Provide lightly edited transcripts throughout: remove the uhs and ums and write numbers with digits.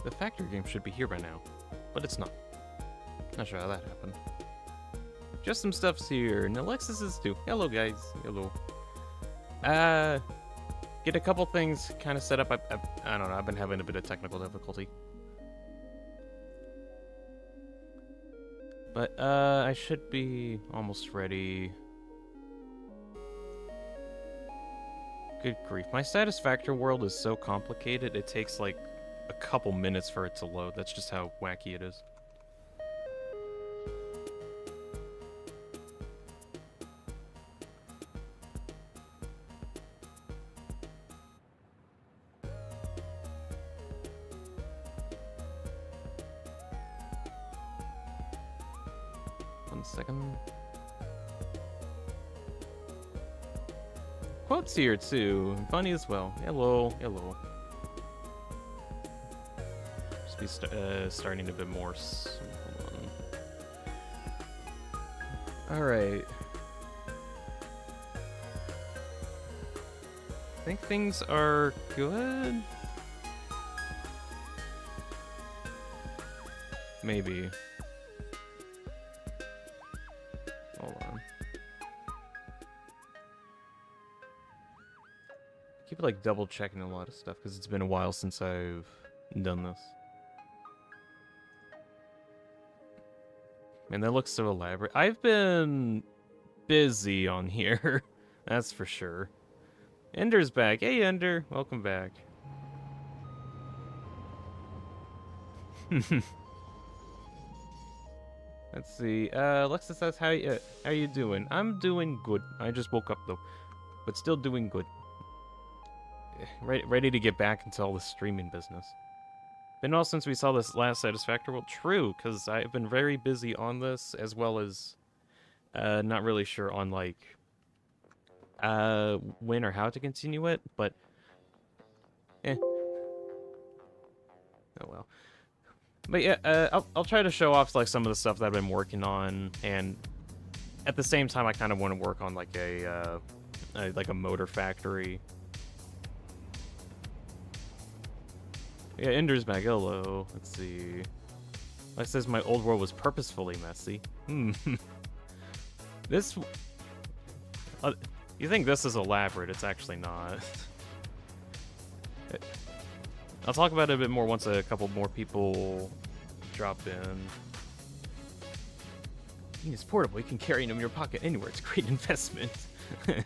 The factory game should be here by now, but it's not. Not sure how that happened. Just some stuff's here, and Alexis is too. Hello, guys. Hello. Get a couple things kind of set up. I don't know. I've been having a bit of technical difficulty. But, I should be almost ready. Good grief. My Satisfactory world is so complicated, it takes, like, a couple minutes for it to load. That's just how wacky it is. One second. Quote's here too. Funny as well. Hello, hello. Just be starting a bit more. Hold on. All right. I think things are good. Maybe. Hold on. Keep like double checking a lot of stuff because it's been a while since I've done this. Man, that looks so elaborate. I've been busy on here. That's for sure. Ender's back. Hey, Ender. Welcome back. Let's see. Alexa says, how you doing? I'm doing good. I just woke up, though. But still doing good. Ready to get back into all the streaming business. Been all since we saw this last Satisfactory world. True, because I've been very busy on this, as well as not really sure on, like, when or how to continue it, but oh well. But yeah, I'll try to show off like some of the stuff that I've been working on, and at the same time I kind of want to work on like a motor factory. Yeah, Ender's back. Hello. Let's see. Like says my old world was purposefully messy. This you think this is elaborate, it's actually not. I'll talk about it a bit more once a couple more people drop in. It's portable, you can carry it in your pocket anywhere, it's a great investment. I'm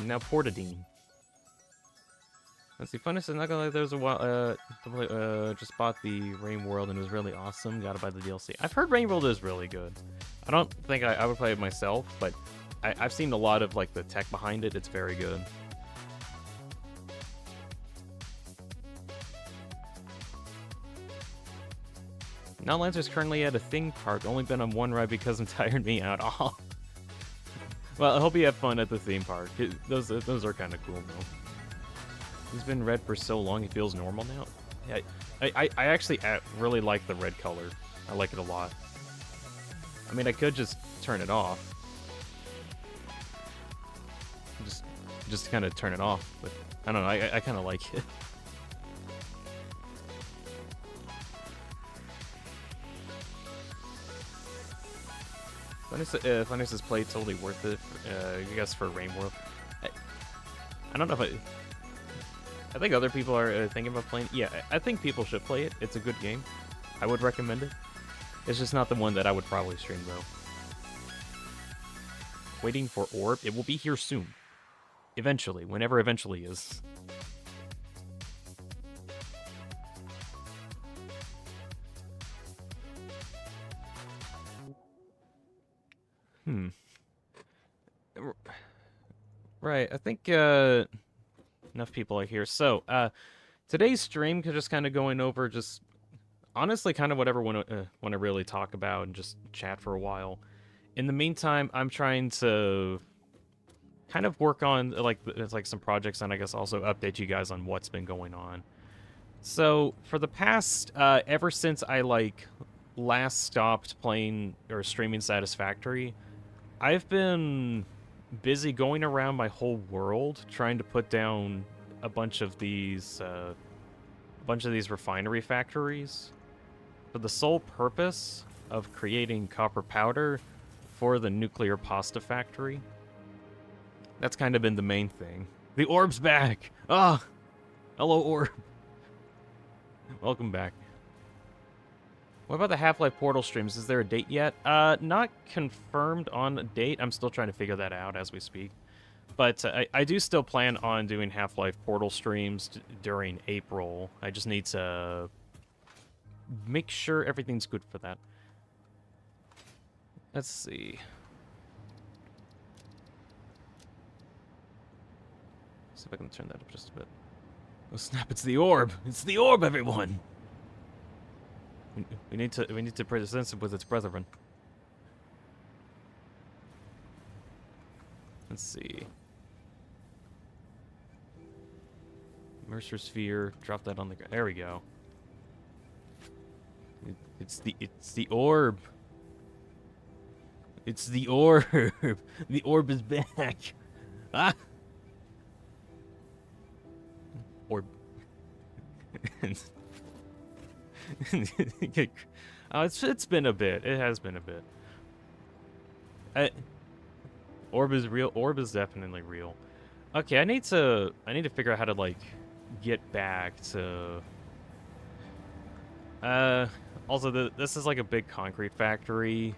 now Portadine. Let's see, Funness is not gonna lie, there's a while, just bought the Rain World and it was really awesome, gotta buy the DLC. I've heard Rain World is really good. I don't think I would play it myself, but I've seen a lot of like the tech behind it. It's very good. Now Lancer's currently at a theme park. Only been on one ride because I'm tired me out. Oh. Well, I hope you have fun at the theme park. Those are kind of cool though. He's been red for so long, he feels normal now. Yeah, I actually really like the red color. I like it a lot. I mean, I could just turn it off. Just kind of turn it off, but I don't know, I kind of like it. Funniest play totally worth it, I guess, for Rain World. I don't know if I think other people are thinking about playing. Yeah, I think people should play it. It's a good game. I would recommend it. It's just not the one that I would probably stream, though. Waiting for Orb. It will be here soon. Eventually. Whenever eventually is. Right, I think enough people are here. So, today's stream could just kind of going over just honestly kind of whatever want to really talk about and just chat for a while. In the meantime, I'm trying to kind of work on like some projects and I guess also update you guys on what's been going on. So, for the past ever since I like last stopped playing or streaming Satisfactory, I've been busy going around my whole world trying to put down a bunch of these bunch of these refinery factories for the sole purpose of creating copper powder for the nuclear pasta factory. That's kind of been the main thing. The orb's back! Ah! Hello, orb. Welcome back. What about the Half-Life Portal streams? Is there a date yet? Not confirmed on a date. I'm still trying to figure that out as we speak. But I do still plan on doing Half-Life Portal streams during April. I just need to make sure everything's good for that. Let's see. See if I can turn that up just a bit. Oh snap! It's the orb. It's the orb, everyone. We need to present it with its brethren. Let's see. Mercer sphere. Drop that on the ground. There we go. It's the orb. It's the orb. The orb is back. Ah. Orb. Oh, it's been a bit. It has been a bit. Orb is real. Orb is definitely real. Okay, I need to figure out how to like get back to. Also, this is like a big concrete factory.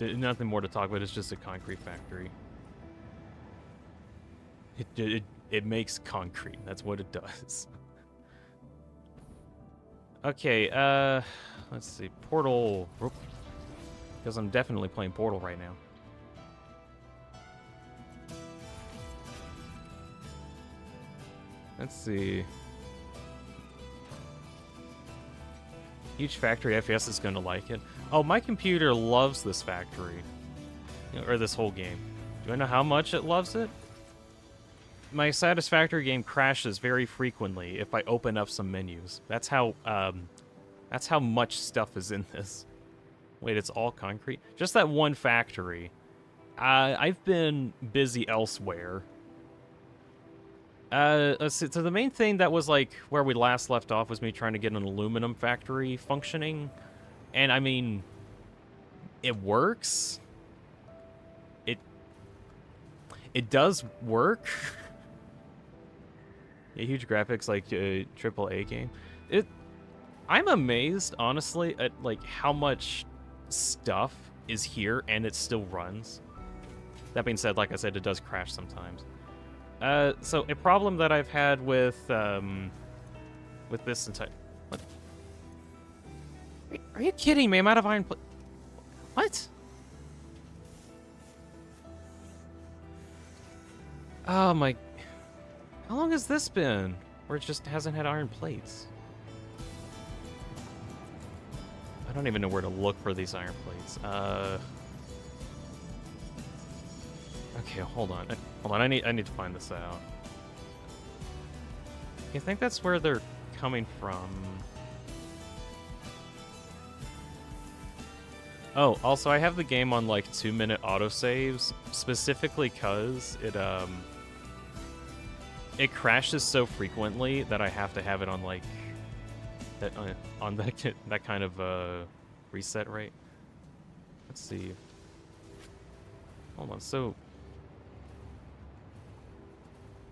Nothing more to talk about. It's just a concrete factory. It makes concrete. That's what it does. Okay, let's see. Portal. Because I'm definitely playing Portal right now. Let's see. Each factory FPS is gonna like it. Oh, my computer loves this factory. Or this whole game. Do I know how much it loves it? My Satisfactory game crashes very frequently if I open up some menus. That's how much stuff is in this. Wait, it's all concrete? Just that one factory. I've been busy elsewhere. Let's see, so the main thing that was like where we last left off was me trying to get an aluminum factory functioning. And I mean, it works. It does work. Yeah, huge graphics, like a AAA game. I'm amazed, honestly, at like how much stuff is here and it still runs. That being said, like I said, it does crash sometimes. So a problem that I've had with this entire... What? Are you kidding me? I'm out of iron plate. What? Oh my... How long has this been? Where it just hasn't had iron plates? I don't even know where to look for these iron plates. Okay, hold on. I need to find this out. I think that's where they're coming from. Oh, also I have the game on like 2-minute autosaves, specifically cause it crashes so frequently that I have to have it on like that on that kind of reset rate. Let's see. Hold on. So,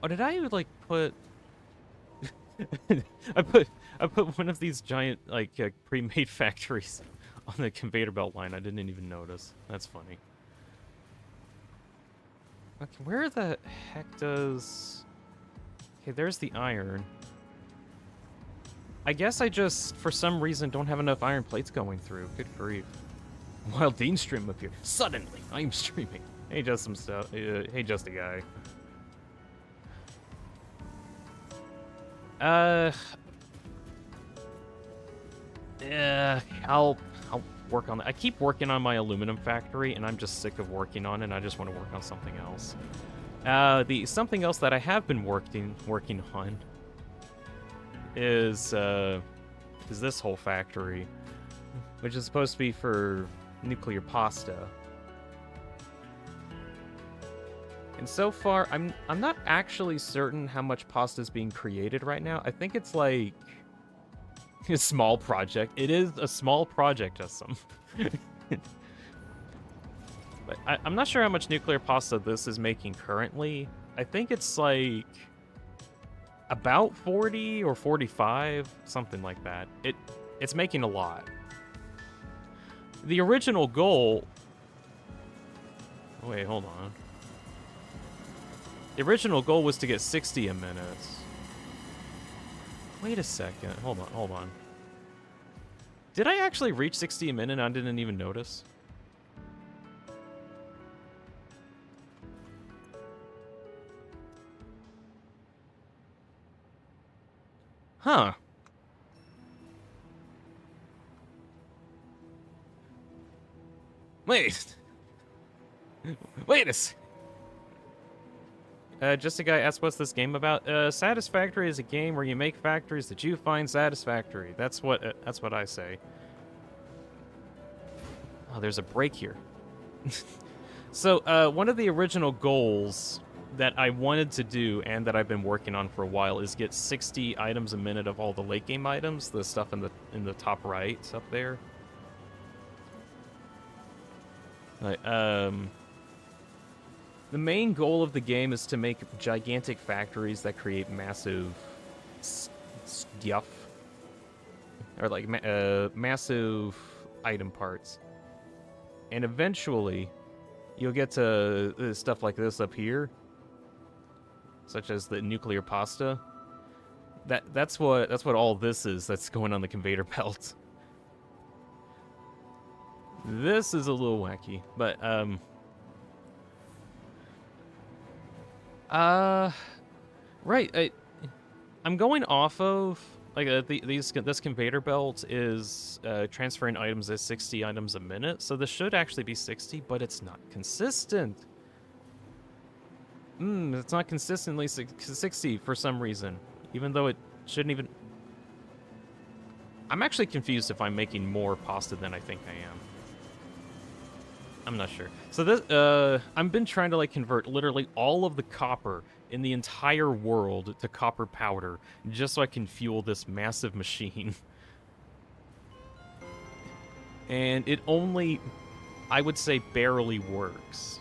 oh, did I like put? I put one of these giant like pre-made factories on the conveyor belt line. I didn't even notice. That's funny. Okay, where the heck does? Okay, there's the iron. I guess I just, for some reason, don't have enough iron plates going through. Good grief. While Dean's stream appeared. Suddenly, I am streaming. Hey, just some stuff. Hey, just a guy. Yeah, I'll work on that. I keep working on my aluminum factory, and I'm just sick of working on it, and I just want to work on something else. The something else that I have been working on is this whole factory, which is supposed to be for nuclear pasta. And so far, I'm not actually certain how much pasta is being created right now. I think it's like a small project. It is a small project, just some. But I'm not sure how much nuclear pasta this is making currently. I think it's like about 40 or 45, something like that. It's making a lot. The original goal... Wait, hold on. The original goal was to get 60 a minute. Wait a second. Hold on. Did I actually reach 60 a minute and I didn't even notice? Huh. Wait. Wait a sec. Just a guy asked, what's this game about? Satisfactory is a game where you make factories that you find satisfactory. That's what I say. Oh, there's a break here. So, one of the original goals that I wanted to do and that I've been working on for a while is get 60 items a minute of all the late game items, the stuff in the top right up there. Like, the main goal of the game is to make gigantic factories that create massive stuff, or like massive item parts, and eventually you'll get to stuff like this up here, such as the nuclear pasta. That's what all this is that's going on the conveyor belt. This is a little wacky, but right. I'm going off of like this conveyor belt is transferring items at 60 items a minute, so this should actually be 60, but it's not consistent. It's not consistently 60 for some reason, even though it shouldn't even. I'm actually confused if I'm making more pasta than I think I am. I'm not sure. So this, I've been trying to like convert literally all of the copper in the entire world to copper powder, just so I can fuel this massive machine. And it only, I would say, barely works.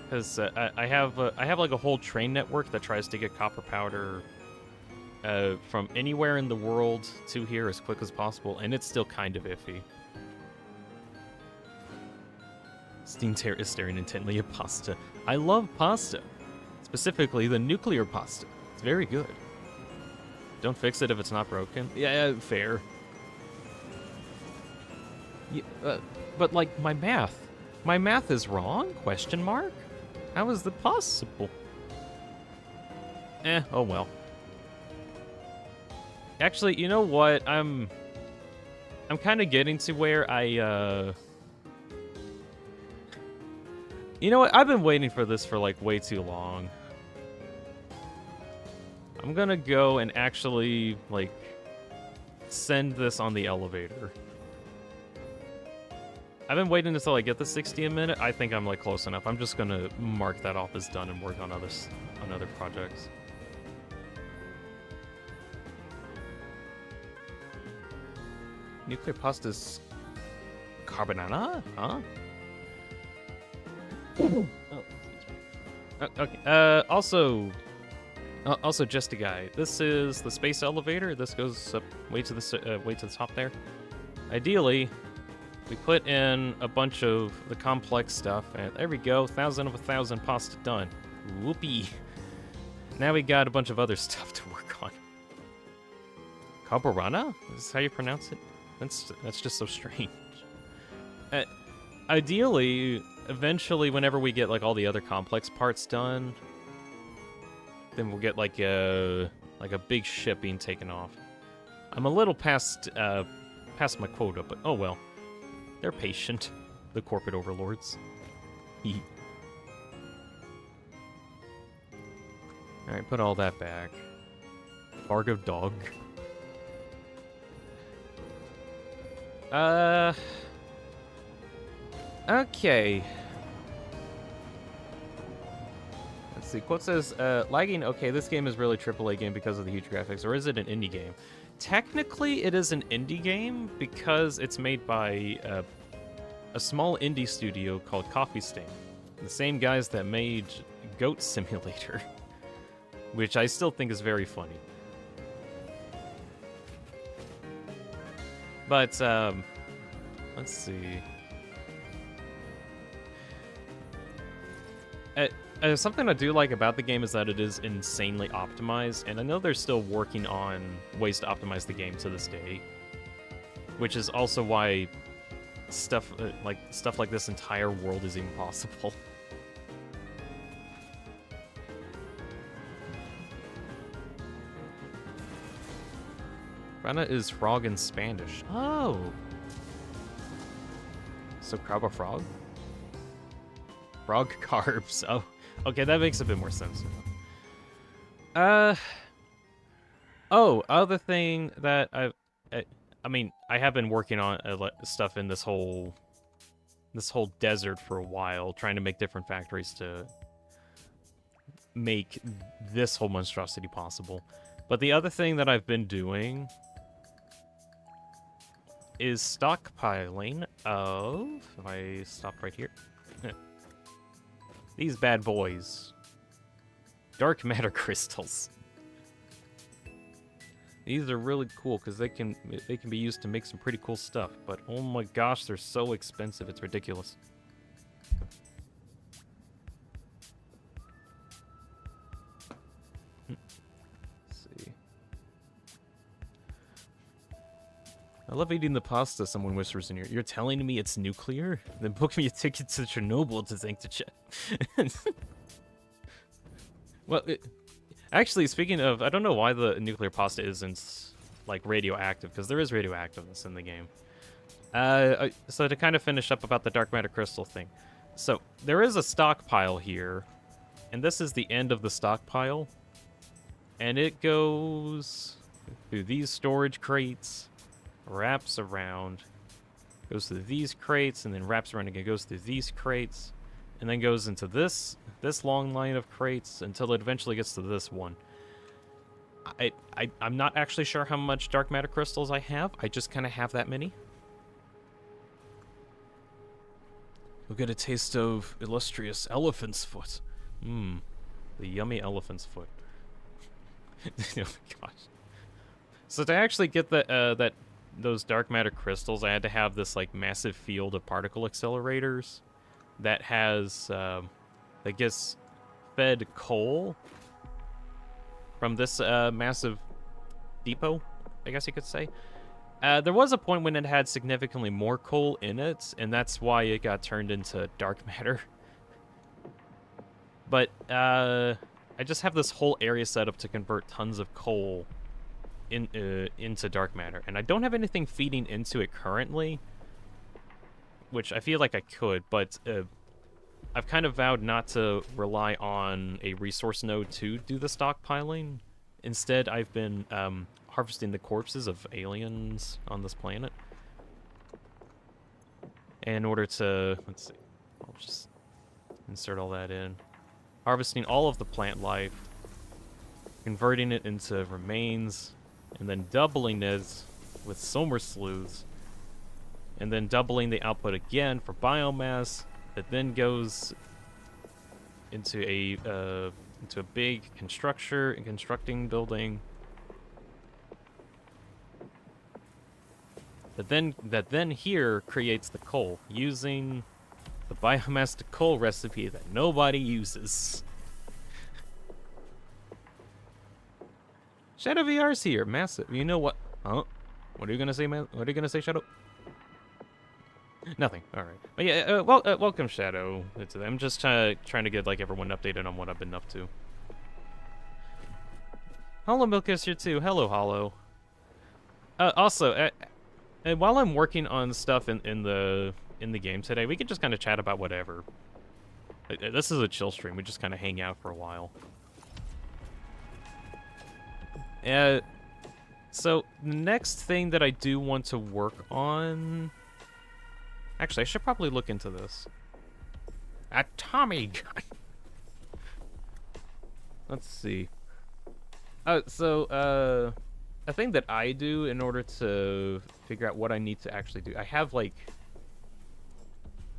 Because I have like a whole train network that tries to get copper powder from anywhere in the world to here as quick as possible, and it's still kind of iffy. Steamtear is staring intently at pasta. I love pasta. Specifically, the nuclear pasta. It's very good. Don't fix it if it's not broken. Yeah, fair. Yeah, but, like, my math. My math is wrong? Question mark? How is that possible? Oh well. Actually, you know what? I'm kind of getting to where I, You know what? I've been waiting for this for, like, way too long. I'm gonna go and actually, like, send this on the elevator. I've been waiting until I get the 60 a minute. I think I'm, like, close enough. I'm just gonna mark that off as done and work on other projects. Nuclear pasta's carbonara? Huh? Oh, okay. Also, just a guy. This is the space elevator. This goes up way to the top there. Ideally, we put in a bunch of the complex stuff, and there we go. 1,000 of 1,000 pasta done. Whoopee. Now we got a bunch of other stuff to work on. Carborana? Is this how you pronounce it? That's just so strange. Ideally, eventually, whenever we get like all the other complex parts done, then we'll get like a big ship being taken off. I'm a little past my quota, but oh well. They're patient, the corporate overlords. Alright, put all that back. Fargo dog. Okay. See, quote says, lagging, okay, this game is really AAA game because of the huge graphics, or is it an indie game? Technically, it is an indie game because it's made by a small indie studio called Coffee Stain. The same guys that made Goat Simulator, which I still think is very funny. But, let's see. Something I do like about the game is that it is insanely optimized, and I know they're still working on ways to optimize the game to this day, which is also why stuff like this entire world is even possible. Rana is frog in Spanish. Oh. So crab a frog? Frog carbs. Oh. Okay, that makes a bit more sense. Oh, other thing that I mean, I have been working on stuff in this whole desert for a while, trying to make different factories to make this whole monstrosity possible. But the other thing that I've been doing is stockpiling of, if I stop right here, these bad boys. Dark matter crystals. These are really cool because they can be used to make some pretty cool stuff, but oh my gosh, they're so expensive, it's ridiculous. Let's see. I love eating the pasta, someone whispers in here. You're telling me it's nuclear? Then book me a ticket to Chernobyl to thank the chat. Well, actually, speaking of, I don't know why the nuclear pasta isn't, like, radioactive, because there is radioactiveness in the game. So to kind of finish up about the dark matter crystal thing. So, there is a stockpile here, and this is the end of the stockpile. And it goes through these storage crates, wraps around, goes through these crates, and then wraps around again, goes through these crates, and then goes into this long line of crates until it eventually gets to this one. I'm not actually sure how much dark matter crystals I have. I just kind of have that many. We'll get a taste of illustrious elephant's foot. Mmm, the yummy elephant's foot. Oh my gosh. So to actually get those dark matter crystals, I had to have this like massive field of particle accelerators that has that gets fed coal from this massive depot, I guess you could say. There was a point when it had significantly more coal in it, and that's why it got turned into dark matter. But I just have this whole area set up to convert tons of coal into dark matter, and I don't have anything feeding into it currently, which I feel like I could, but I've kind of vowed not to rely on a resource node to do the stockpiling. Instead, I've been harvesting the corpses of aliens on this planet in order to, let's see, I'll just insert all that in. Harvesting all of the plant life, converting it into remains, and then doubling it with solar sleuths, and then doubling the output again for biomass that then goes into a big constructing building that then here creates the coal using the biomass to coal recipe that nobody uses. Shadow VR's here, massive. You know what? Huh? What are you gonna say, man? What are you gonna say, Shadow? Nothing. All right. But yeah, welcome, Shadow. I'm just trying to get like everyone updated on what I've been up to. Hollow Milk is here too. Hello, Hollow. Also, while I'm working on stuff in the game today, we can just kind of chat about whatever. This is a chill stream. We just kind of hang out for a while. So the next thing that I do want to work on. Actually, I should probably look into this. A Tommy gun. Let's see. A thing that I do in order to figure out what I need to actually do, I have like,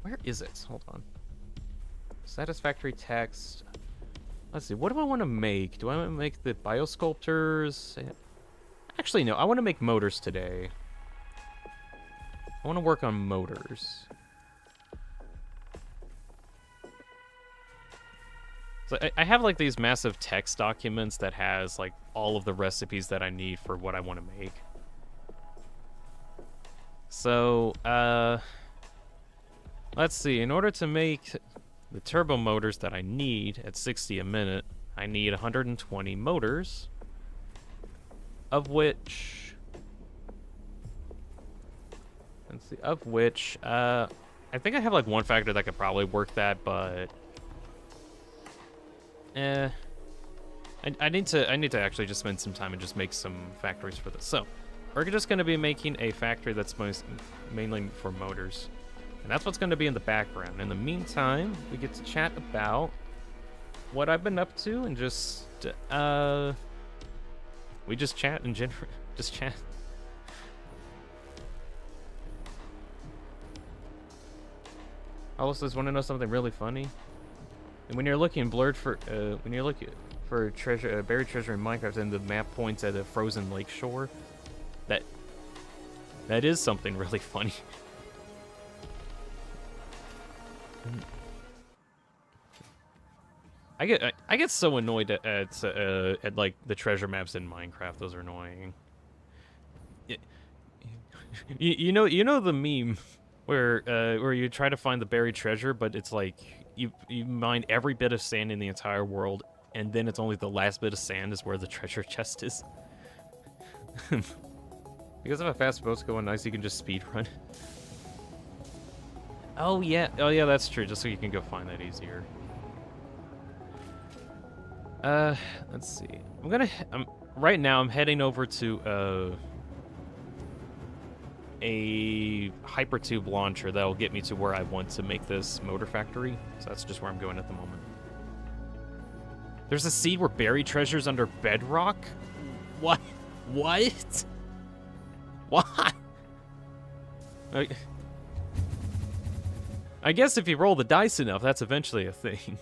where is it? Hold on. Satisfactory text. Let's see, what do I want to make? Do I want to make the biosculptors? Actually, no, I want to make motors today. I want to work on motors. So I have like these massive text documents that has like all of the recipes that I need for what I want to make. So, let's see. In order to make the turbo motors that I need at 60 a minute, I need 120 motors, of which, I think I have like one factory that could probably work that, but I need to actually just spend some time and just make some factories for this. So, we're just going to be making a factory that's mainly for motors. And that's what's going to be in the background. In the meantime, we get to chat about what I've been up to and just, we just chat and just chat. Also, want to know something really funny? And when you're looking blurred for, when you're looking for treasure, buried treasure in Minecraft, and the map points at a frozen lake shore, that is something really funny. I get so annoyed at like the treasure maps in Minecraft. Those are annoying. You know the meme where you try to find the buried treasure, but it's like you mine every bit of sand in the entire world, and then it's only the last bit of sand is where the treasure chest is. Because of how fast boats go on ice, you can just speed run. Oh yeah, that's true. Just so you can go find that easier. Let's see. Right now I'm heading over to a hypertube launcher that'll get me to where I want to make this motor factory. So that's just where I'm going at the moment. There's a seed where buried treasures under bedrock? What? What? What? I guess if you roll the dice enough, that's eventually a thing.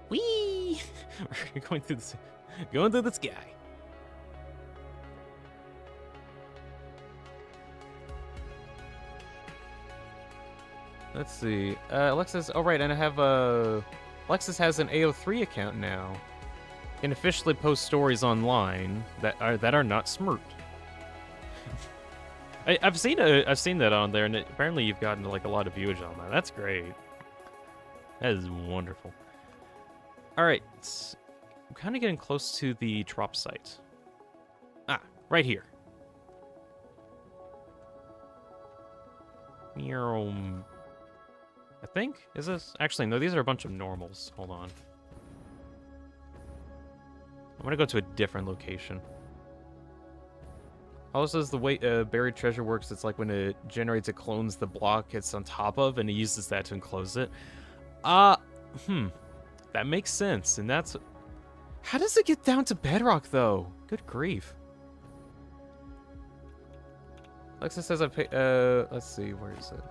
Whee! We're going through the sky. Let's see. Alexis. Oh right, and I have Alexis has an AO3 account now. Can officially post stories online that are not smirked. I've seen that on there, and apparently you've gotten like a lot of viewage on that. That's great. That is wonderful. All right, I'm kind of getting close to the drop site. Ah, right here. I think is this actually no? These are a bunch of normals. Hold on. I'm gonna go to a different location. Also, the way buried treasure works, it's like when it generates, it clones the block it's on top of, and it uses that to enclose it. That makes sense, and that's... How does it get down to bedrock, though? Good grief. Alexa says I pay... let's see, where is it?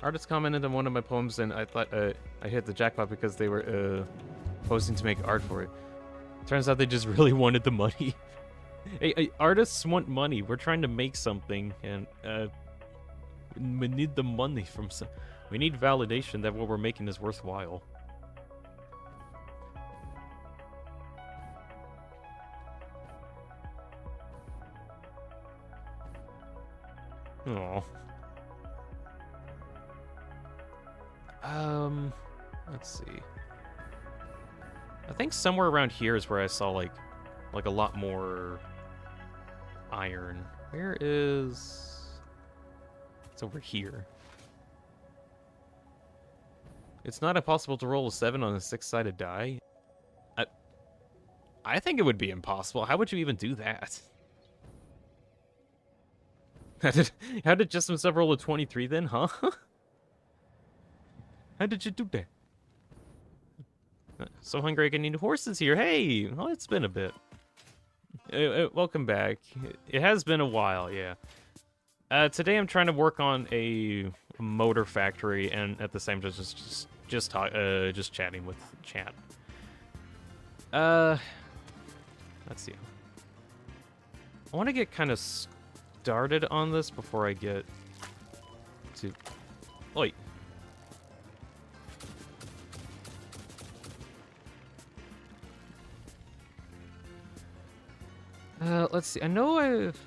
Artist commented on one of my poems, and I thought I hit the jackpot because they were posting to make art for it. Turns out they just really wanted the money. Hey, artists want money. We're trying to make something, and we need the money from some... We need validation that what we're making is worthwhile. Aww. Let's see. I think somewhere around here is where I saw like a lot more iron. Where is... It's over here. It's not impossible to roll a 7 on a 6-sided die. I think it would be impossible. How would you even do that? How did just himself roll a 23 then, huh? How did you do that? So hungry I can eat horses here. Hey, well, it's been a bit. Welcome back. It has been a while, yeah. Today I'm trying to work on a motor factory, and at the same time just chatting with chat. Let's see. I want to get kind of started on this before I get to. Oi. Let's see. I know I've.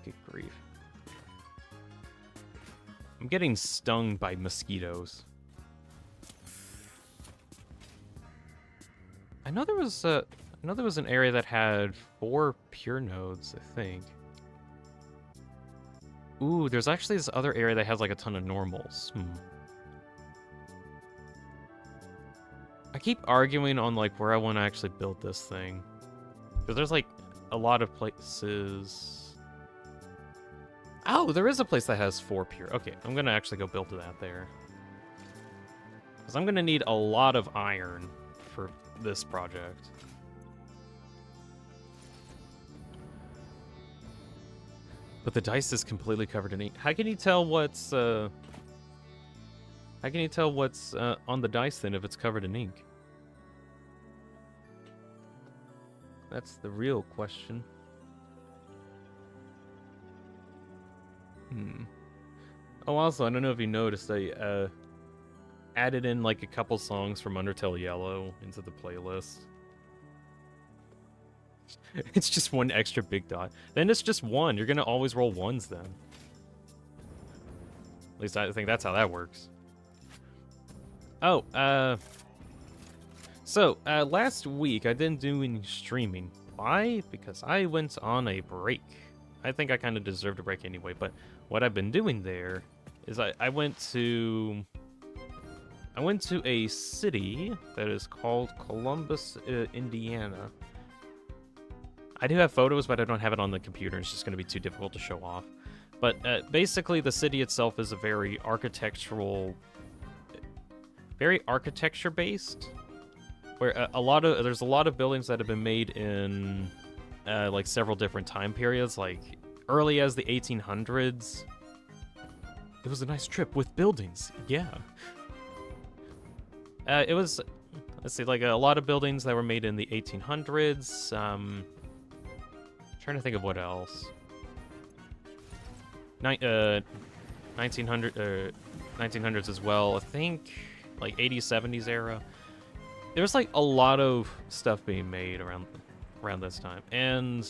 Good grief. I'm getting stung by mosquitoes. I know there was an area that had 4 pure nodes, I think. Ooh, there's actually this other area that has like a ton of normals. I keep arguing on like where I want to actually build this thing. Because there's like a lot of places. Oh, there is a place that has 4 pure. Okay, I'm gonna actually go build that there. Because I'm gonna need a lot of iron for this project. But the dice is completely covered in ink. How can you tell what's on the dice then if it's covered in ink? That's the real question. Oh, also, I don't know if you noticed, I added in like a couple songs from Undertale Yellow into the playlist. It's just one extra big dot. Then it's just one. You're gonna always roll ones then. At least I think that's how that works. Oh, so, last week I didn't do any streaming. Why? Because I went on a break. I think I kind of deserved a break anyway, but what I've been doing there is I went to a city that is called Columbus, Indiana. I do have photos, but I don't have it on the computer. It's just going to be too difficult to show off. But basically, the city itself is a very architecture-based, where there's a lot of buildings that have been made in like several different time periods, like early as the 1800s. It was a nice trip with buildings, yeah. It was, let's see, like a lot of buildings that were made in the 1800s. Trying to think of what else. 1900s as well. I think like 80s, 70s era. There's like a lot of stuff being made around this time, and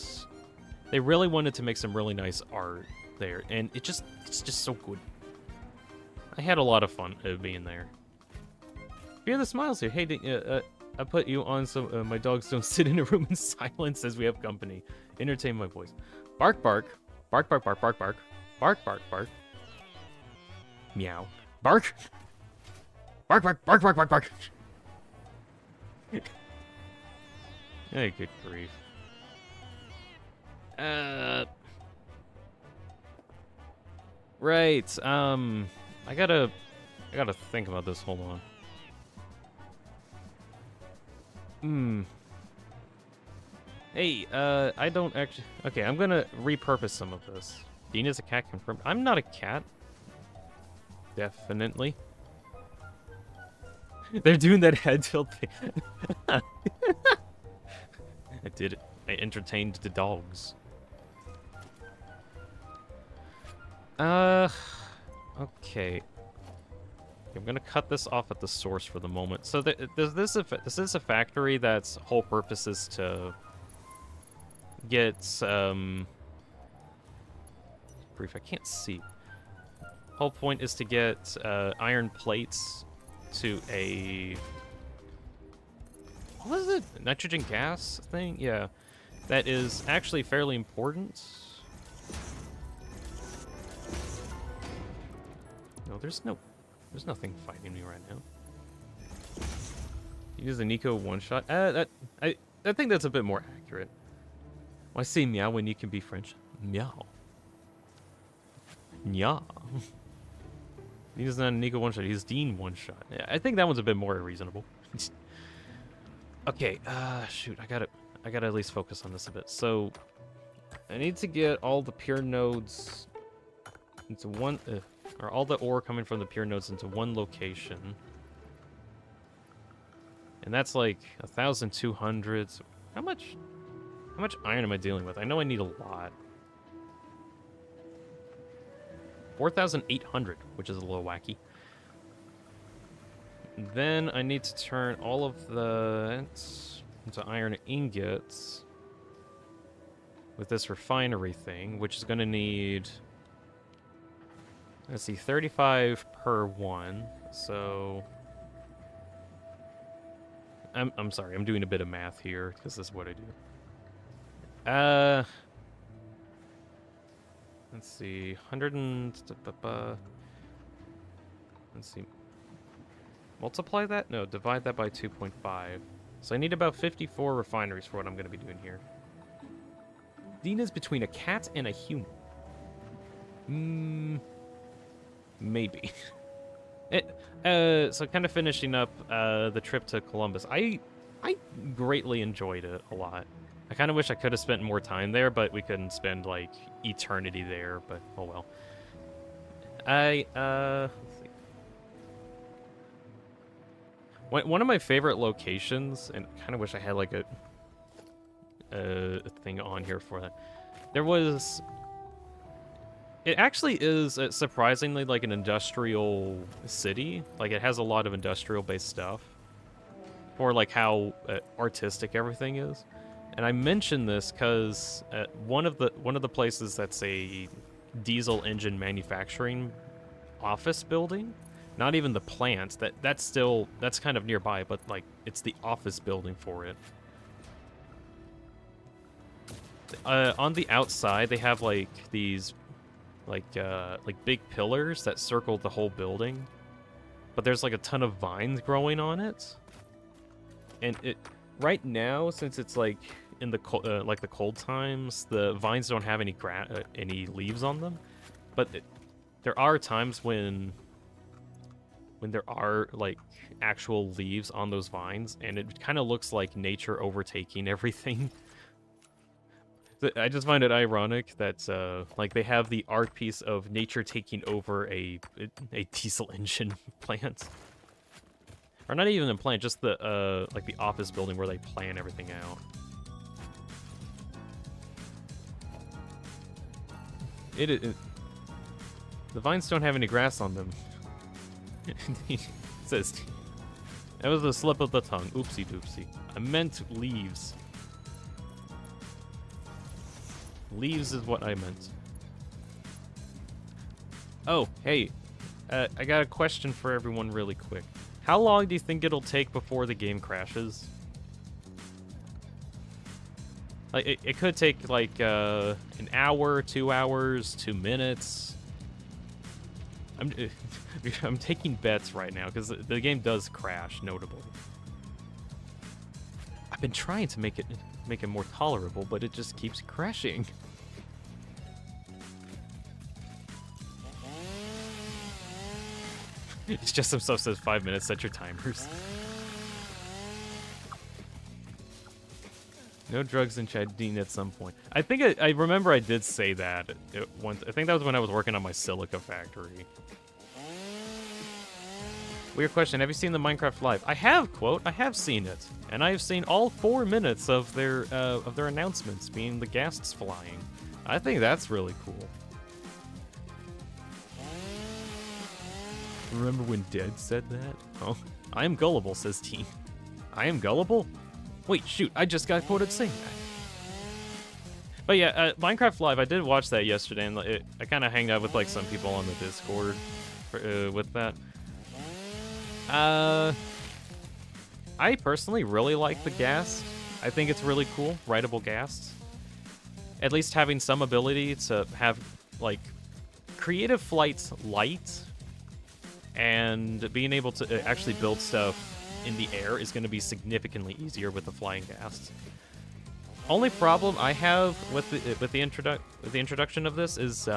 they really wanted to make some really nice art there, and it's just so good. I had a lot of fun being there. Hear the smiles here. Hey, I put you on so my dogs don't sit in a room in silence as we have company. Entertain my voice. Bark, bark. Bark, bark, bark, bark, bark. Bark, bark, bark. Meow. Bark. Bark, bark, bark, bark, bark, bark. Hey, good grief. Right. I gotta think about this. Hold on. Hey, I don't actually... Okay, I'm gonna repurpose some of this. Dean is a cat confirmed. I'm not a cat. Definitely. They're doing that head tilt thing. I did it. I entertained the dogs. Okay. I'm gonna cut this off at the source for the moment. So this is a factory that's whole purpose is to get brief. I can't see. Whole point is to get iron plates to a what was it? Nitrogen gas thing? Yeah, that is actually fairly important. No, there's nothing fighting me right now. Use a Nico one-shot. I think that's a bit more accurate. Why say meow when you can be French? Meow. Yeah. He's not a Nico one-shot, he's Dean one-shot. Yeah, I think that one's a bit more reasonable. Okay, shoot, I gotta at least focus on this a bit. So, I need to get all the pure nodes into one, or all the ore coming from the pure nodes into one location. And that's like 1,200. So how much iron am I dealing with? I know I need a lot. 4,800, which is a little wacky. Then I need to turn all of the into iron ingots with this refinery thing, which is going to need, let's see, 35 per one. So I'm sorry, I'm doing a bit of math here because this is what I do. Let's see, 100 and... Let's see. Multiply that? No, divide that by 2.5. So I need about 54 refineries for what I'm going to be doing here. Dina's between a cat and a human. Maybe. So kind of finishing up the trip to Columbus. I greatly enjoyed it a lot. I kind of wish I could have spent more time there, but we couldn't spend, like, eternity there, but oh well. Let's see. One of my favorite locations, and I kind of wish I had, like, a thing on here for that. There was... It actually is surprisingly like an industrial city. Like, it has a lot of industrial-based stuff for, like, how artistic everything is. And I mention this because one of the places that's a diesel engine manufacturing office building, not even the plant, that's kind of nearby, but like it's the office building for it. On the outside, they have like these like big pillars that circle the whole building, but there's like a ton of vines growing on it, and it right now, since it's like in the the cold times, the vines don't have any leaves on them, but there are times when there are like actual leaves on those vines, and it kind of looks like nature overtaking everything. I just find it ironic that like they have the art piece of nature taking over a diesel engine plant. Or not even a plant, just the like the office building where they plan everything out. The vines don't have any grass on them. It says, that was a slip of the tongue. Oopsie doopsie. I meant leaves. Leaves is what I meant. Oh, hey. I got a question for everyone really quick. How long do you think it'll take before the game crashes? Like, it could take, like, an hour, 2 hours, 2 minutes. I'm taking bets right now, because the game does crash, notably. I've been trying to make it more tolerable, but it just keeps crashing. It's just some stuff says 5 minutes, set your timers. No drugs in Chadine at some point. I think I remember I did say that once. I think that was when I was working on my silica factory. Weird question, have you seen the Minecraft Live? I have, quote, I have seen it. And I have seen all 4 minutes of their announcements, being the ghasts flying. I think that's really cool. Remember when Dead said that? Oh, I am gullible, says T. I am gullible? Wait, shoot, I just got quoted saying that. But yeah, Minecraft Live, I did watch that yesterday, and I kind of hanged out with like some people on the Discord with that. I personally really like the ghast. I think it's really cool, writable ghast. At least having some ability to have like creative flight light, and being able to actually build stuff in the air is going to be significantly easier with the flying ghast. Only problem I have with the introduction of this is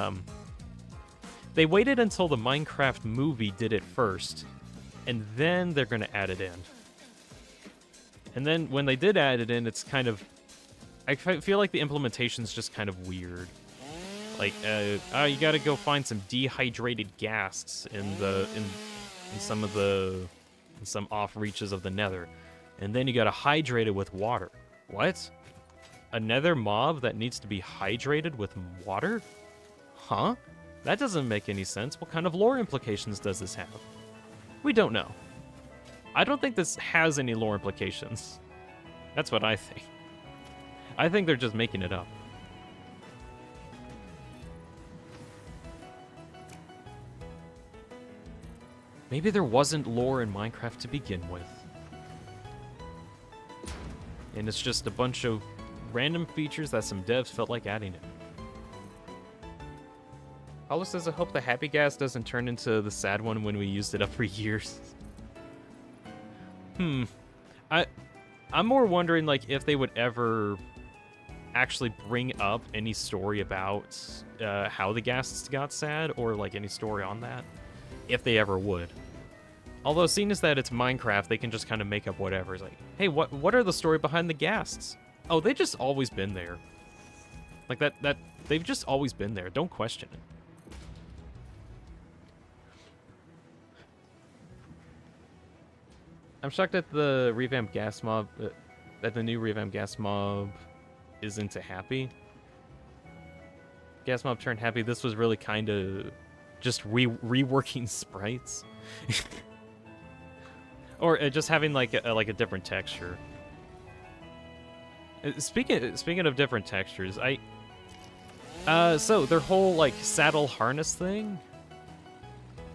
they waited until the Minecraft movie did it first, and then they're gonna add it in. And then when they did add it in, it's kind of, I feel like the implementation's just kind of weird. Like, you gotta go find some dehydrated gas in some off reaches of the Nether, and then you gotta hydrate it with water. What? A Nether mob that needs to be hydrated with water? Huh? That doesn't make any sense. What kind of lore implications does this have? We don't know. I don't think this has any lore implications. That's what I think. I think they're just making it up. Maybe there wasn't lore in Minecraft to begin with. And it's just a bunch of random features that some devs felt like adding it. Paulo says, I hope the happy gas doesn't turn into the sad one when we used it up for years. I'm more wondering, like, if they would ever actually bring up any story about how the gas got sad, or, like, any story on that. If they ever would. Although, seeing as that it's Minecraft, they can just kind of make up whatever. It's like, hey, what are the story behind the ghasts? Oh, they've just always been there. Like, they've just always been there. Don't question it. I'm shocked that the revamped gas mob, that the new revamped gas mob is into happy. Gas mob turned happy. This was really kind of just reworking sprites. Or just having like a different texture. Speaking of different textures, so their whole like saddle harness thing.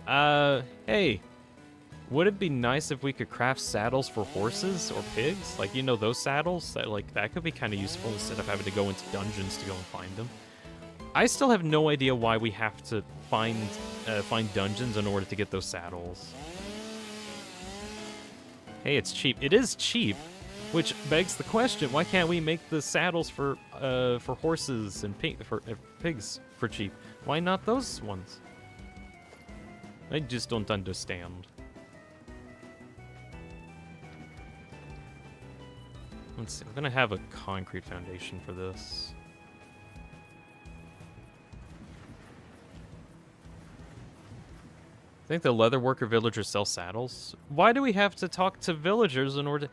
Hey, would it be nice if we could craft saddles for horses or pigs? Like, you know, those saddles that could be kind of useful instead of having to go into dungeons to go and find them. I still have no idea why we have to find dungeons in order to get those saddles. Hey, it's cheap. It is cheap, which begs the question: why can't we make the saddles for horses and pigs for cheap? Why not those ones? I just don't understand. Let's see. I'm gonna have a concrete foundation for this. I think the leatherworker villagers sell saddles. Why do we have to talk to villagers in order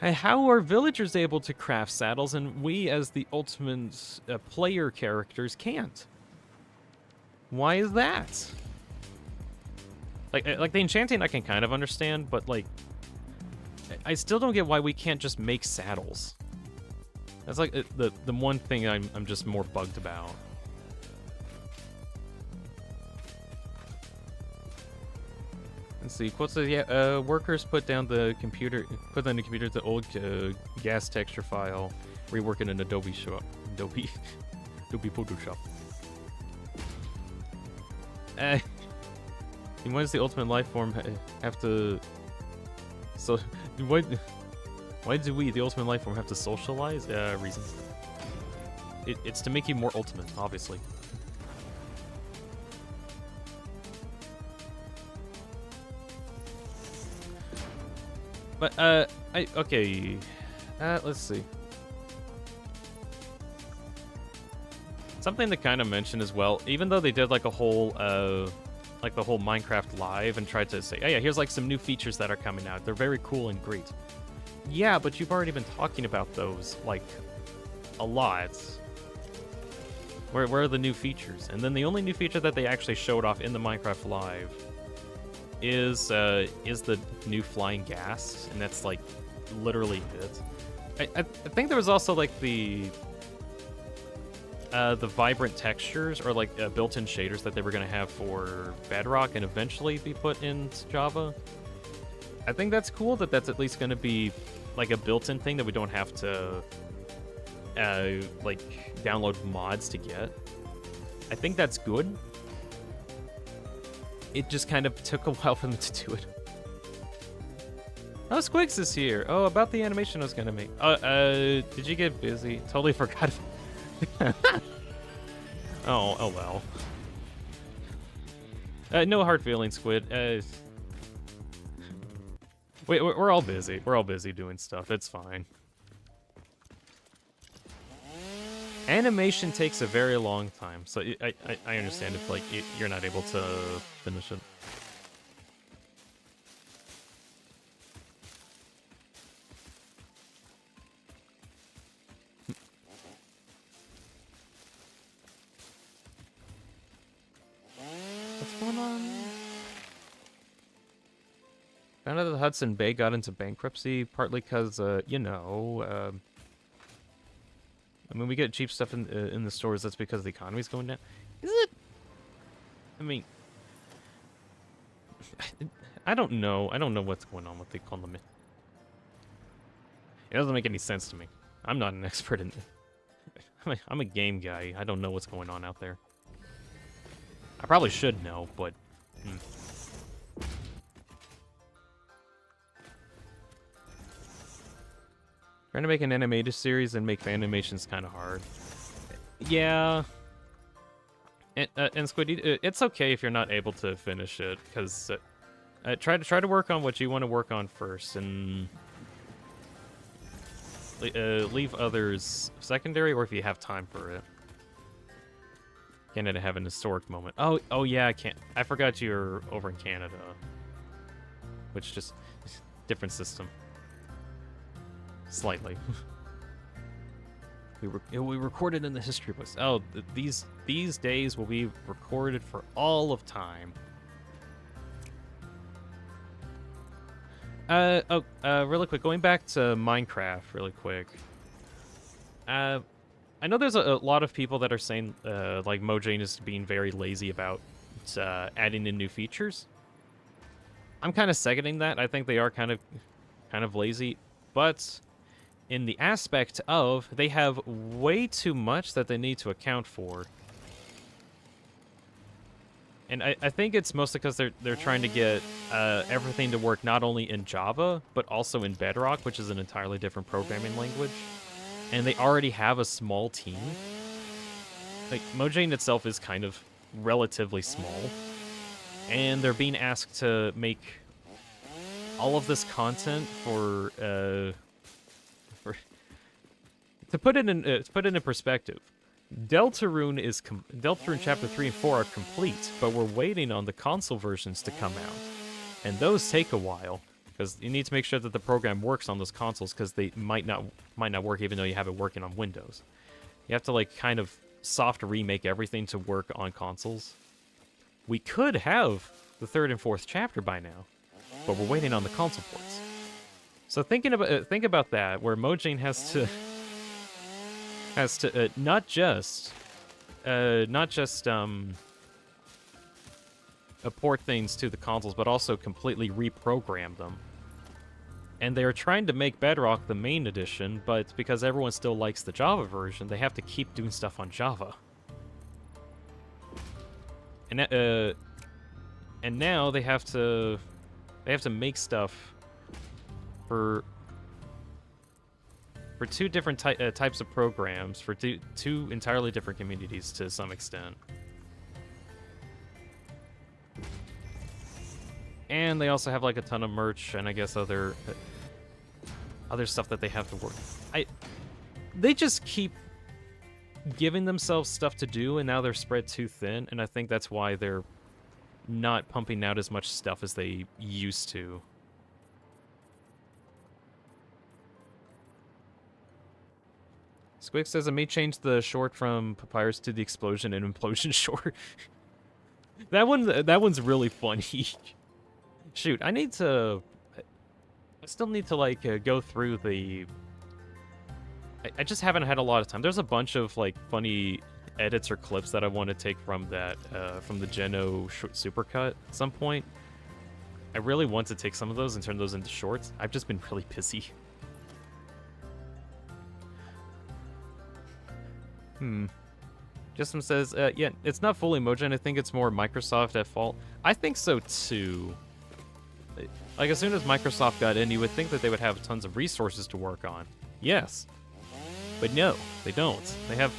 to... How are villagers able to craft saddles and we as the ultimate player characters can't? Why is that? Like the enchanting I can kind of understand, but like I still don't get why we can't just make saddles. That's like the one thing I'm just more bugged about. Let's see. Quote says, yeah, workers put down the computer the old gas texture file, rework it in Adobe Photoshop. And why does the ultimate life form have to? So why do we, the ultimate life form, have to socialize? Reasons. It's to make you more ultimate, obviously. But, okay. Let's see. Something to kind of mention as well, even though they did like a whole, like the whole Minecraft Live and tried to say, oh yeah, here's like some new features that are coming out. They're very cool and great. Yeah, but you've already been talking about those, like, a lot. Where are the new features? And then the only new feature that they actually showed off in the Minecraft Live is the new flying gas, and that's like literally it. I think there was also like the vibrant textures or like built-in shaders that they were gonna have for Bedrock and eventually be put in Java. I think that's cool that that's at least gonna be like a built-in thing that we don't have to like download mods to get. I think that's good. It just kind of took a while for them to do it. Oh, Squigs is here. Oh, about the animation I was gonna make. Did you get busy? Totally forgot. Oh well. No hard feelings, Squid. We're all busy. We're all busy doing stuff. It's fine. Animation takes a very long time, so I understand if like you're not able to finish it. What's going on? Found out that Hudson Bay got into bankruptcy partly because you know. I mean, we get cheap stuff in the stores. That's because the economy's going down. Is it? I mean, I don't know. I don't know what's going on with the economy. It doesn't make any sense to me. I'm not an expert in it. I'm a game guy. I don't know what's going on out there. I probably should know, but... Trying to make an animated series and make animations kind of hard. Yeah. And Squid, it's okay if you're not able to finish it, because try to work on what you want to work on first, and leave others secondary, or if you have time for it. Canada have an historic moment. Oh yeah, I forgot you're over in Canada, which just different system. Slightly. we recorded in the history books. Oh, these days will be recorded for all of time. Really quick, going back to Minecraft really quick. I know there's a lot of people that are saying like Mojang is being very lazy about adding in new features. I'm kind of seconding that. I think they are kind of lazy, but in the aspect of they have way too much that they need to account for. And I think it's mostly because they're trying to get everything to work not only in Java, but also in Bedrock, which is an entirely different programming language. And they already have a small team. Like, Mojang itself is kind of relatively small. And they're being asked to make all of this content to put it in perspective. Deltarune Chapter 3 and 4 are complete, but we're waiting on the console versions to come out. And those take a while, because you need to make sure that the program works on those consoles, because they might not work even though you have it working on Windows. You have to like kind of soft remake everything to work on consoles. We could have the 3rd and 4th chapter by now, but we're waiting on the console ports. So think about that, where Mojang has to not just port things to the consoles, but also completely reprogram them. And they're trying to make Bedrock the main edition, but because everyone still likes the Java version, they have to keep doing stuff on Java. And now they have to make stuff for two different types of programs for two entirely different communities to some extent. And they also have like a ton of merch and I guess other stuff that they have to work. They just keep giving themselves stuff to do, and now they're spread too thin, and I think that's why they're not pumping out as much stuff as they used to. Squig says I may change the short from Papyrus to the Explosion and Implosion short. That one's really funny. Shoot, I still need to like go through the. I just haven't had a lot of time. There's a bunch of like funny edits or clips that I want to take from that from the Geno supercut at some point. I really want to take some of those and turn those into shorts. I've just been really busy. Justin says, yeah, it's not fully Mojang. I think it's more Microsoft at fault. I think so too. Like, as soon as Microsoft got in, you would think that they would have tons of resources to work on. Yes. But no, they don't. They have...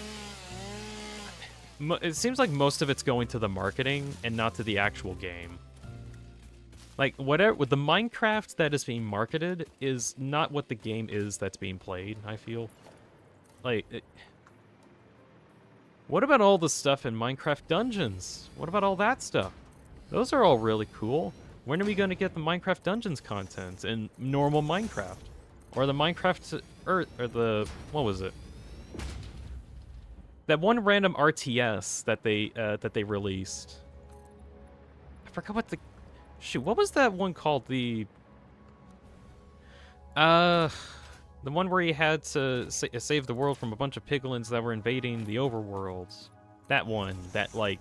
It seems like most of it's going to the marketing and not to the actual game. Like, whatever... With the Minecraft that is being marketed is not what the game is that's being played, I feel. Like... What about all the stuff in Minecraft Dungeons? What about all that stuff? Those are all really cool. When are we going to get the Minecraft Dungeons content in normal Minecraft? Or the Minecraft... Or the... What was it? That one random RTS that they released. I forgot what the... Shoot, what was that one called? The one where you had to save the world from a bunch of piglins that were invading the overworlds. That one that, like,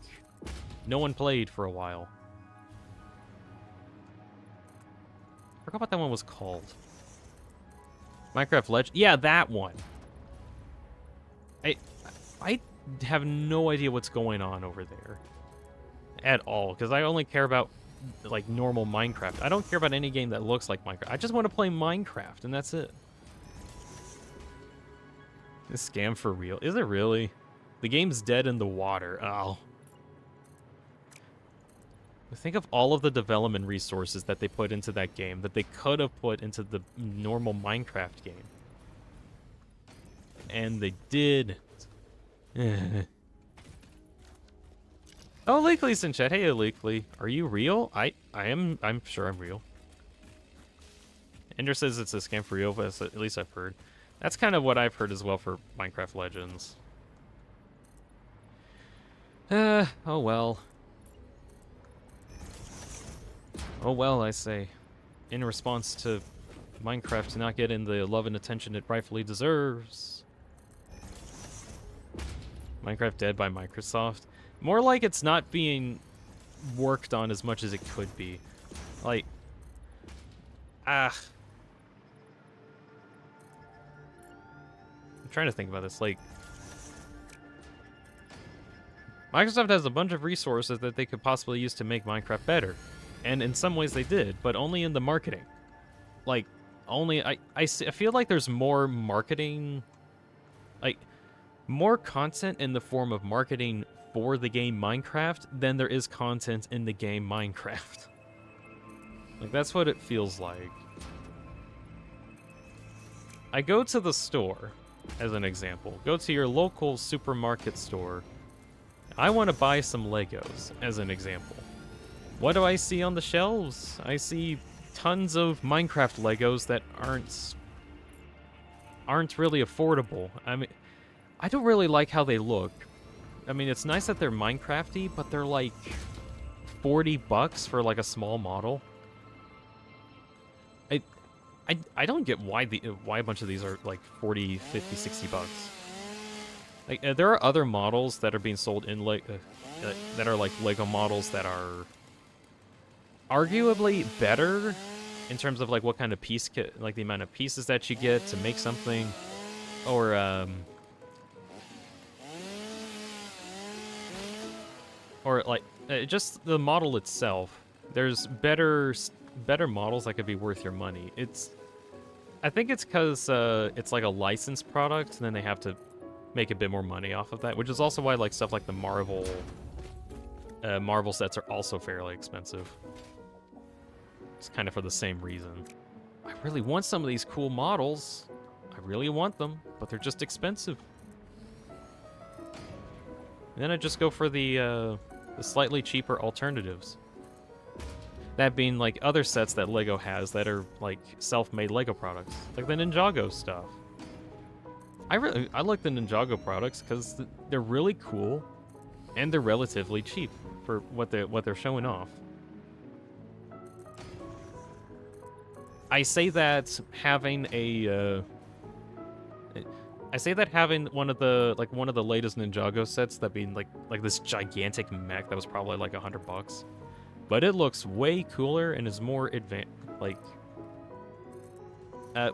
no one played for a while. I forgot what that one was called. Minecraft Legend? Yeah, that one. I have no idea what's going on over there. At all, because I only care about, like, normal Minecraft. I don't care about any game that looks like Minecraft. I just want to play Minecraft, and that's it. This scam for real? Is it really? The game's dead in the water. Oh. Think of all of the development resources that they put into that game that they could have put into the normal Minecraft game. And they did. Oh, Leakley's in chat. Hey, Leakley. Are you real? I'm sure I'm real. Ender says it's a scam for real, but at least I've heard. That's kind of what I've heard as well for Minecraft Legends. Oh well. Oh well, I say. In response to Minecraft not getting the love and attention it rightfully deserves. Minecraft dead by Microsoft. More like it's not being worked on as much as it could be. Like, I'm trying to think about this. Like, Microsoft has a bunch of resources that they could possibly use to make Minecraft better. And in some ways they did, but only in the marketing. Like, only, I feel like there's more marketing, like, more content in the form of marketing for the game Minecraft than there is content in the game Minecraft. Like, that's what it feels like. I go to the store, as an example. Go to your local supermarket store. I want to buy some Legos, as an example. What do I see on the shelves? I see tons of Minecraft Legos that aren't really affordable. I mean, I don't really like how they look. I mean, it's nice that they're Minecrafty, but they're like $40 for like a small model. I don't get why a bunch of these are like 40, 50, 60 bucks. Like, there are other models that are being sold in that are like Lego models that are arguably better in terms of like what kind of piece kit, like the amount of pieces that you get to make something, or like just the model itself. There's better models that could be worth your money. I think it's because it's like a licensed product, and then they have to make a bit more money off of that, which is also why like stuff like the Marvel sets are also fairly expensive. It's kind of for the same reason. I really want some of these cool models. I really want them, but they're just expensive. And then I just go for the slightly cheaper alternatives. That being like other sets that LEGO has that are like self-made LEGO products, like the Ninjago stuff. I like the Ninjago products because they're really cool, and they're relatively cheap for what they're showing off. I say that having one of the latest Ninjago sets, that being like this gigantic mech that was probably like $100, but it looks way cooler and is more advanced. Like,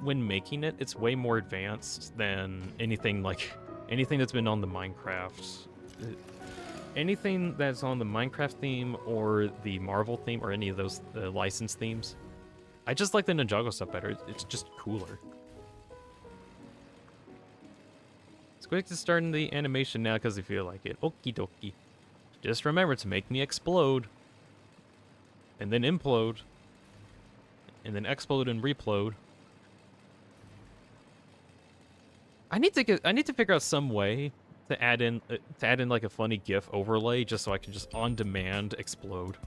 when making it, it's way more advanced than anything that's been on the Minecraft. Anything that's on the Minecraft theme or the Marvel theme or any of those licensed themes I just like the Ninjago stuff better. It's just cooler. It's quick to start in the animation now because I feel like it. Okie dokie. Just remember to make me explode. And then implode. And then explode and replode. I need to figure out some way to add in like a funny GIF overlay just so I can just on demand explode.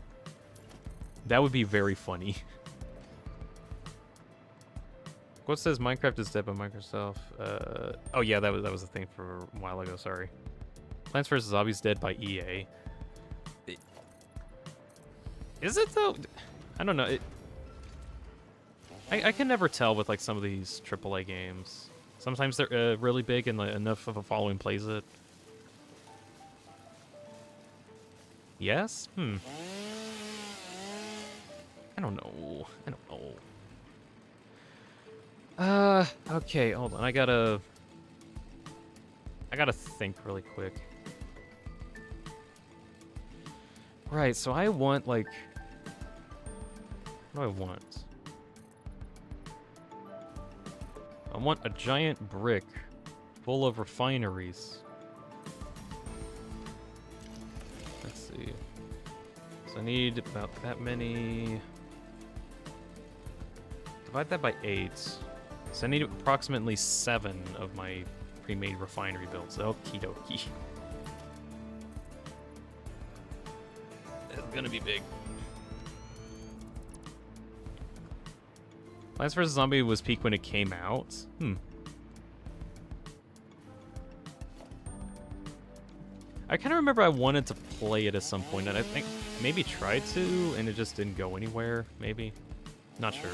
That would be very funny. What says Minecraft is dead by Microsoft? Oh yeah, that was a thing for a while ago. Sorry. Plants vs Zombies dead by EA. Is it though? I don't know. I can never tell with like some of these AAA games. Sometimes they're really big and enough of a following plays it. Yes? I don't know. Okay, hold on. I gotta think really quick. Right, so I want, like... What do I want? I want a giant brick full of refineries. Let's see. So I need about that many... Divide that by 8. So I need approximately 7 of my pre-made refinery builds. Okie dokie. It's gonna be big. Plants vs. Zombie was peak when it came out. I kind of remember I wanted to play it at some point, and I think maybe tried to, and it just didn't go anywhere, maybe. Not sure.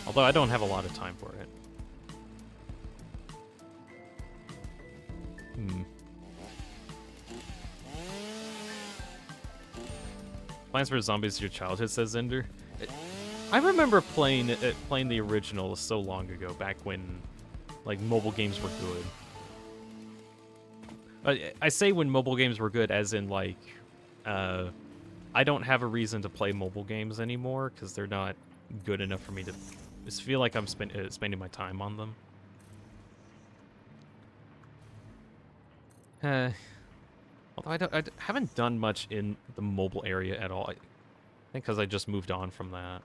Although I don't have a lot of time for it. Plants vs. Zombies is your childhood, says Zender. I remember playing the original so long ago, back when like mobile games were good. I say when mobile games were good, as in like, I don't have a reason to play mobile games anymore because they're not good enough for me to just feel like I'm spending my time on them. Although I haven't done much in the mobile area at all. I think because I just moved on from that.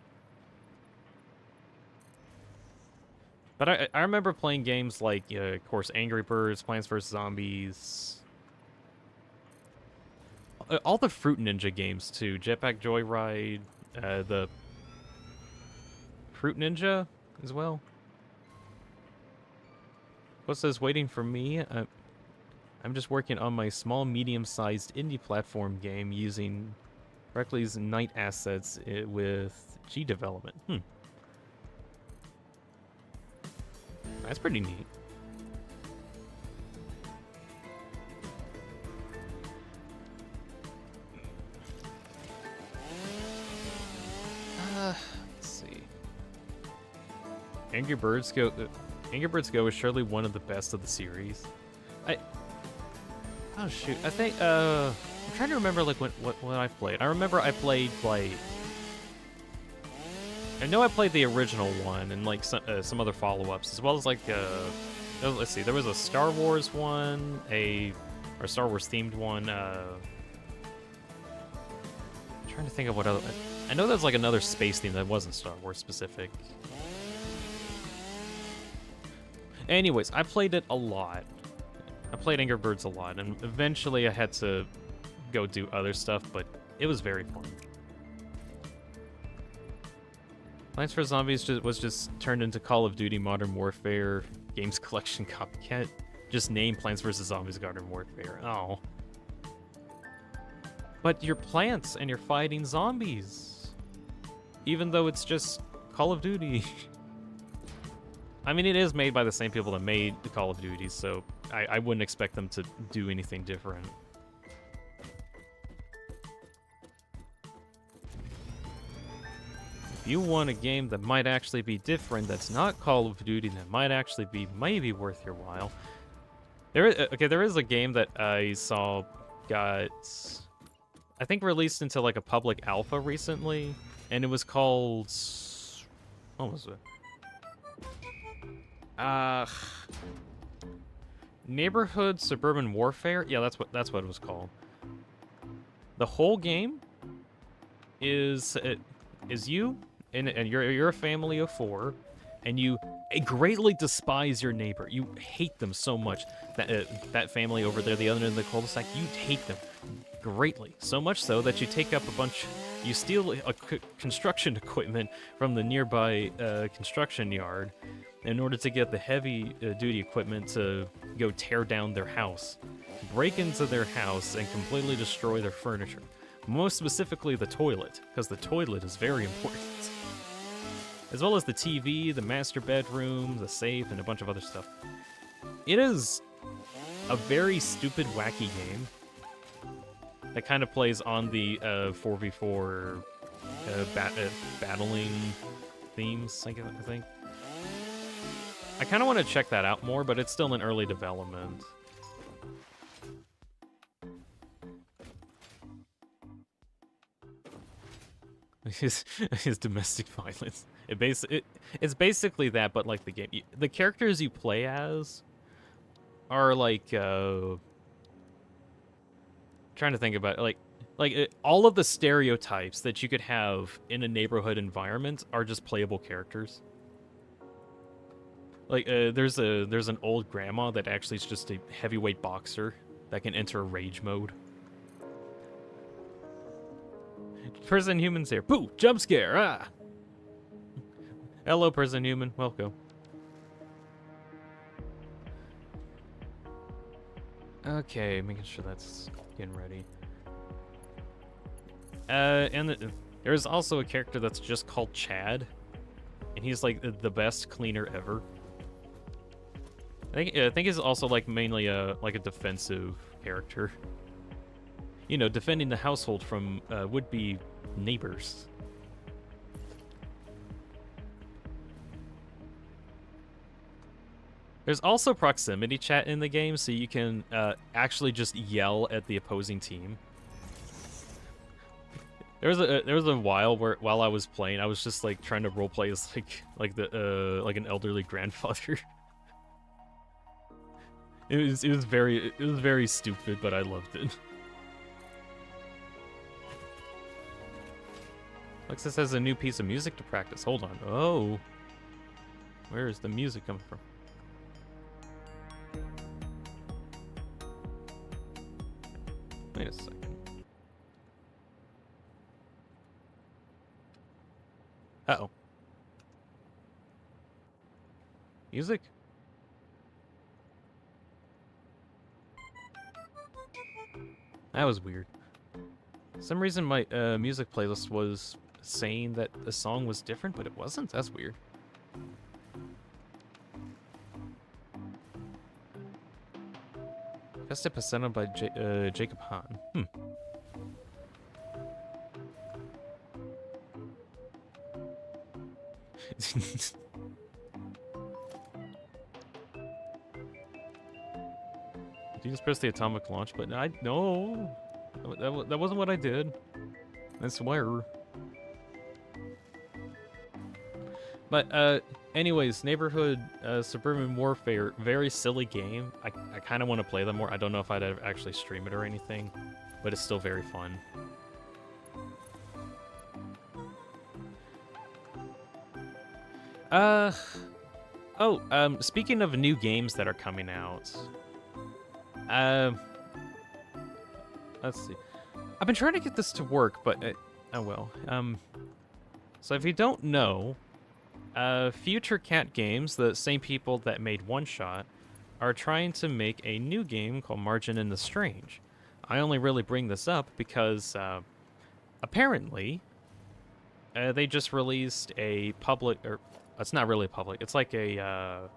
But I remember playing games like, of course, Angry Birds, Plants vs. Zombies. All the Fruit Ninja games, too. Jetpack Joyride, the Fruit Ninja as well. What says waiting for me? I'm just working on my small, medium-sized indie platform game using Reckley's Night assets with G development. That's pretty neat. Let's see. Angry Birds Go is surely one of the best of the series. Oh shoot! I think I'm trying to remember like what I've played. I remember I played like. I know I played the original one and like some other follow-ups, as well as like let's see, there was a Star Wars one, or Star Wars themed one. I'm trying to think of what other. I know there's like another space theme that wasn't Star Wars specific. Anyways, I played it a lot. I played Angry Birds a lot, and eventually I had to go do other stuff, but it was very fun. Plants vs. Zombies was just turned into Call of Duty Modern Warfare Games Collection copycat. Just name Plants vs. Zombies Modern Warfare. Oh. But you're plants and you're fighting zombies. Even though it's just Call of Duty. I mean, it is made by the same people that made the Call of Duty, so I wouldn't expect them to do anything different. If you want a game that might actually be different, that's not Call of Duty, that might actually be maybe worth your while. There is a game that I saw got, I think, released into like a public alpha recently, and it was called What was it? Neighborhood Suburban Warfare? Yeah, that's what it was called. The whole game is you and you're a family of 4, and you greatly despise your neighbor. You hate them so much. That family over there, the other end of the cul-de-sac, you hate them greatly. So much so that you take up you steal construction equipment from the nearby construction yard in order to get the heavy duty equipment to go tear down their house, break into their house, and completely destroy their furniture. Most specifically the toilet, because the toilet is very important. As well as the TV, the master bedroom, the safe, and a bunch of other stuff. It is a very stupid, wacky game that kind of plays on the 4v4 battling themes, I think. I kind of want to check that out more, but it's still in early development. His domestic violence. It's basically that, but like the game. The characters you play as are like trying to think about it, all of the stereotypes that you could have in a neighborhood environment are just playable characters. Like there's an old grandma that actually is just a heavyweight boxer that can enter rage mode. Person humans here. Boo! Jump scare! Ah! Hello, person human. Welcome. Okay, making sure that's getting ready. There's also a character that's just called Chad, and he's like the best cleaner ever. I think he's also like mainly a defensive character. You know, defending the household from would-be neighbors. There's also proximity chat in the game, so you can actually just yell at the opposing team. There was a while while I was playing, I was just like trying to roleplay as like an elderly grandfather. It was very stupid, but I loved it. Alexis has a new piece of music to practice. Hold on. Oh. Where is the music coming from? Wait a second. Uh-oh. Music? That was weird. For some reason my music playlist was saying that the song was different, but it wasn't. That's weird. Festa Pasena by Jacob Hahn. Did you just press the atomic launch button? No. That wasn't what I did. I swear. But, anyways, Neighborhood Suburban Warfare, very silly game. I kind of want to play them more. I don't know if I'd ever actually stream it or anything, but it's still very fun. Speaking of new games that are coming out, let's see. I've been trying to get this to work, but oh well. So if you don't know, Future Cat Games, the same people that made One Shot, are trying to make a new game called Margin in the Strange. I only really bring this up because apparently they just released a public, or it's not really public. It's like a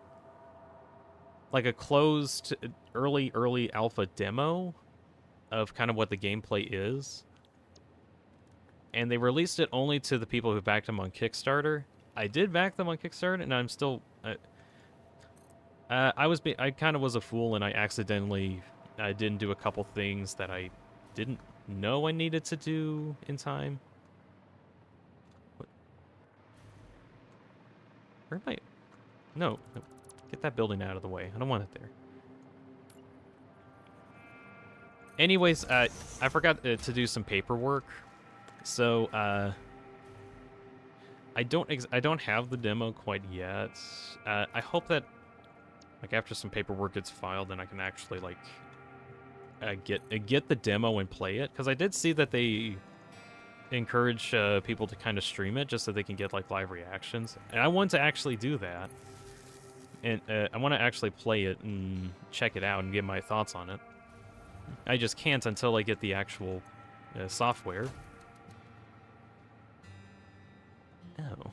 closed early alpha demo of kind of what the gameplay is. And they released it only to the people who backed them on Kickstarter. I did back them on Kickstarter, and I'm still... I kind of was a fool, and I accidentally didn't do a couple things that I didn't know I needed to do in time. Where am I? No, no. Get that building out of the way. I don't want it there. Anyways, I forgot to do some paperwork. So, I don't have the demo quite yet. I hope that, like, after some paperwork gets filed, then I can actually, like, get the demo and play it. Because I did see that they encourage people to kind of stream it just so they can get, like, live reactions. And I want to actually do that. And I want to actually play it and check it out and get my thoughts on it. I just can't until I get the actual software. Oh.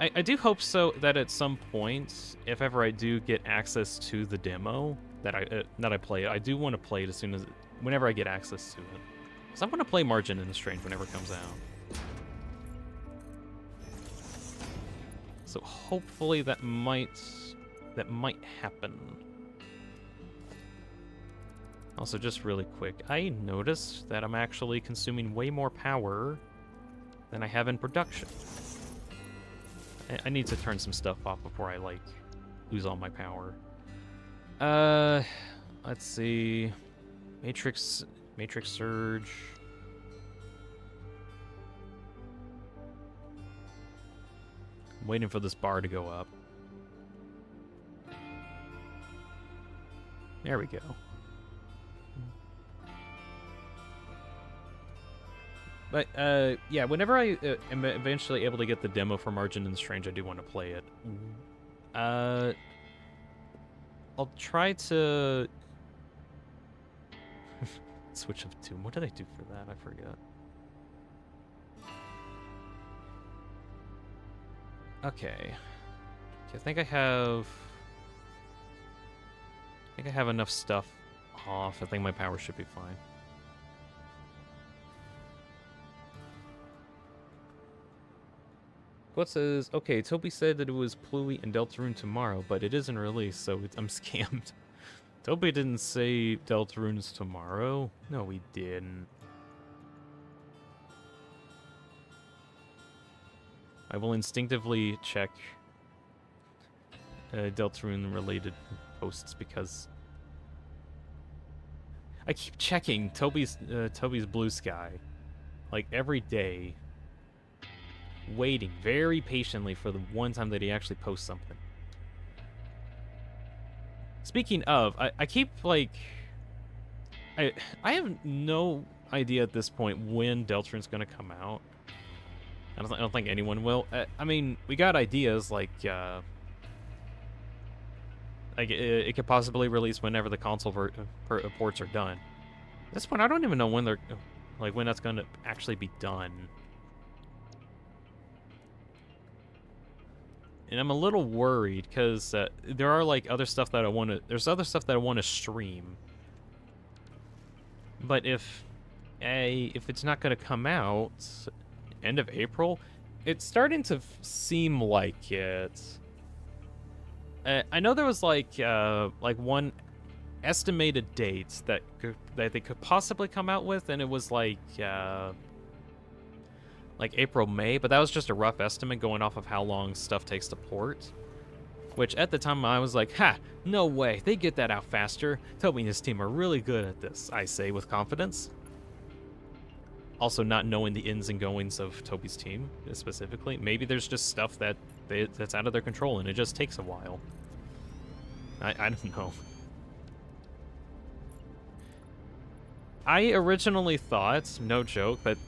I do hope so that at some point, if ever I do get access to the demo that I play, I do want to play it whenever I get access to it. Because I want to play Margin in the Strange whenever it comes out. So hopefully that might happen. Also, just really quick, I noticed that I'm actually consuming way more power than I have in production. I need to turn some stuff off before I, like, lose all my power. Let's see. Matrix Surge. I'm waiting for this bar to go up. There we go. But, yeah, whenever I am eventually able to get the demo for Margin and Strange, I do want to play it. I'll try to... Switch of Tomb. What did I do for that? I forget. Okay. I think I have enough stuff off. I think my power should be fine. What says, okay, Toby said that it was Pluie and Deltarune tomorrow, but it isn't released, so I'm scammed. Toby didn't say Deltarune's tomorrow. No, he didn't. I will instinctively check Deltarune-related posts because I keep checking Toby's Blue Sky, like, every day, waiting very patiently for the one time that he actually posts something. Speaking of, I keep, like... I have no idea at this point when Deltarune's gonna come out. I don't think anyone will. I mean, we got ideas, like it could possibly release whenever the console ports are done. At this point, I don't even know when when that's gonna actually be done. And I'm a little worried because there are, like, other stuff that I want to... There's other stuff that I want to stream. But if it's not going to come out end of April, it's starting to seem like it. I know there was, like one estimated date that they could possibly come out with, and it was, like April, May, but that was just a rough estimate going off of how long stuff takes to port. Which, at the time, I was like, ha, no way, they get that out faster. Toby and his team are really good at this, I say with confidence. Also, not knowing the ins and goings of Toby's team, specifically. Maybe there's just stuff that's out of their control, and it just takes a while. I don't know. I originally thought, no joke, that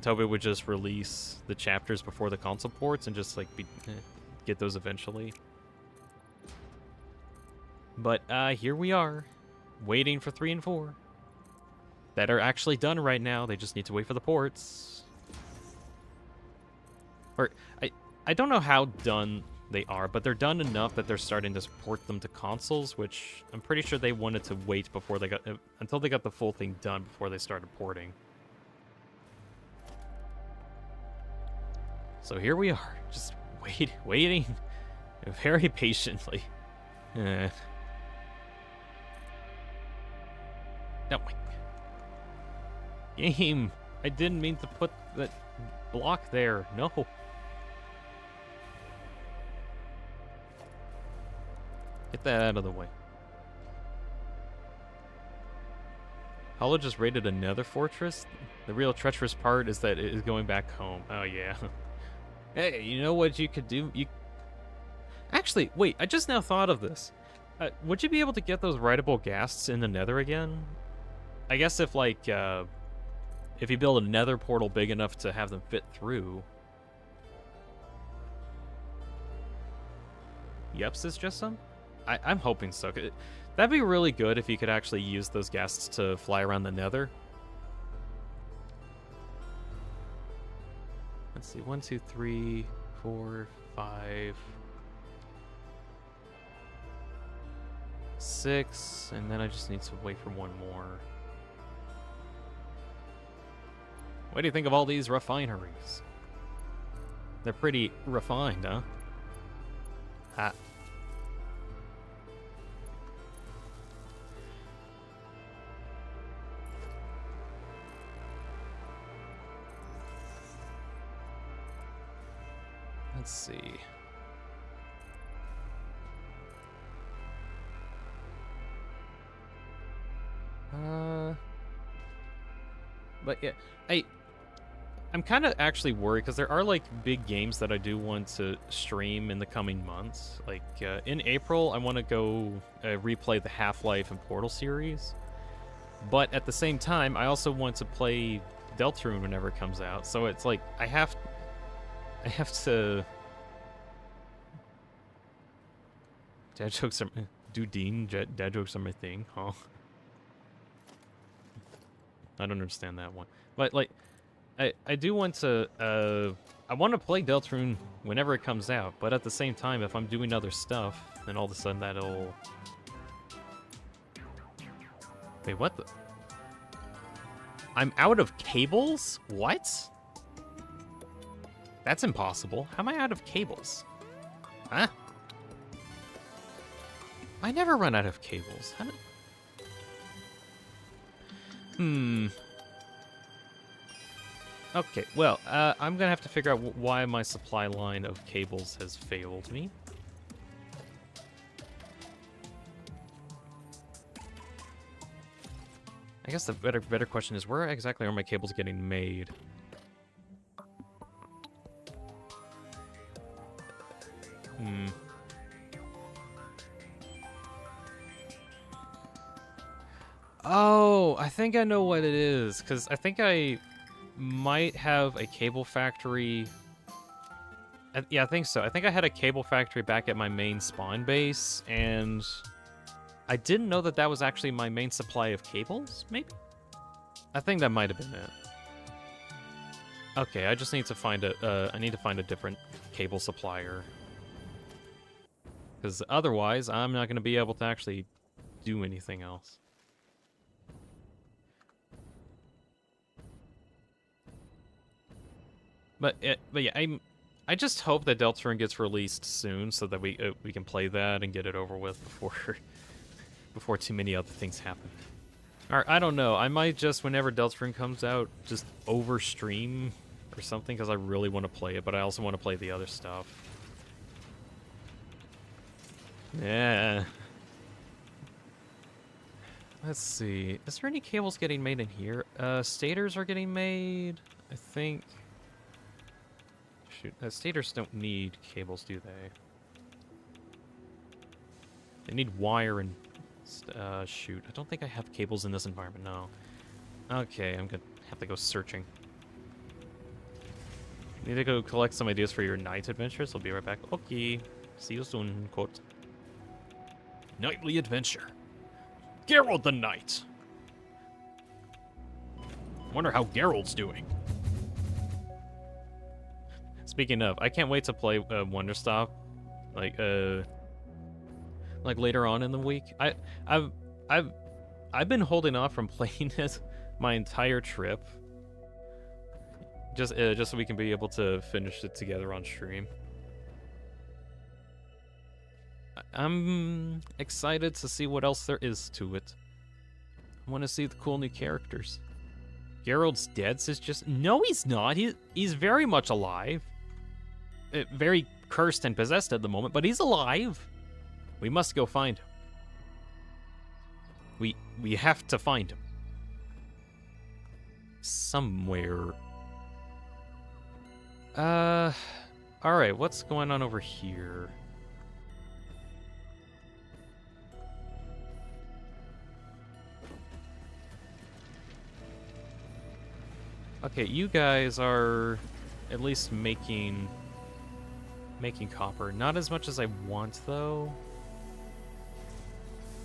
Toby would just release the chapters before the console ports and just, like, get those eventually. But here we are, waiting for 3 and 4. That are actually done right now. They just need to wait for the ports. Or I don't know how done they are, but they're done enough that they're starting to port them to consoles, which I'm pretty sure they wanted to wait before they until they got the full thing done before they started porting. So here we are, just waiting very patiently. No, game. I didn't mean to put that block there. No. Get that out of the way. Hollow just raided another fortress. The real treacherous part is that it is going back home. Oh, yeah. Hey, you know what you could do? Actually, wait, I just now thought of this. Would you be able to get those rideable ghasts in the nether again? I guess if, like, if you build a nether portal big enough to have them fit through. Yep, says just some? I'm hoping so. That'd be really good if you could actually use those ghasts to fly around the nether. Let's see, 1, 2, 3, 4, 5, 6, and then I just need to wait for one more. What do you think of all these refineries? They're pretty refined, huh? Ah. Let's see. But yeah, I'm kind of actually worried because there are like big games that I do want to stream in the coming months. Like in April, I want to go replay the Half-Life and Portal series. But at the same time, I also want to play Deltarune whenever it comes out. So it's like I have to. Dad jokes are dad jokes are my thing, huh? I don't understand that one. But like I do want to I want to play Deltarune whenever it comes out, but at the same time if I'm doing other stuff, then all of a sudden that'll. Wait, what the? I'm out of cables? What? That's impossible. How am I out of cables? Huh? I never run out of cables. How did... Okay, well, I'm gonna have to figure out why my supply line of cables has failed me. I guess the better question is, where exactly are my cables getting made? Oh, I think I know what it is, because I think I might have a cable factory. Yeah, I think so. I think I had a cable factory back at my main spawn base, and I didn't know that that was actually my main supply of cables, maybe? I think that might have been it. Okay, I just need to find I need to find a different cable supplier. Because otherwise, I'm not going to be able to actually do anything else. But yeah, I just hope that Deltarune gets released soon so that we can play that and get it over with before too many other things happen. Or I don't know, I might just, whenever Deltarune comes out, just overstream or something because I really want to play it, but I also want to play the other stuff. Yeah. Let's see. Is there any cables getting made in here? Stators are getting made, I think. Shoot, stators don't need cables, do they? They need wire and... shoot, I don't think I have cables in this environment, no. Okay, I'm gonna have to go searching. Need to go collect some ideas for your night adventures. I'll be right back. Okay, see you soon, quote. Nightly adventure. Geralt the Knight. Wonder how Geralt's doing. Speaking of, I can't wait to play Wonderstop, like later on in the week. I've been holding off from playing it my entire trip, just so we can be able to finish it together on stream. I'm excited to see what else there is to it. I want to see the cool new characters. Geralt's dead, says just... No, he's not. He's very much alive. Very cursed and possessed at the moment, but he's alive. We must go find him. We have to find him. Somewhere. Alright, what's going on over here? Okay, you guys are at least making copper. Not as much as I want, though.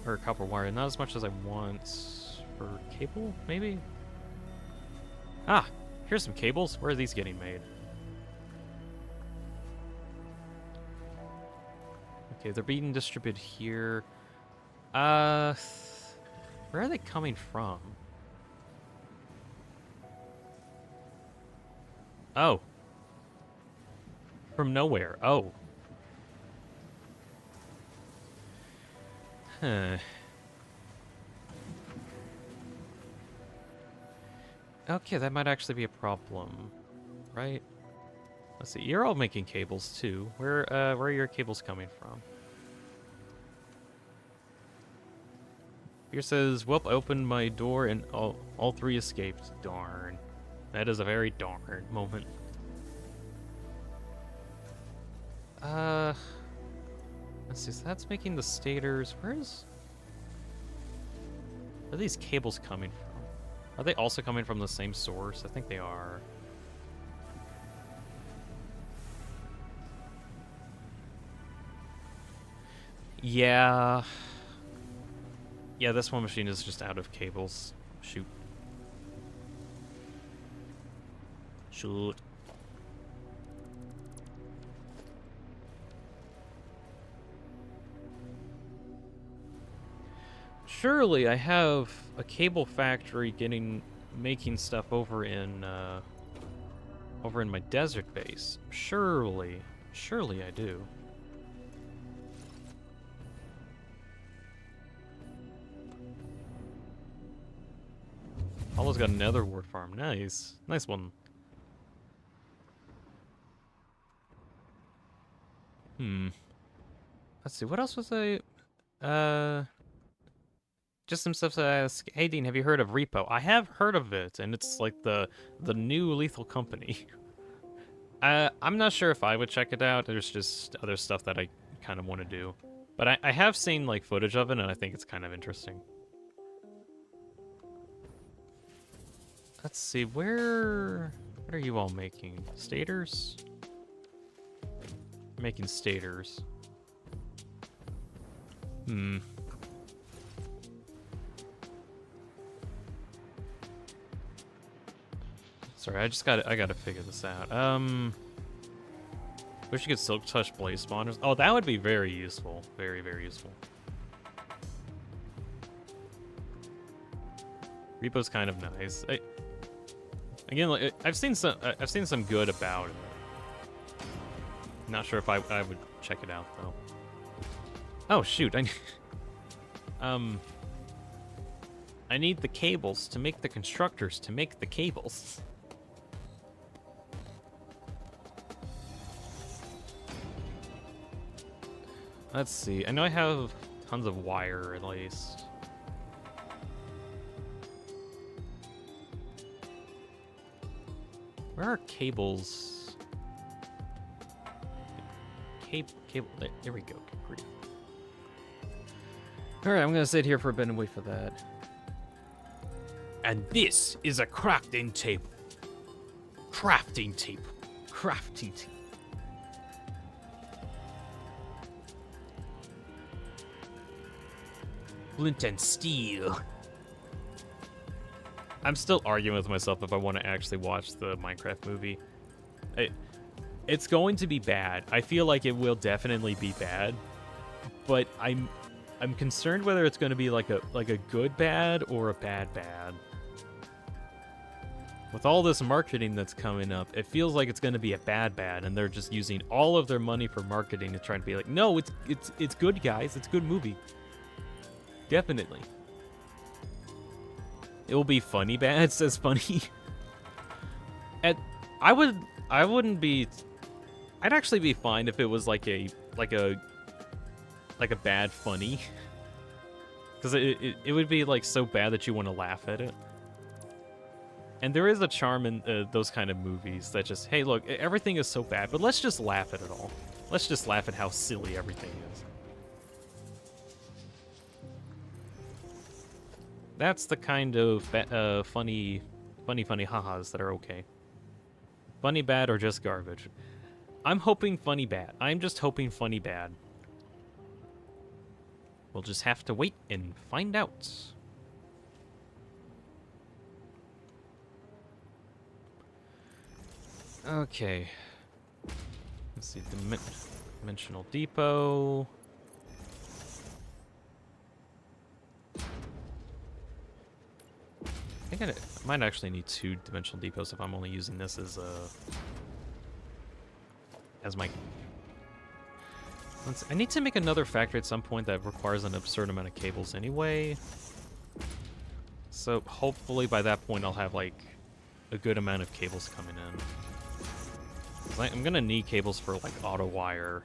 Or copper wire. Not as much as I want for cable, maybe? Ah, here's some cables. Where are these getting made? Okay, they're being distributed here. Where are they coming from? Oh. From nowhere. Oh. Huh. Okay, that might actually be a problem, right? Let's see. You're all making cables too. Where are your cables coming from? Here says, "Welp opened my door and all three escaped." Darn. That is a very darn moment. Let's see, so that's making the stators. Where are these cables coming from? Are they also coming from the same source? I think they are. Yeah. Yeah, this one machine is just out of cables. Shoot. Shoot. Surely I have a cable factory making stuff over in my desert base. Surely I do. Almost got another ward farm. Nice. Nice one. Let's see, what else was I... Just some stuff to ask. Hey, Dean, have you heard of Repo? I have heard of it, and it's like the new lethal company. I'm not sure if I would check it out. There's just other stuff that I kind of want to do. But I have seen, like, footage of it, and I think it's kind of interesting. Let's see, what are you all making? Stators? Making stators. Sorry, I gotta figure this out. Wish you could silk touch blaze spawners. Oh, that would be very useful. Very, very useful. Repo's kind of nice. Again, like, I've seen some good about it. Not sure if I would check it out though. Oh shoot! I need the cables to make the constructors to make the cables. Let's see. I know I have tons of wire at least. Where are cables? Cable. There we go. Great. All right, I'm gonna sit here for a bit and wait for that. And this is a crafting table. Crafting table. Crafting table. Flint and steel. I'm still arguing with myself if I want to actually watch the Minecraft movie. It's going to be bad. I feel like it will definitely be bad, but I'm concerned whether it's going to be like a good bad or a bad bad. With all this marketing that's coming up, it feels like it's going to be a bad bad, and they're just using all of their money for marketing to try and be like, no, it's good, guys. It's a good movie. Definitely. It will be funny bad, says Funny. And I wouldn't be... I'd actually be fine if it was like a bad funny. Because it would be like so bad that you want to laugh at it. And there is a charm in those kind of movies that just, hey, look, everything is so bad, but let's just laugh at it all. Let's just laugh at how silly everything is. That's the kind of funny ha-has that are okay. Funny bad or just garbage. I'm hoping funny bad. I'm just hoping funny bad. We'll just have to wait and find out. Okay. Let's see, Dimensional Depot. I think I might actually need 2 Dimensional Depots if I'm only using this as my... I need to make another factory at some point that requires an absurd amount of cables anyway. So hopefully by that point I'll have like a good amount of cables coming in. I'm gonna need cables for like auto wire.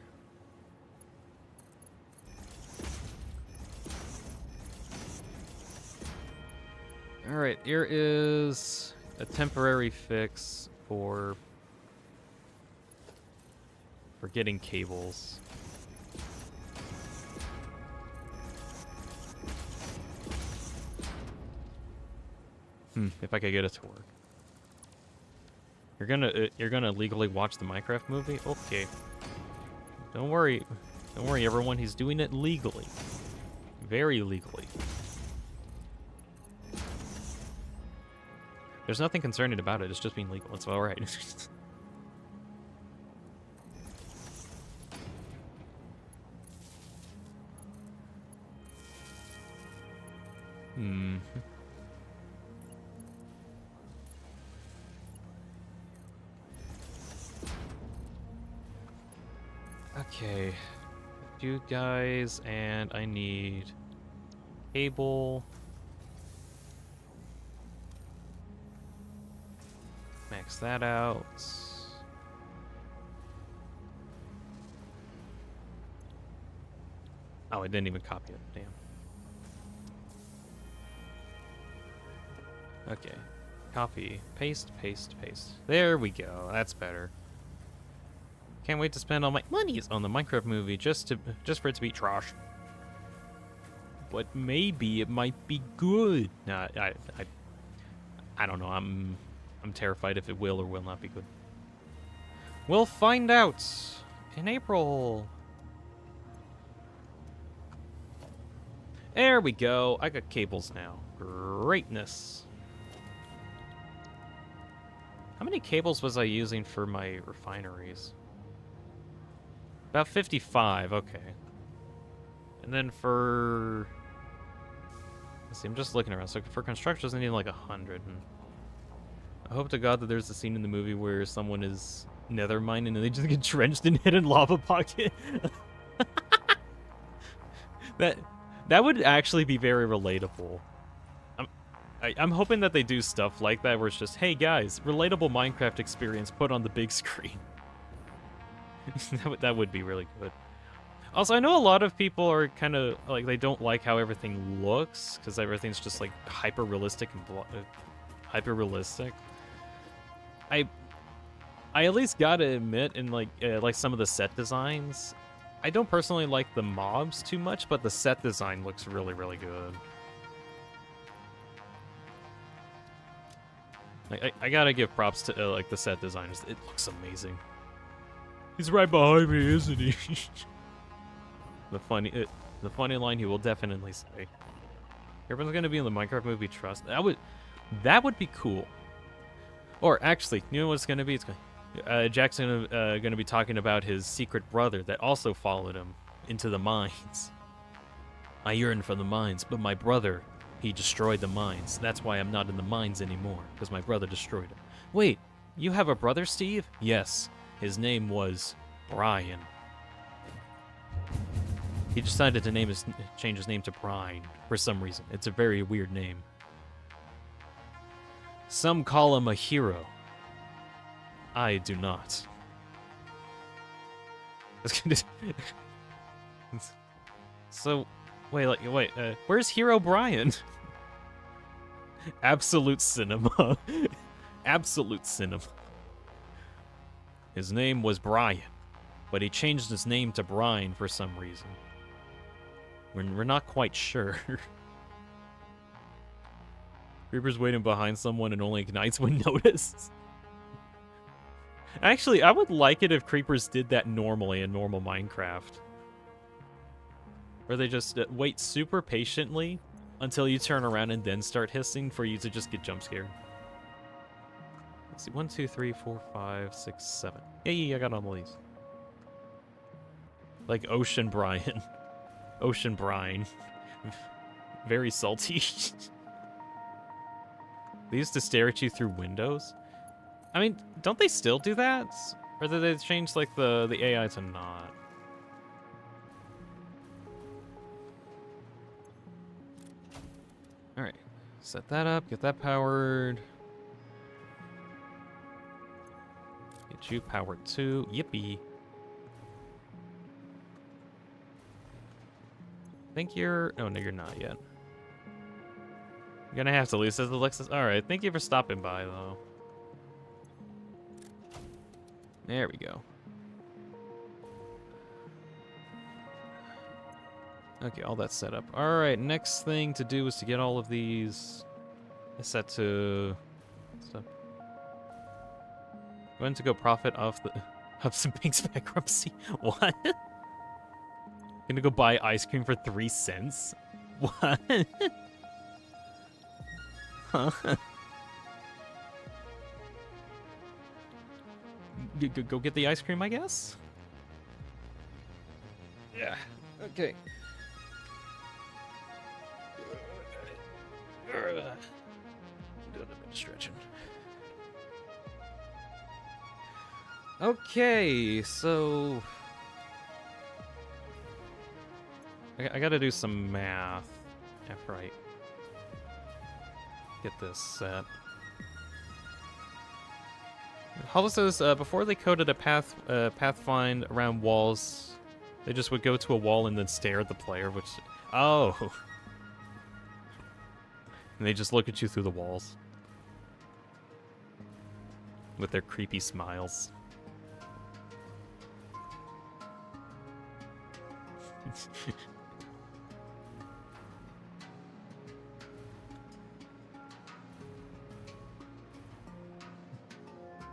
Alright, here is a temporary fix for getting cables. If I could get it to work. You're gonna legally watch the Minecraft movie? Okay. Don't worry, everyone. He's doing it legally, very legally. There's nothing concerning about it. It's just being legal. It's all right. Okay, you guys, and I need cable. Max that out. Oh, I didn't even copy it. Damn. Okay, copy, paste, paste, paste. There we go. That's better. Can't wait to spend all my monies on the Minecraft movie just for it to be trash. But maybe it might be good. Nah, I don't know. I'm terrified if it will or will not be good. We'll find out in April. There we go. I got cables now. Greatness. How many cables was I using for my refineries? About 55, okay. And then for... Let's see, I'm just looking around. So for construction, I need like 100. And I hope to God that there's a scene in the movie where someone is nether mining and they just get drenched in hidden lava pocket. That would actually be very relatable. I'm hoping that they do stuff like that where it's just, hey guys, relatable Minecraft experience put on the big screen. That would be really good. Also, I know a lot of people are kind of like, they don't like how everything looks because everything's just like hyper realistic and hyper realistic. I at least gotta admit, in like some of the set designs, I don't personally like the mobs too much, but the set design looks really, really good. I gotta give props to like the set designers. It looks amazing. He's right behind me, isn't he? The funny line he will definitely say. Everyone's gonna be in the Minecraft movie. Trust that would be cool. Or actually, you know what it's gonna be? It's gonna, Jackson gonna be talking about his secret brother that also followed him into the mines. I yearn for the mines, but my brother, he destroyed the mines. That's why I'm not in the mines anymore, because my brother destroyed it. Wait, you have a brother, Steve? Yes. His name was Brian. He decided to change his name to Brian for some reason. It's a very weird name. Some call him a hero. I do not. So, wait, where's Hero Brian? Absolute cinema. Absolute cinema. His name was Brian, but he changed his name to Brian for some reason. We're not quite sure. Creeper's waiting behind someone and only ignites when noticed. Actually, I would like it if creepers did that normally in normal Minecraft. Where they just wait super patiently until you turn around and then start hissing for you to just get jump scared. Let's see, 1, 2, 3, 4, 5, 6, 7. Yeah, I got all these. Like Ocean Brian. Ocean brine. Very salty. They used to stare at you through windows. I mean, don't they still do that? Or did they change like the AI to not? Alright. Set that up, get that powered. Get you powered too. Yippee. Think you're... Oh, no, you're not yet. You're gonna have to leave, says Alexis. Alright, thank you for stopping by, though. There we go. Okay, all that's set up. Alright, next thing to do is to get all of these set to... Stuff. Going to go profit off the... of some pink's bankruptcy. What? Gonna go buy ice cream for 3 cents? What? Huh? Go get the ice cream, I guess? Yeah, okay. Doing a bit of stretching. Okay, so... I gotta do some math after I get this set. Hollow says, before they coded a pathfind around walls, they just would go to a wall and then stare at the player, which... Oh! And they just look at you through the walls. With their creepy smiles.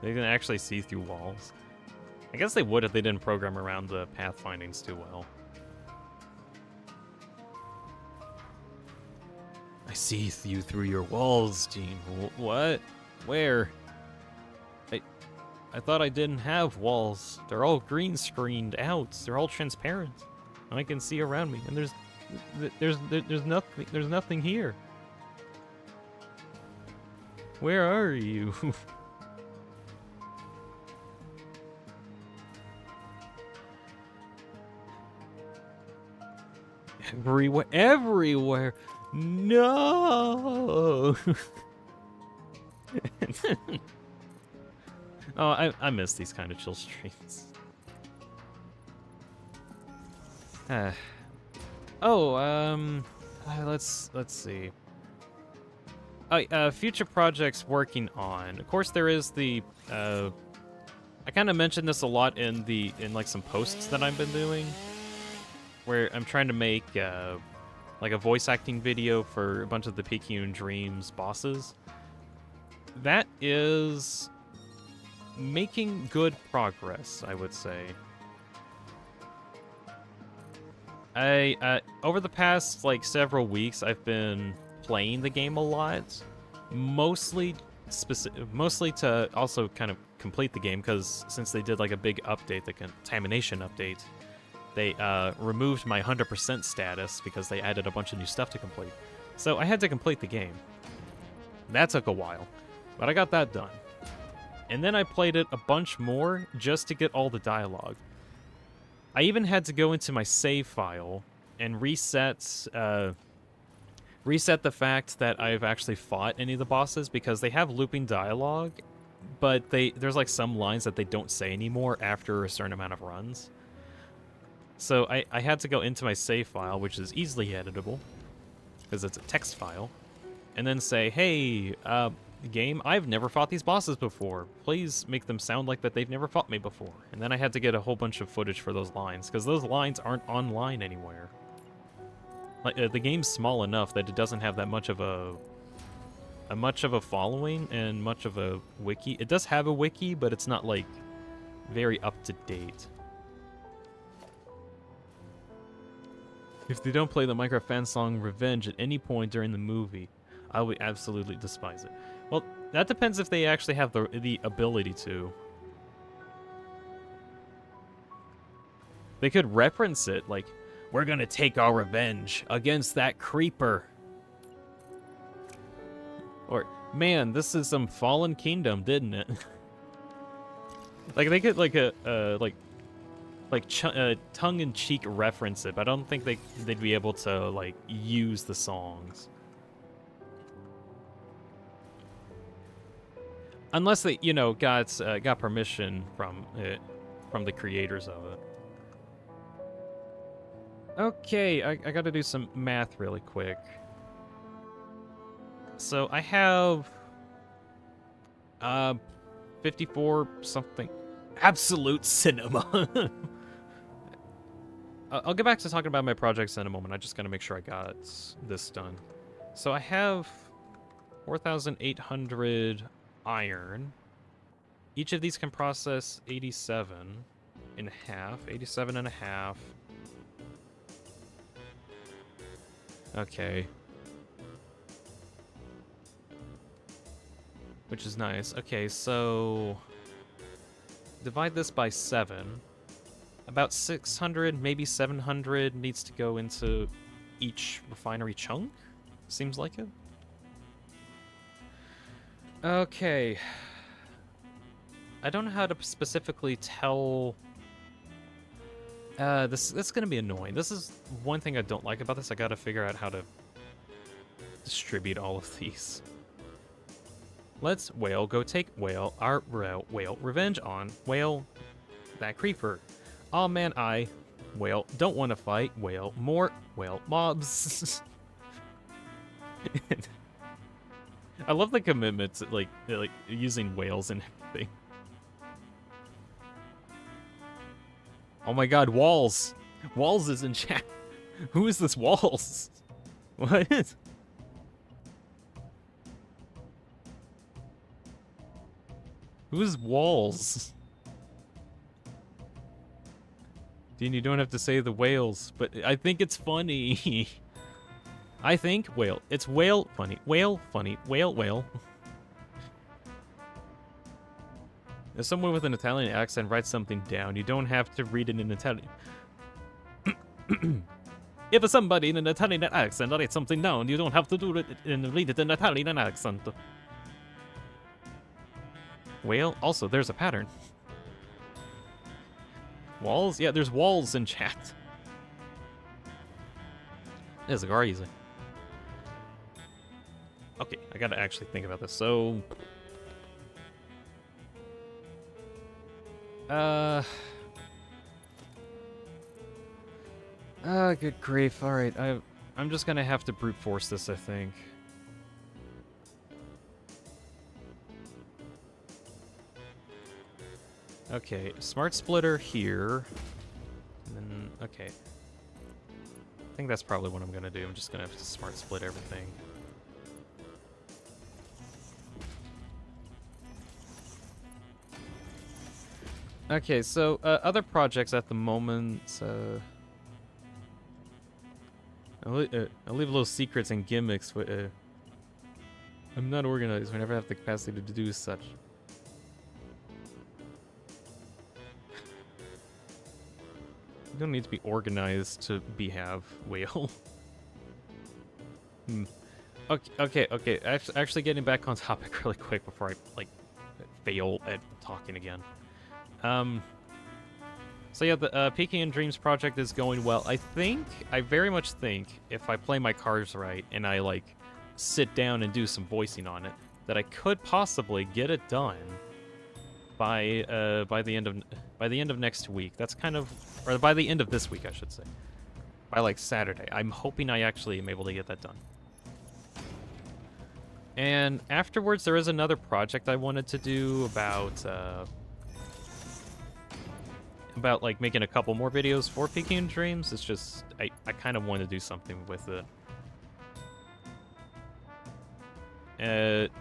They can actually see through walls. I guess they would if they didn't program around the pathfindings too well. I see you through your walls, Gene. What? Where? I thought I didn't have walls. They're all green screened out. They're all transparent. And I can see around me. And there's nothing here. Where are you? Everywhere. No. Oh, I miss these kind of chill streams. Let's see. Future projects working on. Of course, there is the. I kind of mentioned this a lot in like some posts that I've been doing, where I'm trying to make like a voice acting video for a bunch of the Picayune Dreams bosses. That is making good progress, I would say. Over the past like several weeks, I've been playing the game a lot, mostly to also kind of complete the game, because since they did like a big update, the contamination update, they removed my 100% status because they added a bunch of new stuff to complete. So I had to complete the game. That took a while, but I got that done. And then I played it a bunch more just to get all the dialogue. I even had to go into my save file and reset reset the fact that I've actually fought any of the bosses, because they have looping dialogue, but there's like some lines that they don't say anymore after a certain amount of runs. So I had to go into my save file, which is easily editable, because it's a text file, and then say, hey, game, I've never fought these bosses before. Please make them sound like that they've never fought me before. And then I had to get a whole bunch of footage for those lines, because those lines aren't online anywhere. Like the game's small enough that it doesn't have that much of a following and much of a wiki. It does have a wiki, but it's not like very up to date. If they don't play the Minecraft fan song Revenge at any point during the movie, I would absolutely despise it. Well, that depends if they actually have the ability to. They could reference it, like, we're gonna take our revenge against that creeper. Or, man, this is some fallen kingdom, didn't it? Like, they could, like, tongue-in-cheek reference it, but I don't think they'd be able to, like, use the songs. Unless they, you know, got permission from the creators of it. Okay, I gotta do some math really quick. So I have 54 something. Absolute cinema. I'll get back to talking about my projects in a moment. I just gotta make sure I got this done. So I have 4,800 iron. Each of these can process 87 and a half. 87 and a half. Okay. Which is nice. Okay, so divide this by 7. About 600, maybe 700 needs to go into each refinery chunk. Seems like it. Okay. I don't know how to specifically tell. This is gonna be annoying. This is one thing I don't like about this. I gotta figure out how to distribute all of these. Let's whale go take whale our whale revenge on whale that creeper. Oh man, I whale don't want to fight whale more whale mobs. I love the commitment to like using whales and everything. Oh my god, Walls! Walls is in chat. Who is this Walls? What? Who's Walls? Dean, you don't have to say the whales, but I think it's funny. I think whale. It's whale funny. Whale funny. Whale whale. If someone with an Italian accent writes something down, you don't have to read it in Italian. If somebody in an Italian accent writes something down, you don't have to do it and read it in Italian accent. Whale? Also, there's a pattern. Walls? Yeah, there's walls in chat. This is easy. Okay, I gotta actually think about this. So... good grief. Alright, I'm just gonna have to brute force this, I think. Okay, smart splitter here. And then, okay. I think that's probably what I'm gonna do. I'm just gonna have to smart split everything. Okay, so other projects at the moment. I'll leave little secrets and gimmicks. But, I'm not organized. I never have the capacity to do such. You don't need to be organized to have whale. Okay. Actually, getting back on topic really quick before I fail at talking again. So yeah, the Peeking in Dreams project is going well. I very much think, if I play my cards right and I like sit down and do some voicing on it, that I could possibly get it done by the end of next week. That's kind of, or by the end of this week, I should say. By like Saturday. I'm hoping I actually am able to get that done. And afterwards, there is another project I wanted to do about like making a couple more videos for Peeking in Dreams. It's just I kind of want to do something with it.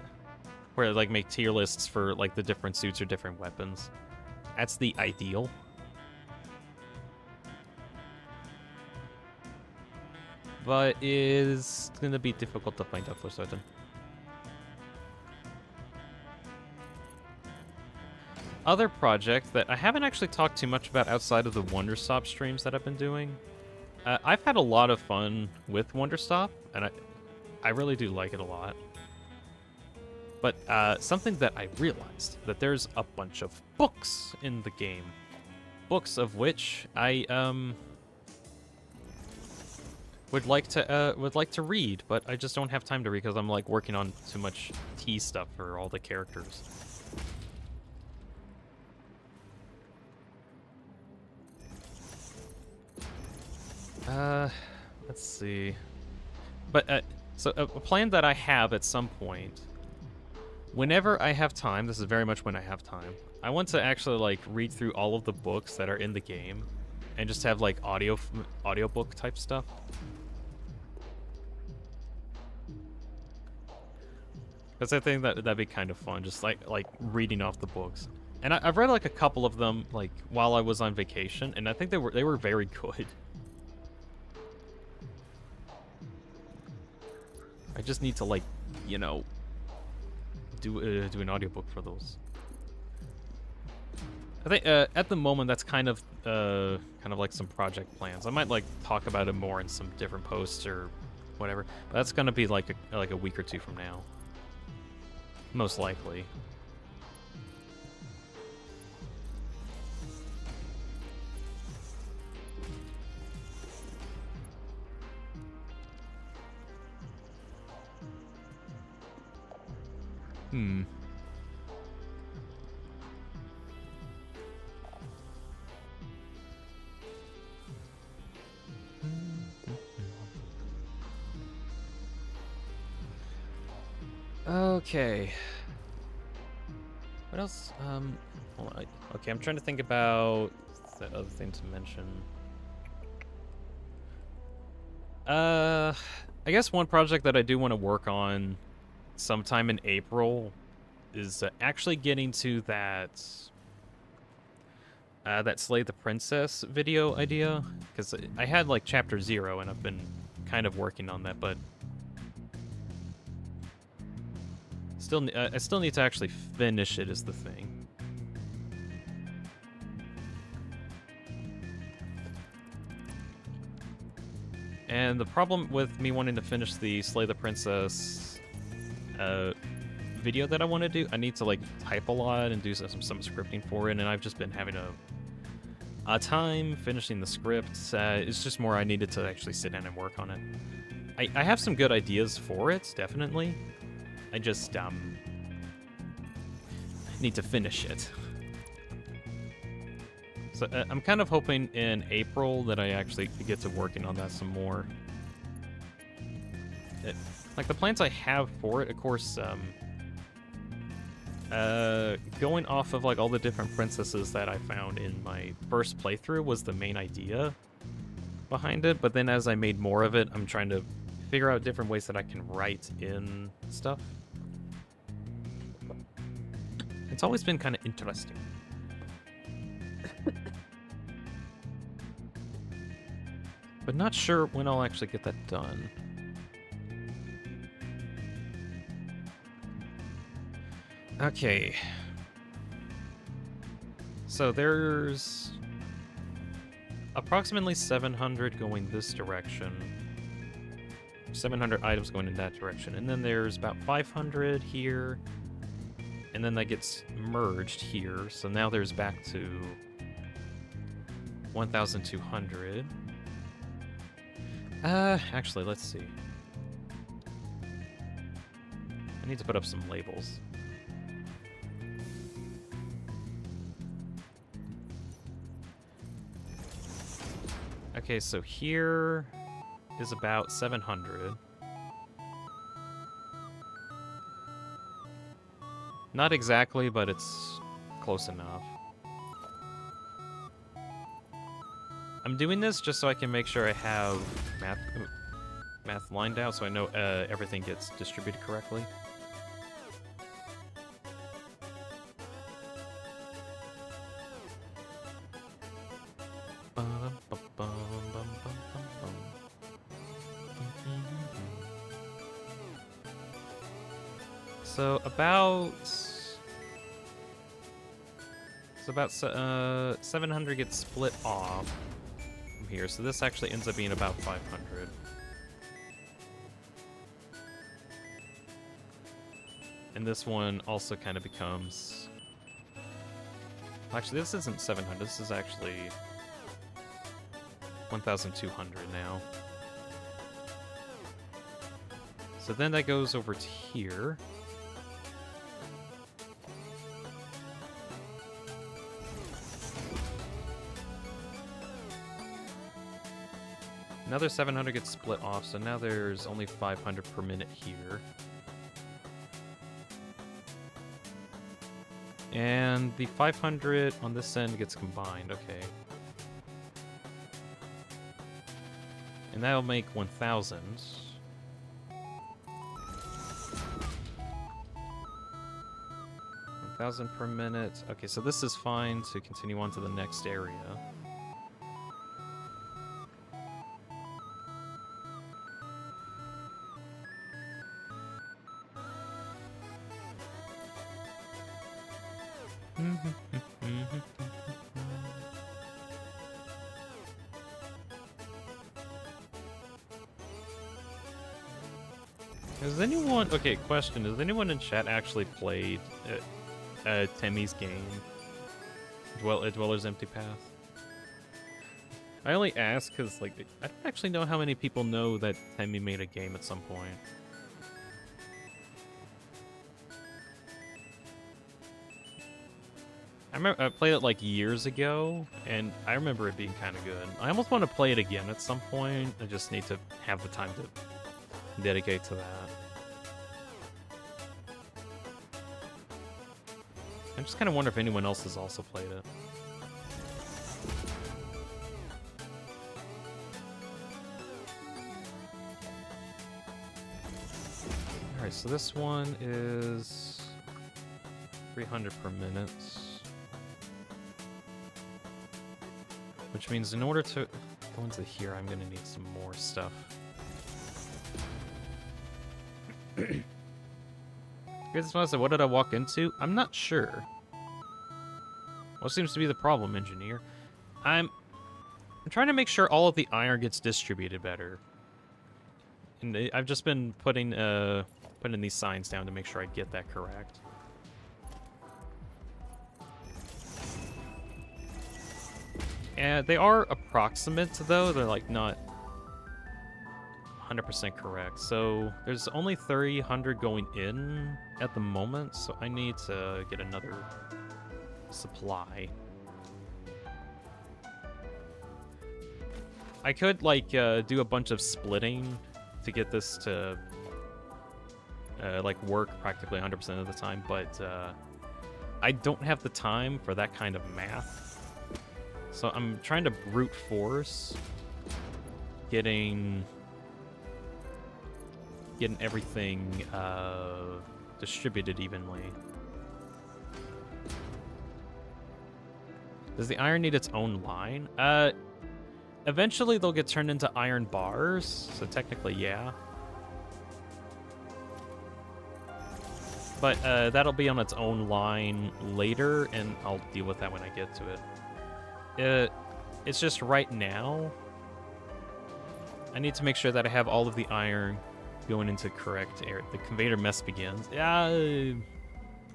Where like make tier lists for like the different suits or different weapons. That's the ideal. But it's gonna be difficult to find out for certain. Other project that I haven't actually talked too much about outside of the Wonderstop streams that I've been doing. I've had a lot of fun with Wonderstop, and I really do like it a lot. But something that I realized, that there's a bunch of books in the game. Books of which I would like to read, but I just don't have time to read because I'm like working on too much T stuff for all the characters. Let's see. But, so a plan that I have at some point, whenever I have time, this is very much when I have time, I want to actually, like, read through all of the books that are in the game, and just have, like, audiobook type stuff. Because I think that'd be kind of fun, just, like reading off the books. And I've read, like, a couple of them, like, while I was on vacation, and I think they were very good. I just need to, like, you know, do an audiobook for those. I think at the moment that's kind of like some project plans. I might like talk about it more in some different posts or whatever. But that's gonna be like a week or two from now, most likely. Okay. What else? Hold on. Okay, I'm trying to think about the other thing to mention. I guess one project that I do want to work on sometime in April is actually getting to that Slay the Princess video idea, because I had like chapter 0 and I've been kind of working on that, but I still need to actually finish it is the thing. And the problem with me wanting to finish the Slay the Princess video that I want to do, I need to like type a lot and do some scripting for it, and I've just been having a time finishing the script. It's just more I needed to actually sit down and work on it. I have some good ideas for it, definitely. I just need to finish it. So I'm kind of hoping in April that I actually get to working on that some more. Like the plans I have for it, of course, going off of like all the different princesses that I found in my first playthrough was the main idea behind it, but then as I made more of it, I'm trying to figure out different ways that I can write in stuff. It's always been kind of interesting. But not sure when I'll actually get that done. Okay. So there's approximately 700 going this direction. 700 items going in that direction. And then there's about 500 here. And then that gets merged here. So now there's back to 1,200. Actually, let's see. I need to put up some labels. Okay, so here is about 700. Not exactly, but it's close enough. I'm doing this just so I can make sure I have math lined out, so I know everything gets distributed correctly. So about 700 gets split off from here. So this actually ends up being about 500. And this one also kind of becomes... Actually, this isn't 700. This is actually 1,200 now. So then that goes over to here. Another 700 gets split off, so now there's only 500 per minute here. And the 500 on this end gets combined, okay. And that'll make 1,000. 1,000 per minute. Okay, so this is fine to continue on to the next area. Has anyone... Okay, question. Has anyone in chat actually played Temmie's game? Dweller's Empty Path? I only ask because, like, I don't actually know how many people know that Temmie made a game at some point. I remember I played it like years ago, and I remember it being kind of good. I almost want to play it again at some point. I just need to have the time to dedicate to that. I just kind of wonder if anyone else has also played it. Alright, so this one is 300 per minute. Which means in order to go into here, I'm gonna need some more stuff. What did I walk into? I'm not sure. What seems to be the problem, engineer? I'm trying to make sure all of the iron gets distributed better. And I've just been putting these signs down to make sure I get that correct. And they are approximate, though. They're, like, not 100% correct. So there's only 300 going in at the moment, so I need to get another supply. I could, like, do a bunch of splitting to get this to, like, work practically 100% of the time, but I don't have the time for that kind of math. So I'm trying to brute force getting everything distributed evenly. Does the iron need its own line? Eventually they'll get turned into iron bars, so technically, yeah. But that'll be on its own line later, and I'll deal with that when I get to it. It's just right now, I need to make sure that I have all of the iron going into correct area. The conveyor mess begins. Yeah,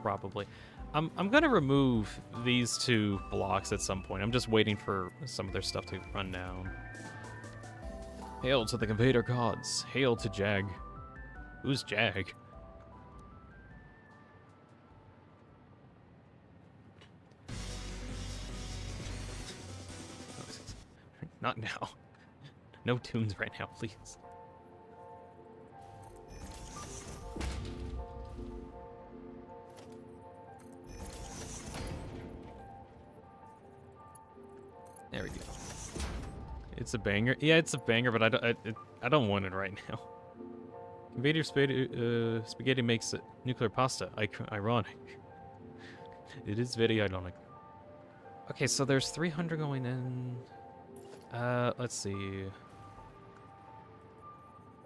probably. I'm gonna remove these 2 blocks at some point. I'm just waiting for some of their stuff to run down. Hail to the Invader Gods. Hail to Jag. Who's Jag? Not now. No tunes right now, please. There we go. It's a banger. Yeah, it's a banger, but I don't want it right now. Invader spaghetti makes nuclear pasta. Ironic. It is very ironic. Okay, so there's 300 going in. Let's see.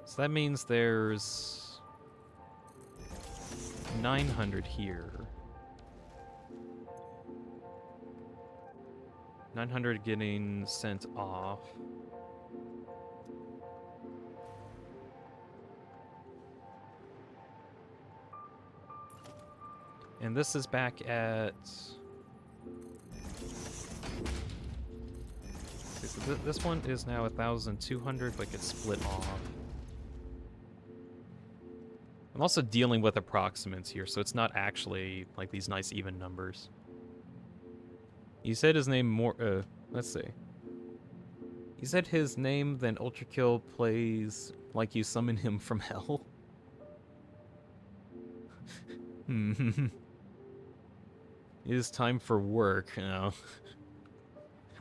So that means there's 900 here. 900 getting sent off. And this is back at... Okay, so this one is now 1,200, but gets split off. I'm also dealing with approximates here, so it's not actually like these nice even numbers. He said his name more, let's see. He said his name, then Ultrakill plays like you summon him from hell. It is time for work now.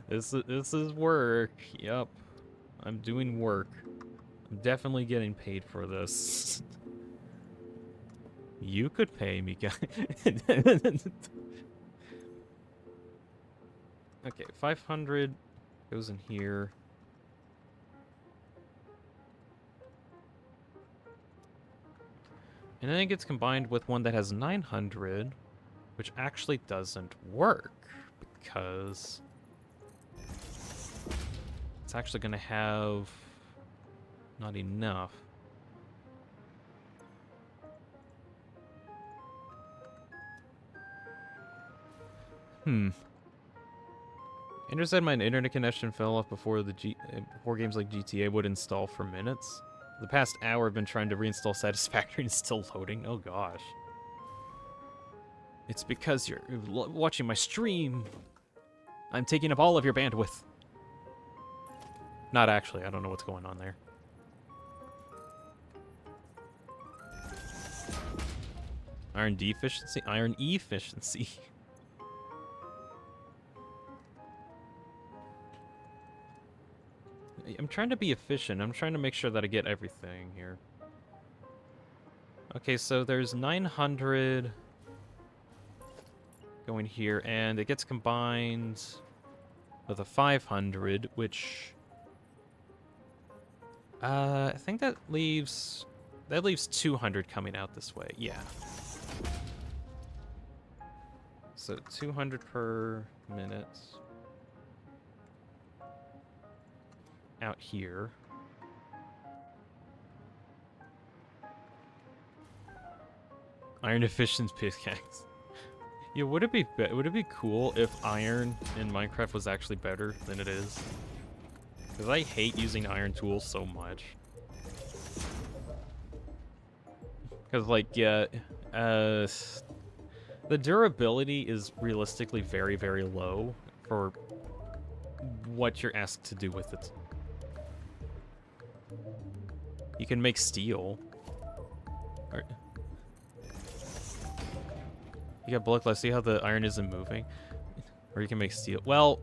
This is work. Yep. I'm doing work. I'm definitely getting paid for this. You could pay me, guys. Okay, 500 goes in here. And then it gets combined with one that has 900, which actually doesn't work because it's actually going to have not enough. Andrew said my internet connection fell off before before games like GTA would install for minutes. The past hour I've been trying to reinstall Satisfactory and it's still loading. Oh gosh. It's because you're watching my stream. I'm taking up all of your bandwidth. Not actually, I don't know what's going on there. Iron D efficiency? Iron E efficiency. I'm trying to be efficient. I'm trying to make sure that I get everything here. Okay, so there's 900 going here, and it gets combined with a 500, which I think that leaves 200 coming out this way. Yeah. So 200 per minute. Out here. Iron efficient pickaxe. Yeah, would it be cool if iron in Minecraft was actually better than it is? Because I hate using iron tools so much. Because like the durability is realistically very, very low for what you're asked to do with it. You can make steel. Or, you got blood glass. See how the iron isn't moving? Or you can make steel. Well,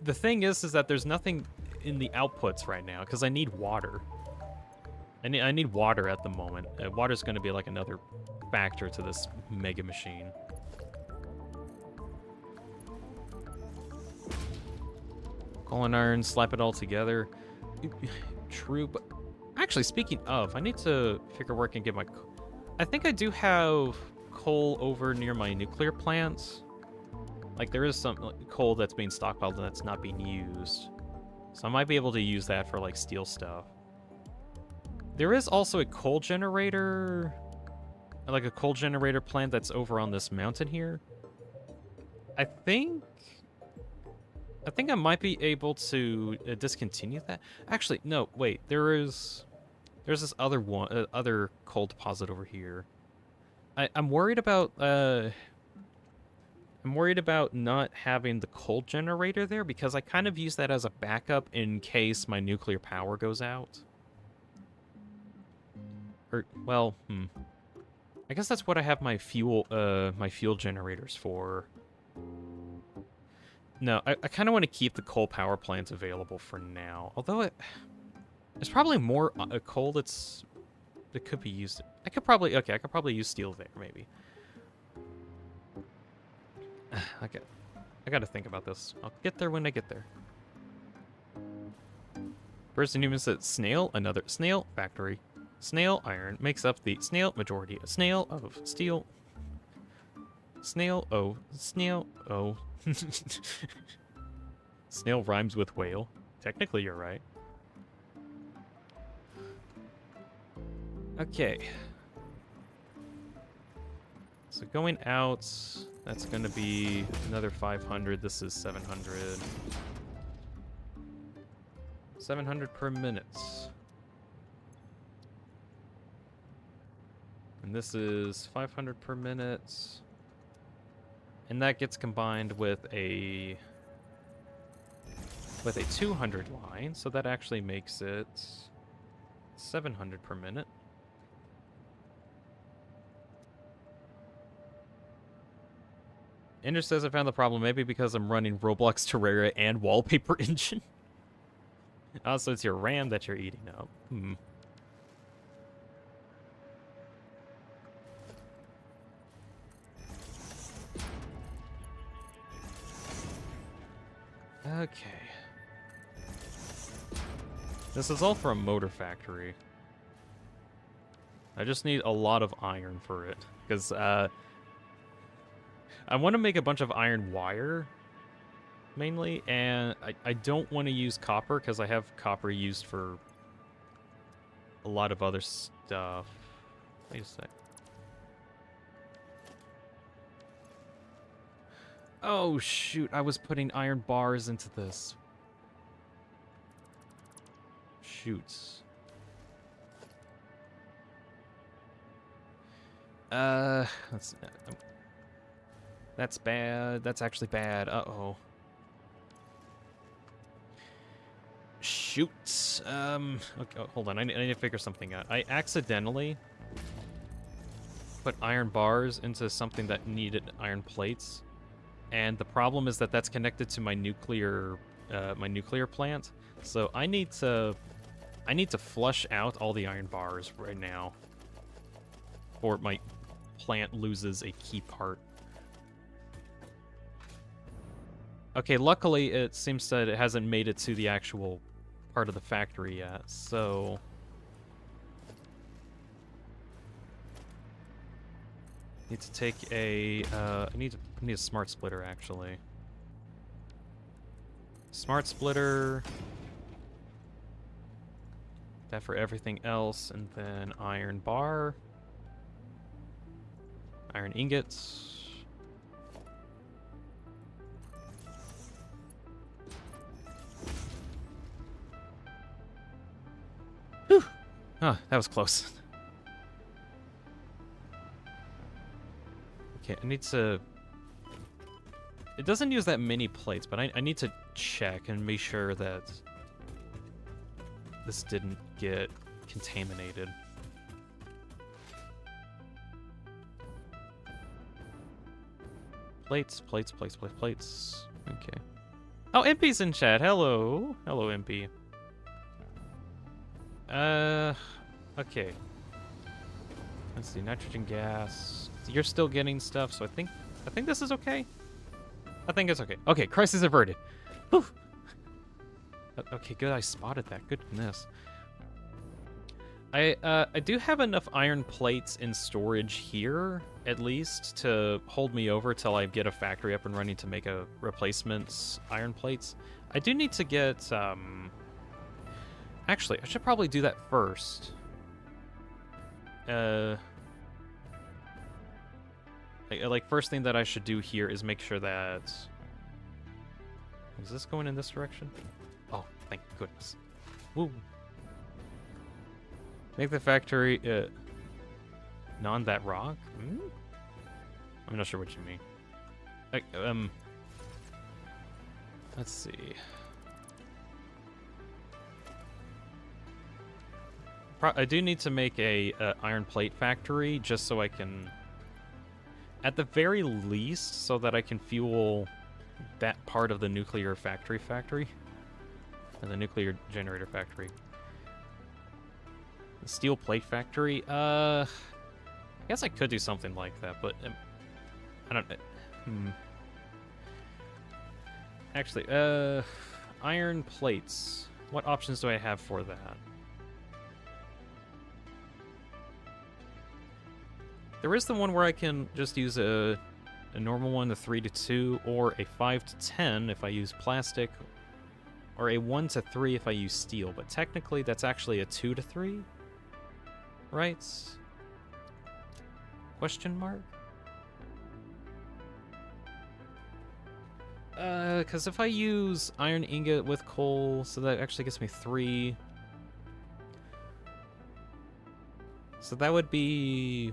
the thing is that there's nothing in the outputs right now because I need water. I need water at the moment. Water's going to be like another factor to this mega machine. Coal and iron, slap it all together. True, but actually, speaking of, I need to figure where I can get my... I think I do have coal over near my nuclear plants. Like, there is some coal that's being stockpiled and that's not being used. So I might be able to use that for, like, steel stuff. There is also a coal generator... like a coal generator plant that's over on this mountain here. I think I might be able to discontinue that. Actually, no, wait. There's this other one, other coal deposit over here. I'm worried about not having the coal generator there because I kind of use that as a backup in case my nuclear power goes out. Or, well, I guess that's what I have my fuel generators for. No, I kind of want to keep the coal power plants available for now. Although there's probably more coal that could be used. I could probably use steel there, maybe. Okay, I gotta think about this. I'll get there when I get there. First in humans said snail, another snail factory. Snail iron makes up the snail majority. A snail of steel. Snail O. Snail O. Snail rhymes with whale. Technically, you're right. Okay. So going out, that's going to be another 500. This is 700. 700 per minute. And this is 500 per minute. And that gets combined with a 200 line, so that actually makes it 700 per minute. Ender says I found the problem maybe because I'm running Roblox Terraria and Wallpaper Engine. Oh, so it's your RAM that you're eating up. Okay. This is all for a motor factory. I just need a lot of iron for it, because I want to make a bunch of iron wire, mainly, and I don't want to use copper, because I have copper used for a lot of other stuff. Wait a sec. Oh, shoot, I was putting iron bars into this. Shoots. That's bad. That's actually bad. Uh-oh. Shoots. Okay, hold on. I need to figure something out. I accidentally put iron bars into something that needed iron plates. And the problem is that that's connected to my nuclear plant. So I need to flush out all the iron bars right now, or my plant loses a key part. Okay, luckily it seems that it hasn't made it to the actual part of the factory yet, so need to take a I need a smart splitter actually. Smart splitter. That for everything else, and then iron bar. Iron ingots. Whew. Ah, that was close. Okay, I need to... It doesn't use that many plates, but I need to check and make sure that this didn't get contaminated. Plates. Okay. Oh, MP's in chat. Hello. Hello, MP. Okay. Let's see. Nitrogen gas. You're still getting stuff, so I think this is okay. I think it's okay. Okay, crisis averted. Whew. Okay, good. I spotted that. Goodness. I do have enough iron plates in storage here, at least, to hold me over till I get a factory up and running to make a replacement iron plates. I do need to get, actually, I should probably do that first. Like, first thing that I should do here is make sure that... Is this going in this direction? Oh, thank goodness. Woo. Make the factory, non that rock? Hmm? I'm not sure what you mean. Like, let's see. I do need to make a iron plate factory just so I can, at the very least, so that I can fuel that part of the nuclear factory, or the nuclear generator factory. The steel plate factory. I guess I could do something like that, but I don't. Actually, iron plates. What options do I have for that? There is the one where I can just use a normal one, a 3 to 2, or a 5 to 10 if I use plastic, or a 1 to 3 if I use steel. But technically, that's actually a 2 to 3, right? Question mark? Because if I use iron ingot with coal, so that actually gets me 3. So that would be...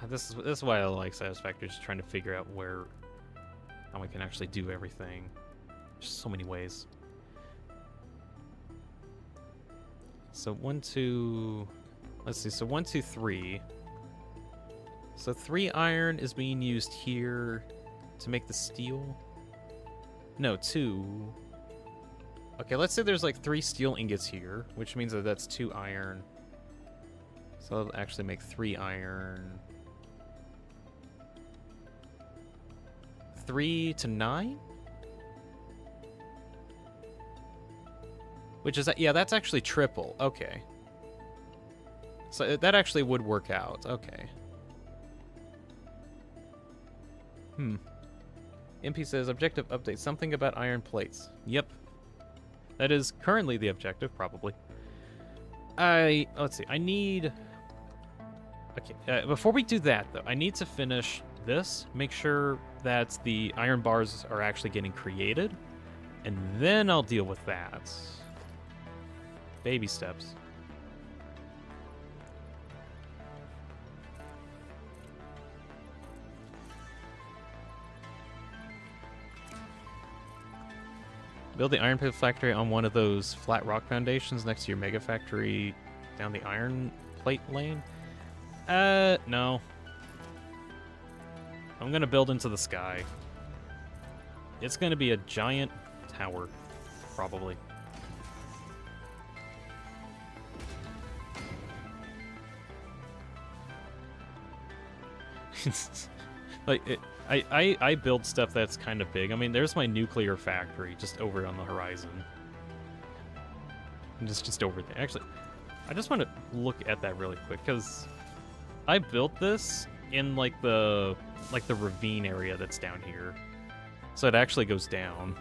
This is why I like Satisfactory, just trying to figure out how we can actually do everything. Just so many ways. So 1, 2... Let's see, so 1, 2, 3. So 3 iron is being used here to make the steel. No, 2. Okay, let's say there's like 3 steel ingots here, which means that that's 2 iron. So I'll actually make 3 iron. 3 to 9? Which is, yeah, that's actually triple. Okay. So that actually would work out. Okay. MP says, objective update. Something about iron plates. Yep. That is currently the objective, probably. Let's see. I need... Okay, before we do that, though, I need to finish this. Make sure that the iron bars are actually getting created. And then I'll deal with that. Baby steps. Build the iron plate factory on one of those flat rock foundations next to your mega factory down the iron plate lane? No. I'm gonna build into the sky. It's gonna be a giant tower, probably. Like, I build stuff that's kind of big. I mean, there's my nuclear factory just over on the horizon. And just over there. Actually, I just want to look at that really quick, because I built this in, like the ravine area that's down here. So it actually goes down.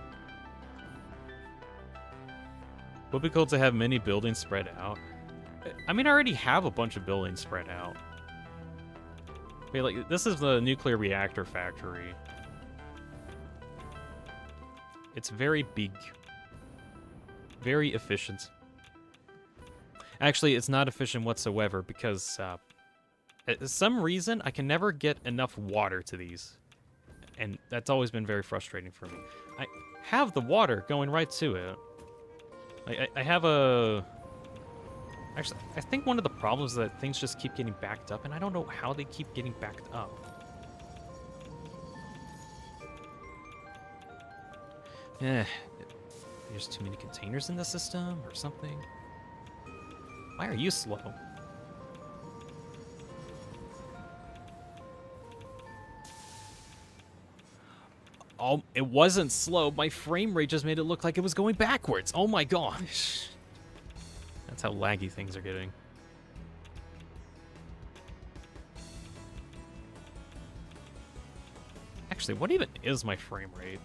Would be cool to have many buildings spread out. I mean, I already have a bunch of buildings spread out. I mean, like, this is the nuclear reactor factory. It's very big. Very efficient. Actually, it's not efficient whatsoever because, for some reason, I can never get enough water to these. And that's always been very frustrating for me. I have the water going right to it. I have a... Actually, I think one of the problems is that things just keep getting backed up, and I don't know how they keep getting backed up. There's too many containers in the system, or something. Why are you slow? Oh, it wasn't slow. My frame rate just made it look like it was going backwards. Oh my gosh. That's how laggy things are getting. Actually, what even is my frame rate?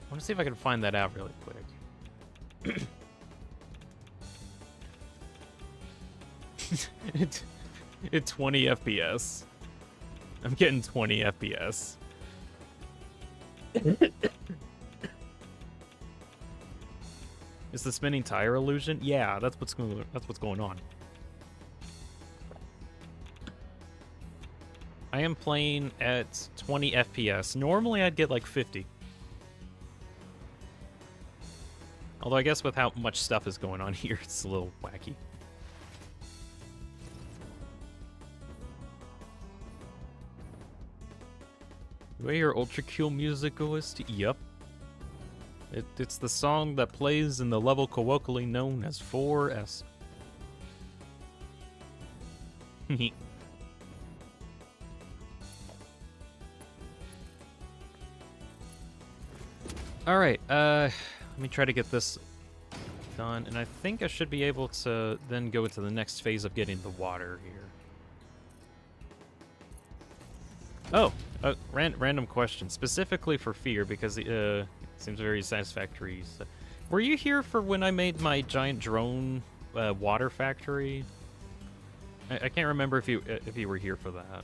I want to see if I can find that out really quick. It 20 FPS. I'm getting 20 FPS. Is the spinning tire illusion? Yeah, that's what's going on. I am playing at 20 FPS. Normally I'd get like 50. Although I guess with how much stuff is going on here, it's a little wacky. Do I hear Ultra Kill music, OST? Yep. It's the song that plays in the level colloquially known as 4S. Alright, let me try to get this done, and I think I should be able to then go into the next phase of getting the water here. Oh, random question, specifically for Fear, because it seems very satisfactory. So, were you here for when I made my giant drone water factory? I can't remember if you were here for that.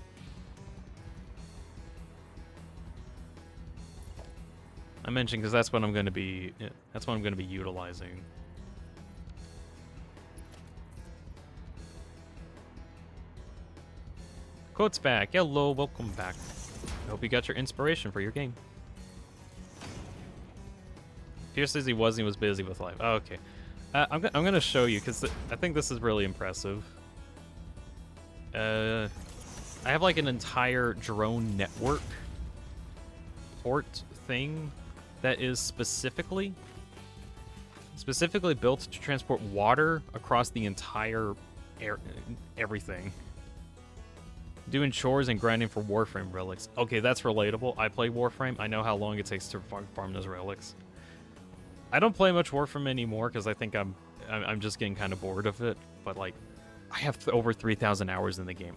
I mentioned because that's what I'm going to be. That's what I'm going to be utilizing. Quote's back. Hello, welcome back. I hope you got your inspiration for your game. Pierce says he was busy with life. Oh, okay. I'm going to show you because I think this is really impressive. I have like an entire drone network port thing that is specifically built to transport water across the entire everything. Doing chores and grinding for Warframe relics. Okay, that's relatable. I play Warframe. I know how long it takes to farm those relics. I don't play much Warframe anymore because I think I'm just getting kind of bored of it. But like, I have over 3,000 hours in the game.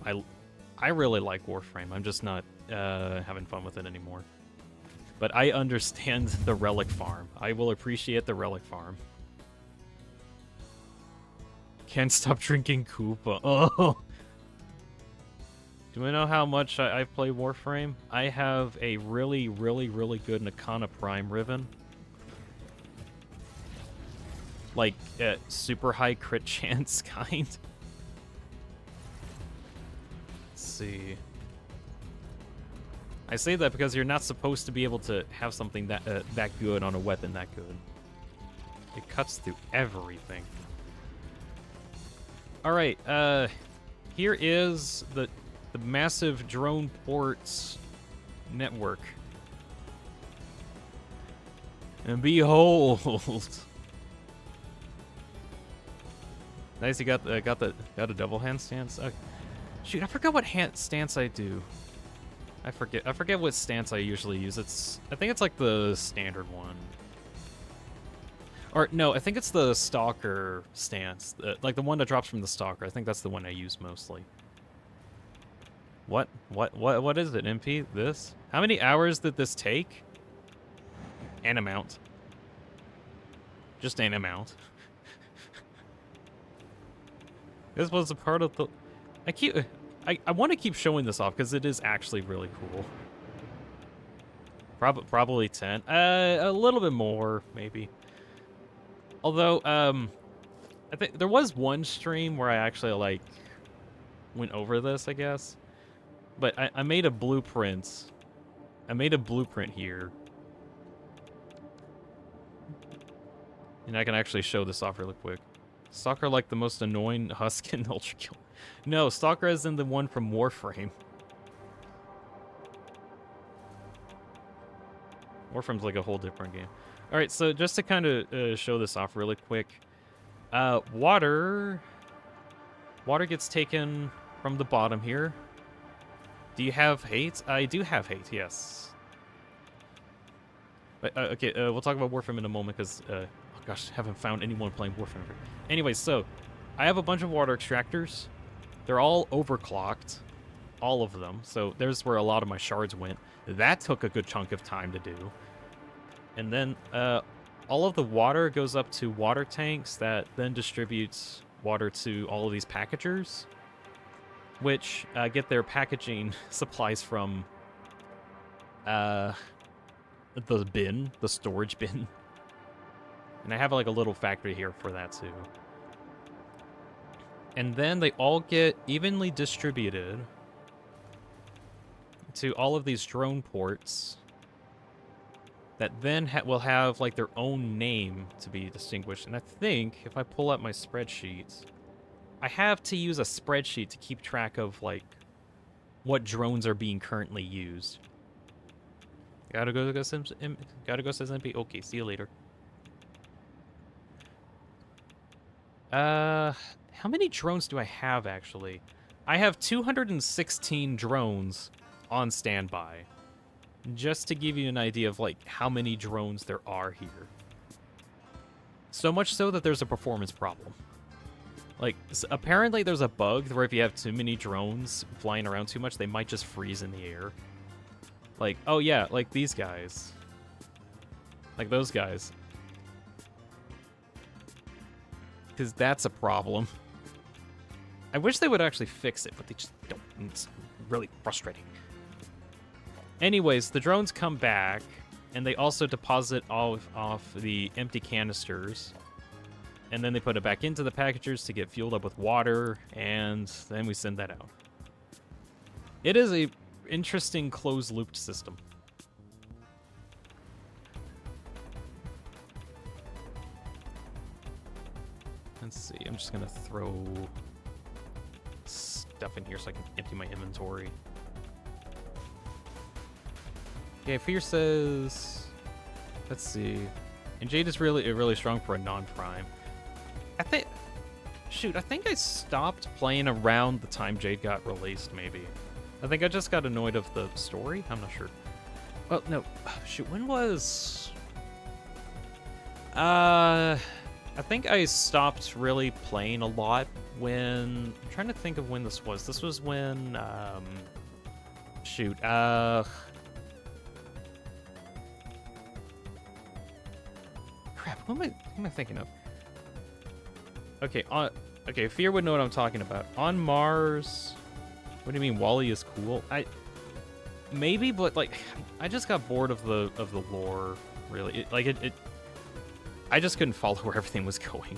I really like Warframe. I'm just not having fun with it anymore. But I understand the relic farm. I will appreciate the relic farm. Can't stop drinking Koopa. Oh. Do I know how much I play Warframe? I have a really good Nakana Prime Riven. Like, super high crit chance kind. Let's see. I say that because you're not supposed to be able to have something that good on a weapon that good. It cuts through everything. Alright, here is the massive drone ports network. And behold. Nice, you got a double hand stance. Shoot, I forgot what hand stance I do. I forget what stance I usually use. I think it's like the standard one. Or no, I think it's the Stalker stance, like the one that drops from the Stalker. I think that's the one I use mostly. What is it, MP? This? How many hours did this take? An amount. Just an amount. This was a part of the... I want to keep showing this off because it is actually really cool. Probably 10. A little bit more, maybe. Although, I think there was one stream where I actually, like, went over this, I guess. But I made a blueprint. I made a blueprint here. And I can actually show this off really quick. Stalker like the most annoying husk in Ultra Kill. No, Stalker is in the one from Warframe. Warframe's like a whole different game. Alright, so just to kind of show this off really quick. Water gets taken from the bottom here. Do you have hate? I do have hate, yes. But, okay, we'll talk about Warframe in a moment because, oh gosh, I haven't found anyone playing Warframe. Anyway, so I have a bunch of water extractors. They're all overclocked, all of them. So there's where a lot of my shards went. That took a good chunk of time to do. And then all of the water goes up to water tanks that then distributes water to all of these packagers, which get their packaging supplies from the bin, the storage bin. And I have like a little factory here for that too. And then they all get evenly distributed to all of these drone ports that then will have like their own name to be distinguished. And I think if I pull up my spreadsheets, I have to use a spreadsheet to keep track of like what drones are being currently used. Gotta go says MP. Okay, see you later. How many drones do I have actually? I have 216 drones on standby. Just to give you an idea of like how many drones there are here. So much so that there's a performance problem. Like, apparently there's a bug where if you have too many drones flying around too much, they might just freeze in the air. Like, oh yeah, like these guys. Like those guys. Because that's a problem. I wish they would actually fix it, but they just don't. It's really frustrating. Anyways, the drones come back, and they also deposit off the empty canisters. And then they put it back into the packagers to get fueled up with water, and then we send that out. It is a interesting closed-looped system. Let's see, I'm just gonna throw stuff in here so I can empty my inventory. Okay, Fear says, let's see, and Jade is really strong for a non-prime. I think I stopped playing around the time Jade got released, maybe. I think I just got annoyed of the story. I'm not sure. Well, no, shoot, when was... I think I stopped really playing a lot when... I'm trying to think of when this was. This was when, shoot, crap, what am I thinking of? Okay, okay, Fear would know what I'm talking about. On Mars, what do you mean Wally is cool? Maybe, but like, I just got bored of the lore, really. I just couldn't follow where everything was going.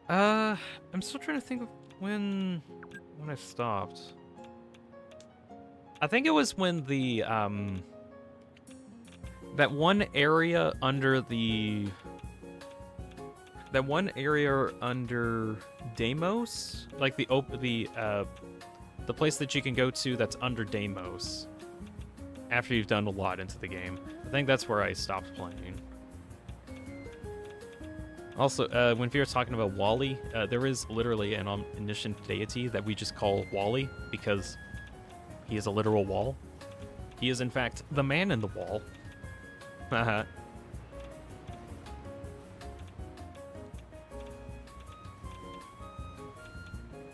I'm still trying to think of when I stopped. I think it was when the, that one area under Deimos, like the place that you can go to that's under Deimos after you've done a lot into the game. I think that's where I stopped playing. Also, when Fear's talking about Wally, there is literally an omniscient deity that we just call Wally because he is a literal wall. He is, in fact, the man in the wall. Haha.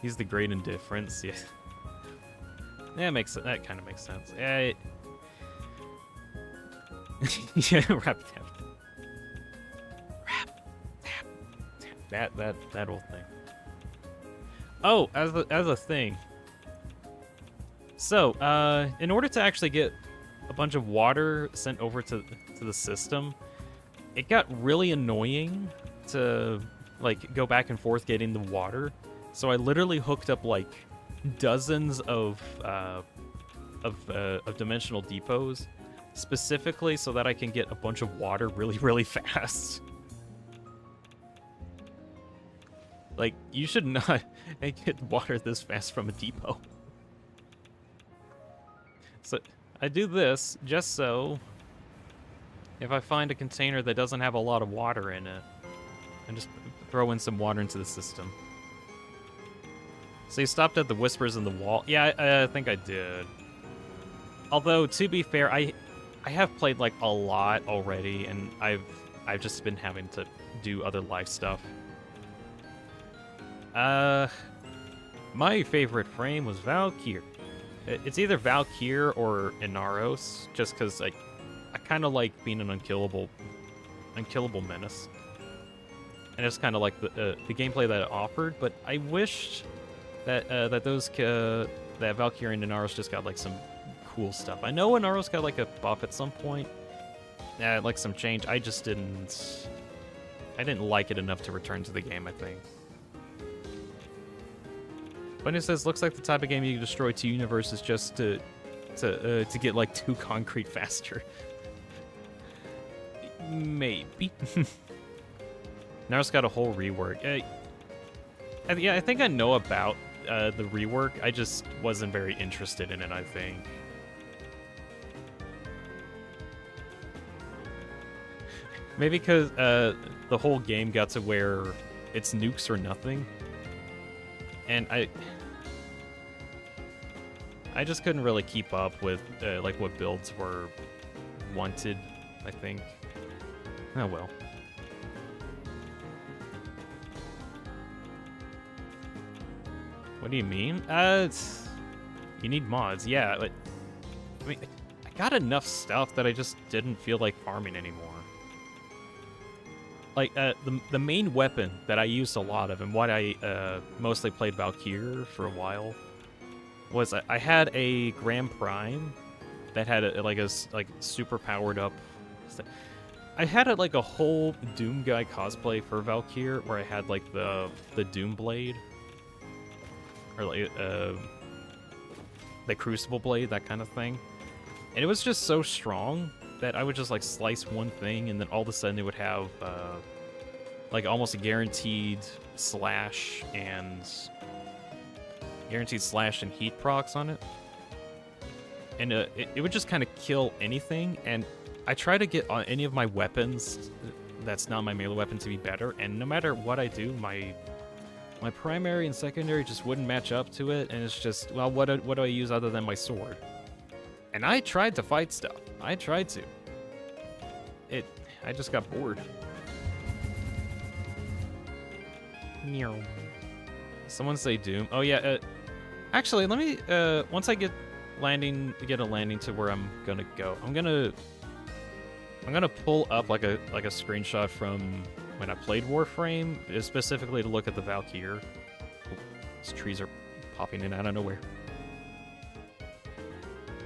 He's the great indifference. Yeah. That kind of makes sense. Yeah. Yeah, rap tap. That old thing. Oh, as a thing. So, in order to actually get a bunch of water sent over to the system, it got really annoying to like go back and forth getting the water. So I literally hooked up like dozens of dimensional depots specifically so that I can get a bunch of water really fast. Like, you should not get water this fast from a depot. So I do this just so if I find a container that doesn't have a lot of water in it, and just throw in some water into the system. So you stopped at the whispers in the wall. Yeah, I think I did. Although, to be fair, I have played like a lot already, and I've just been having to do other life stuff. My favorite frame was Valkyrie. it's either Valkyr or Inaros, just because I kind of like being an unkillable menace. And it's kind of like the gameplay that it offered, but I wished that that Valkyrie and Inaros just got like some cool stuff. I know Inaros got like a buff at some point, like some change. I didn't like it enough to return to the game, I think. Bunny says, looks like the type of game you can destroy 2 universes just to get like 2 concrete faster. Maybe. Naruto's got a whole rework. Yeah, I think I know about the rework. I just wasn't very interested in it, I think. Maybe because the whole game got to where it's nukes or nothing. And I just couldn't really keep up with like what builds were wanted, I think. Oh well. What do you mean? You need mods, yeah. But I mean, I got enough stuff that I just didn't feel like farming anymore. Like the main weapon that I used a lot of, and what I mostly played Valkyr for a while, was I had a Grand Prime that had a super powered up. I had like a whole Doom guy cosplay for Valkyr, where I had like the Doom blade, or like the Crucible blade, that kind of thing, and it was just so strong that I would just like slice one thing, and then all of a sudden it would have like almost a guaranteed slash and heat procs on it, and it would just kind of kill anything. And I try to get on any of my weapons that's not my melee weapon to be better, and no matter what I do, my primary and secondary just wouldn't match up to it, and it's just, well, what do I use other than my sword? And I tried to fight stuff. I tried to. I just got bored. Meow. Someone say Doom. Oh yeah. Actually, let me. Once I get a landing to where I'm gonna go, I'm gonna pull up like a screenshot from when I played Warframe, specifically to look at the Valkyr. Oh, these trees are popping in out of nowhere.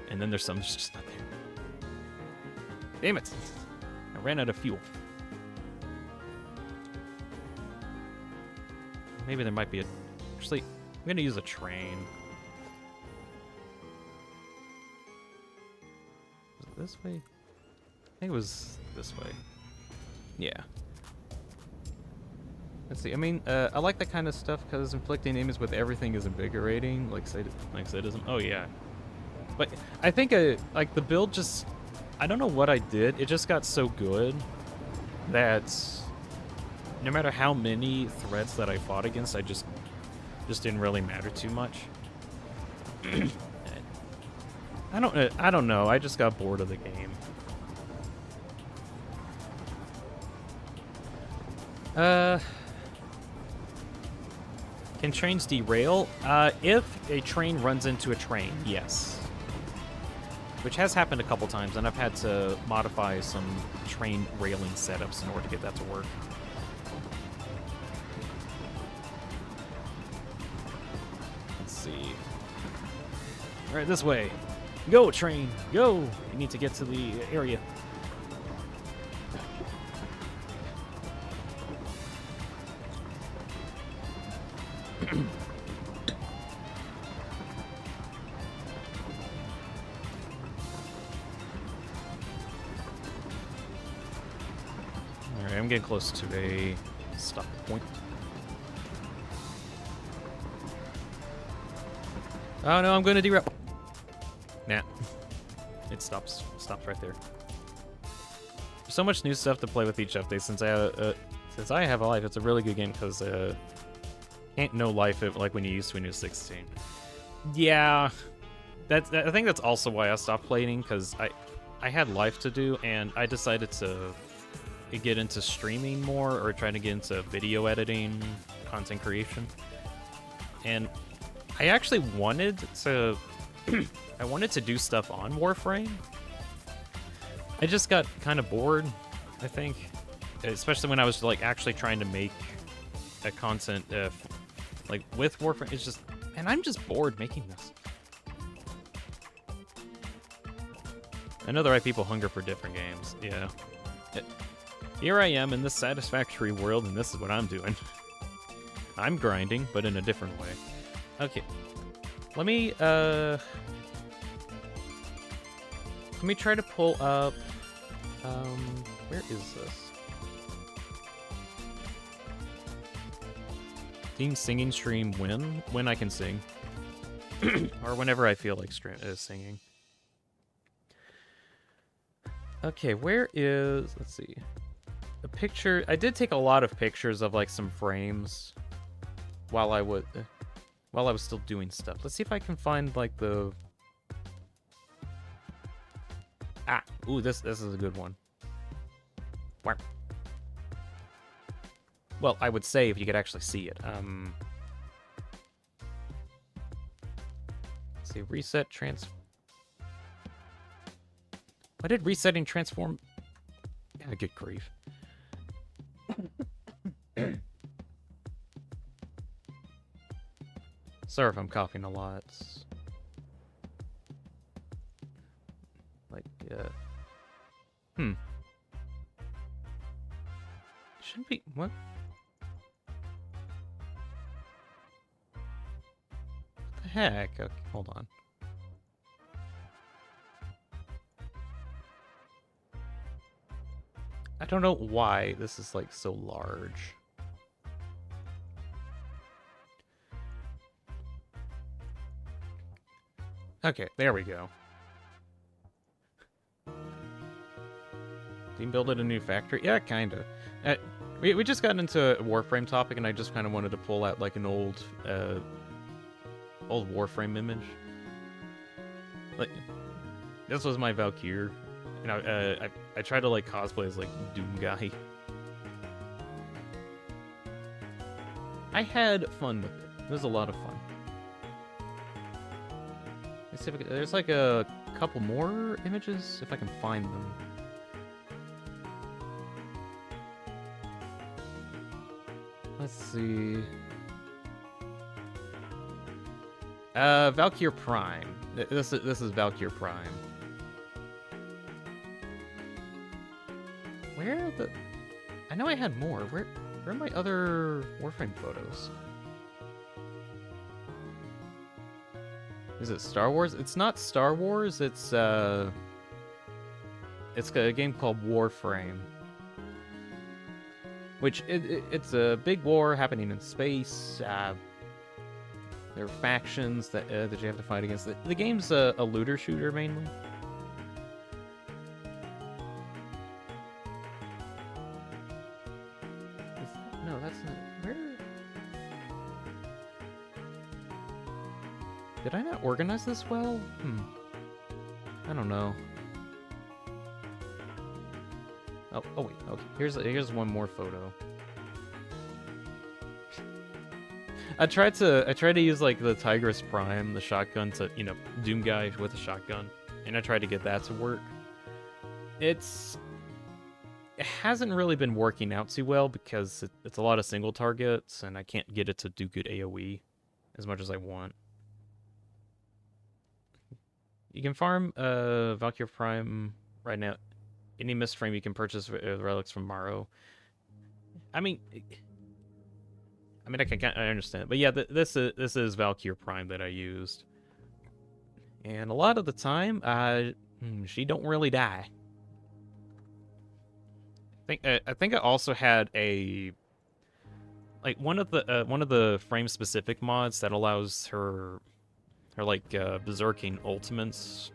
And then there's some that's just not there. Damn it! I ran out of fuel. Maybe there might be a... Actually, I'm gonna use a train. Was it this way? I think it was this way. Yeah. Let's see. I mean, I like that kind of stuff because inflicting damage with everything is invigorating, like sadism. Oh yeah. But I think like the build just, I don't know what I did. It just got so good that no matter how many threats that I fought against, I just didn't really matter too much. I don't know. I just got bored of the game. Can trains derail? If a train runs into a train, yes. Which has happened a couple times, and I've had to modify some train railing setups in order to get that to work. Let's see. All right, this way. Go, train, go! You need to get to the area. Alright, I'm getting close to a stop point. Oh no, I'm going to derail. Nah. It stops right there. There's so much new stuff to play with each update. Since I have a life, it's a really good game because ain't no life like when you used to when you were 16. Yeah, I think that's also why I stopped playing, because I had life to do, and I decided to get into streaming more, or trying to get into video editing, content creation. And I actually wanted to I wanted to do stuff on Warframe. I just got kind of bored, I think. Especially when I was like actually trying to make a content like with Warframe. It's just, and I'm just bored making this. I know the right people hunger for different games. Yeah. Here I am in this Satisfactory world, and this is what I'm doing. I'm grinding, but in a different way. Okay. Let me try to pull up, where is this? Team singing stream when I can sing. Or whenever I feel like singing. Okay, where is, let's see. A picture, I did take a lot of pictures of like some frames while I was still doing stuff. Let's see if I can find like the... Ah, ooh, this is a good one. Well, I would say if you could actually see it. Let's see, reset, Why did resetting transform? Yeah, good grief. Sorry if I'm coughing a lot. Like, Shouldn't be, what? What the heck? Okay, hold on. I don't know why this is like so large. Okay, there we go. Team building a new factory? Yeah, kinda. We just got into a Warframe topic, and I just kind of wanted to pull out like an old Warframe image. Like, this was my Valkyr. You know, I tried to like cosplay as like Doom guy. I had fun with it. It was a lot of fun. Let's see if there's like a couple more images if I can find them. Let's see. Valkyr Prime. This is Valkyr Prime. Where are the... I know I had more. Where are my other Warframe photos? Is it Star Wars? It's not Star Wars. It's a game called Warframe. Which, it's a big war happening in space. There are factions that you have to fight against. The game's a looter shooter, mainly. No, that's not... Where... Did I not organize this well? I don't know. Oh wait, okay. Here's one more photo. I tried to use like the Tigress Prime, the shotgun to, you know, Doom guy with a shotgun, and I tried to get that to work. It hasn't really been working out too well because it's a lot of single targets, and I can't get it to do good AoE as much as I want. You can farm Valkyr Prime right now. Any missed frame you can purchase relics from Morrow. I I understand, but yeah, this is Valkyr Prime that I used, and a lot of the time, she don't really die. I think I also had a one of the frame specific mods that allows her like berserking ultimates.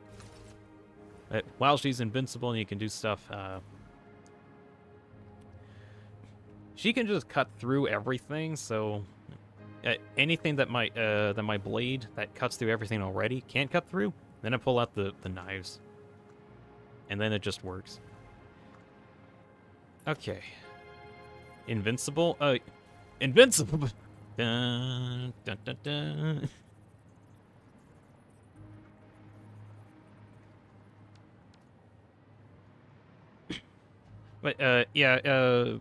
While she's invincible and you can do stuff, she can just cut through everything. So anything that might bleed that cuts through everything already can't cut through. Then I pull out the knives, and then it just works. Okay, invincible. Invincible. Dun, dun, dun, dun. But yeah,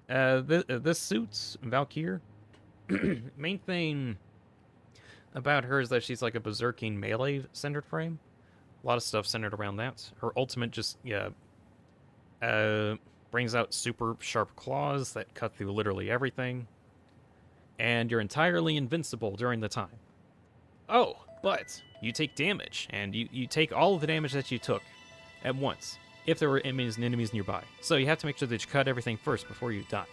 this suits Valkyr. Main thing about her is that she's like a berserking melee centered frame. A lot of stuff centered around that. Her ultimate just brings out super sharp claws that cut through literally everything, and you're entirely invincible during the time. Oh, but you take damage, and you take all of the damage that you took at once if there were enemies nearby. So you have to make sure that you cut everything first before you die.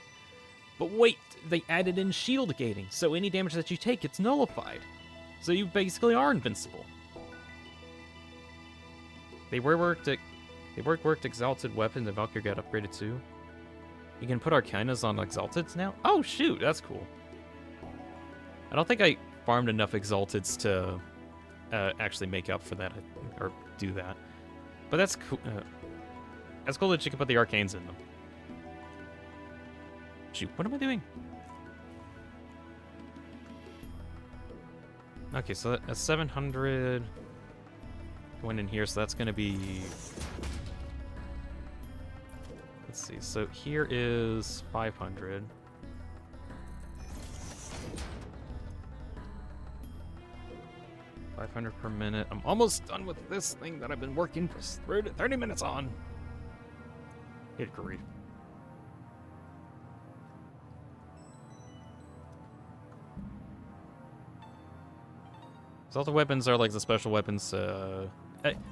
But wait, they added in shield gating, so any damage that you take gets nullified. So you basically are invincible. They worked Exalted Weapon, the Valkyr got upgraded too. You can put Arcanas on Exalteds now? Oh shoot, that's cool. I don't think I farmed enough Exalteds to actually make up for that, or do that. But that's cool. That's cool that you can put the Arcanes in them. Shoot, what am I doing? Okay, so that's 700 going in here, so that's going to be... Let's see, so here is 500. $500 per minute. I'm almost done with this thing that I've been working for 30 minutes on. Good grief. So all the weapons are like the special weapons.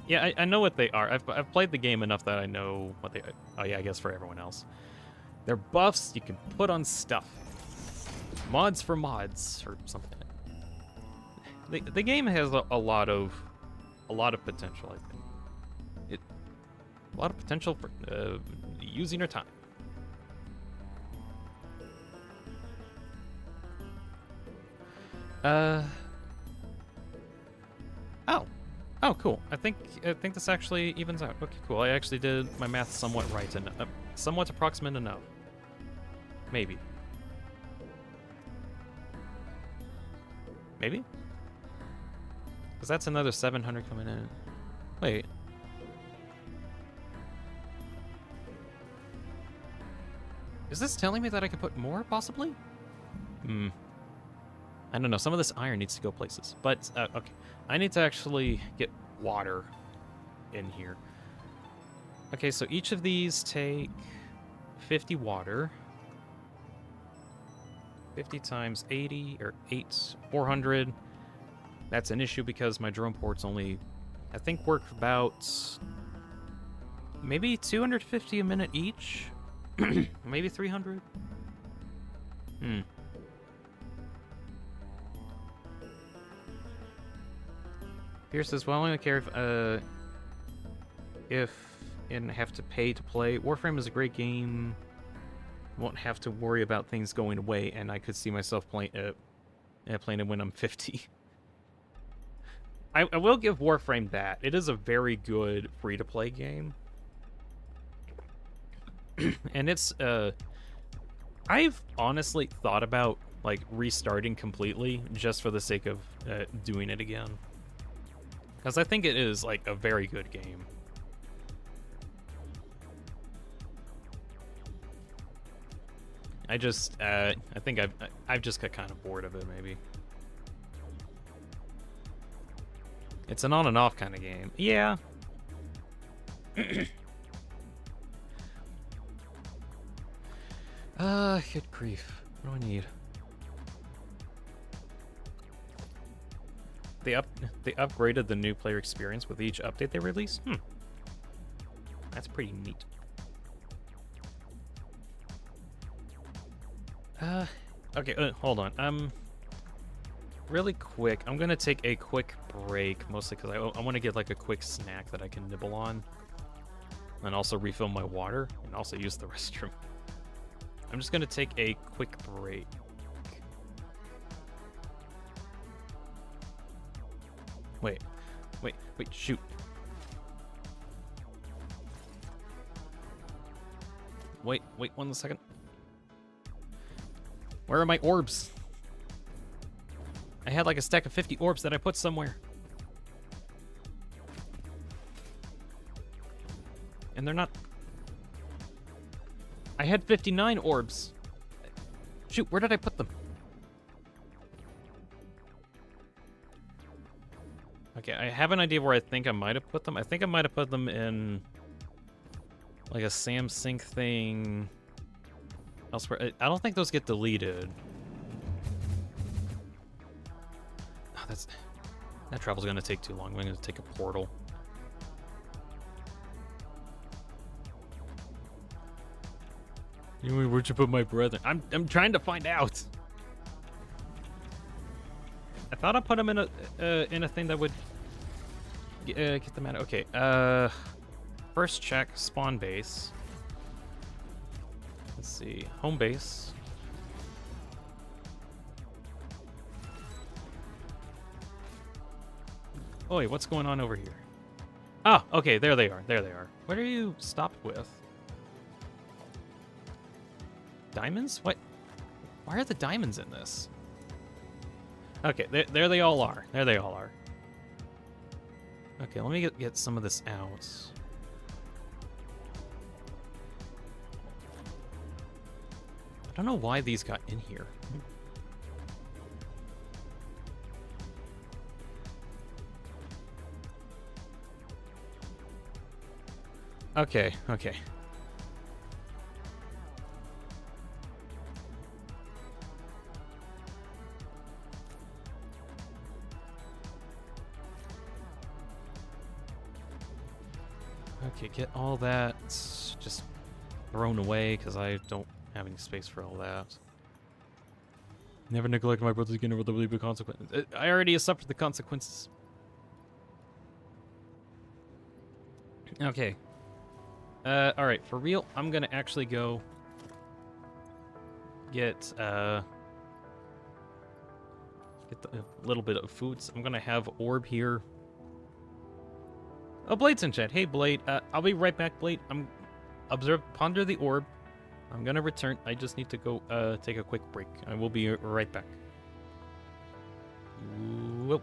Yeah, I know what they are. I've played the game enough that I know what they are. Oh yeah, I guess for everyone else. They're buffs you can put on stuff. Mods for mods, or something. The game has a lot of potential, I think. A lot of potential for using your time. Oh, cool. I think this actually evens out. Okay, cool. I actually did my math somewhat right and somewhat approximate enough. Maybe. Maybe? Because that's another 700 coming in. Wait. Is this telling me that I could put more, possibly? I don't know. Some of this iron needs to go places. But, okay. I need to actually get water in here. Okay, so each of these take 50 water. 50 times 80, or 400. That's an issue because my drone ports only, I think, work about maybe 250 a minute each. Maybe 300. Pierce says, well, I only care if and have to pay to play. Warframe is a great game. Won't have to worry about things going away, and I could see myself playing it when I'm 50. I will give Warframe that. It is a very good free-to-play game. And it's, I've honestly thought about, like, restarting completely just for the sake of doing it again. Because I think it is, like, a very good game. I just, I think I've just got kind of bored of it, maybe. It's an on and off kind of game. Yeah. Good grief. What do I need? They upgraded the new player experience with each update they released? That's pretty neat. Okay, hold on. Really quick, I'm gonna take a quick break, mostly because I want to get like a quick snack that I can nibble on. And also refill my water, and also use the restroom. I'm just gonna take a quick break. Wait, shoot. Wait 1 second. Where are my orbs? I had like a stack of 50 orbs that I put somewhere. And they're not... I had 59 orbs. Shoot, where did I put them? Okay, I have an idea where I think I might have put them. I think I might have put them in... like a Samsync thing... elsewhere. I don't think those get deleted. Oh, that travel's gonna take too long. I'm gonna take a portal. Anyway, where'd you put my brethren? I'm trying to find out. I thought I put them in a thing that would get them out. Okay. First check spawn base. Let's see, home base. Oh wait, what's going on over here? Ah, okay, there they are. There they are. What are you stopped with? Diamonds? What? Why are the diamonds in this? Okay, there they all are. There they all are. Okay, let me get some of this out. I don't know why these got in here. Okay, okay. Okay, get all that just thrown away because I don't have any space for all that. Never neglect my brother's skin or the consequences. I already suffered the consequences. Okay. Alright, for real, I'm gonna actually go get a little bit of food. So I'm gonna have orb here. Oh, Blade's in chat. Hey, Blade. I'll be right back, Blade. Ponder the orb. I'm gonna return. I just need to go take a quick break. I will be right back. Whoa.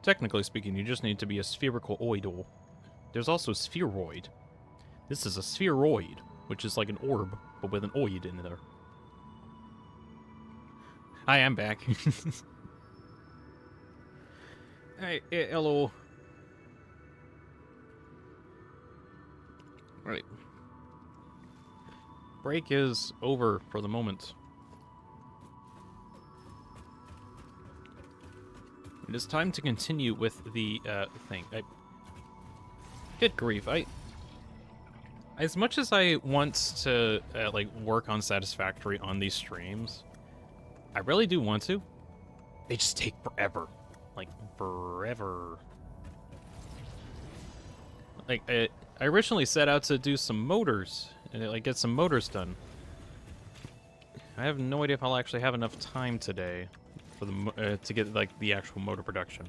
Technically speaking, you just need to be a spherical oidal. There's also spheroid. This is a spheroid, which is like an orb, but with an oid in there. Hi, I'm back. Hey, hello. Right. Break is over for the moment. It is time to continue with the thing. Good grief! As much as I want to like work on Satisfactory on these streams, I really do want to. They just take forever, like forever. Like I originally set out to do some motors and like get some motors done. I have no idea if I'll actually have enough time today for the to get like the actual motor production.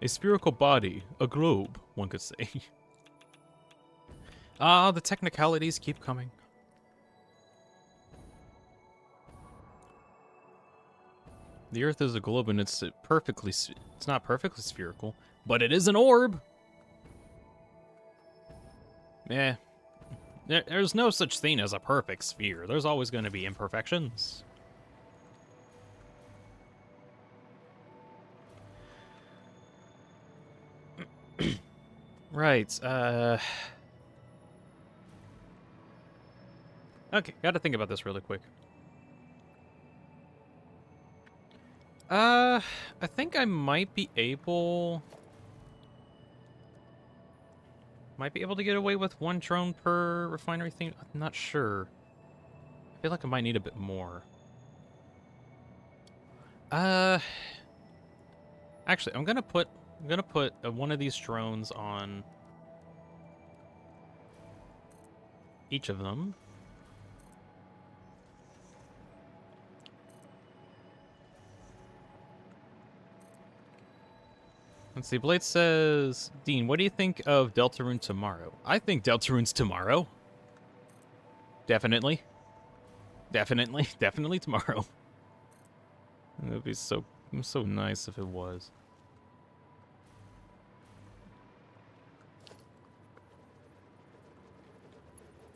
A spherical body, a globe, one could say. Ah, the technicalities keep coming. The Earth is a globe, and it's not perfectly spherical, but it is an orb. Eh. There's no such thing as a perfect sphere. There's always going to be imperfections. Right, okay, gotta think about this really quick. I think I might be able to get away with 1 drone per refinery thing. I'm not sure. I feel like I might need a bit more. Actually, I'm gonna put one of these drones on each of them. Let's see, Blade says, Dean, what do you think of Deltarune tomorrow? I think Deltarune's tomorrow. Definitely. Definitely tomorrow. It would be so nice if it was.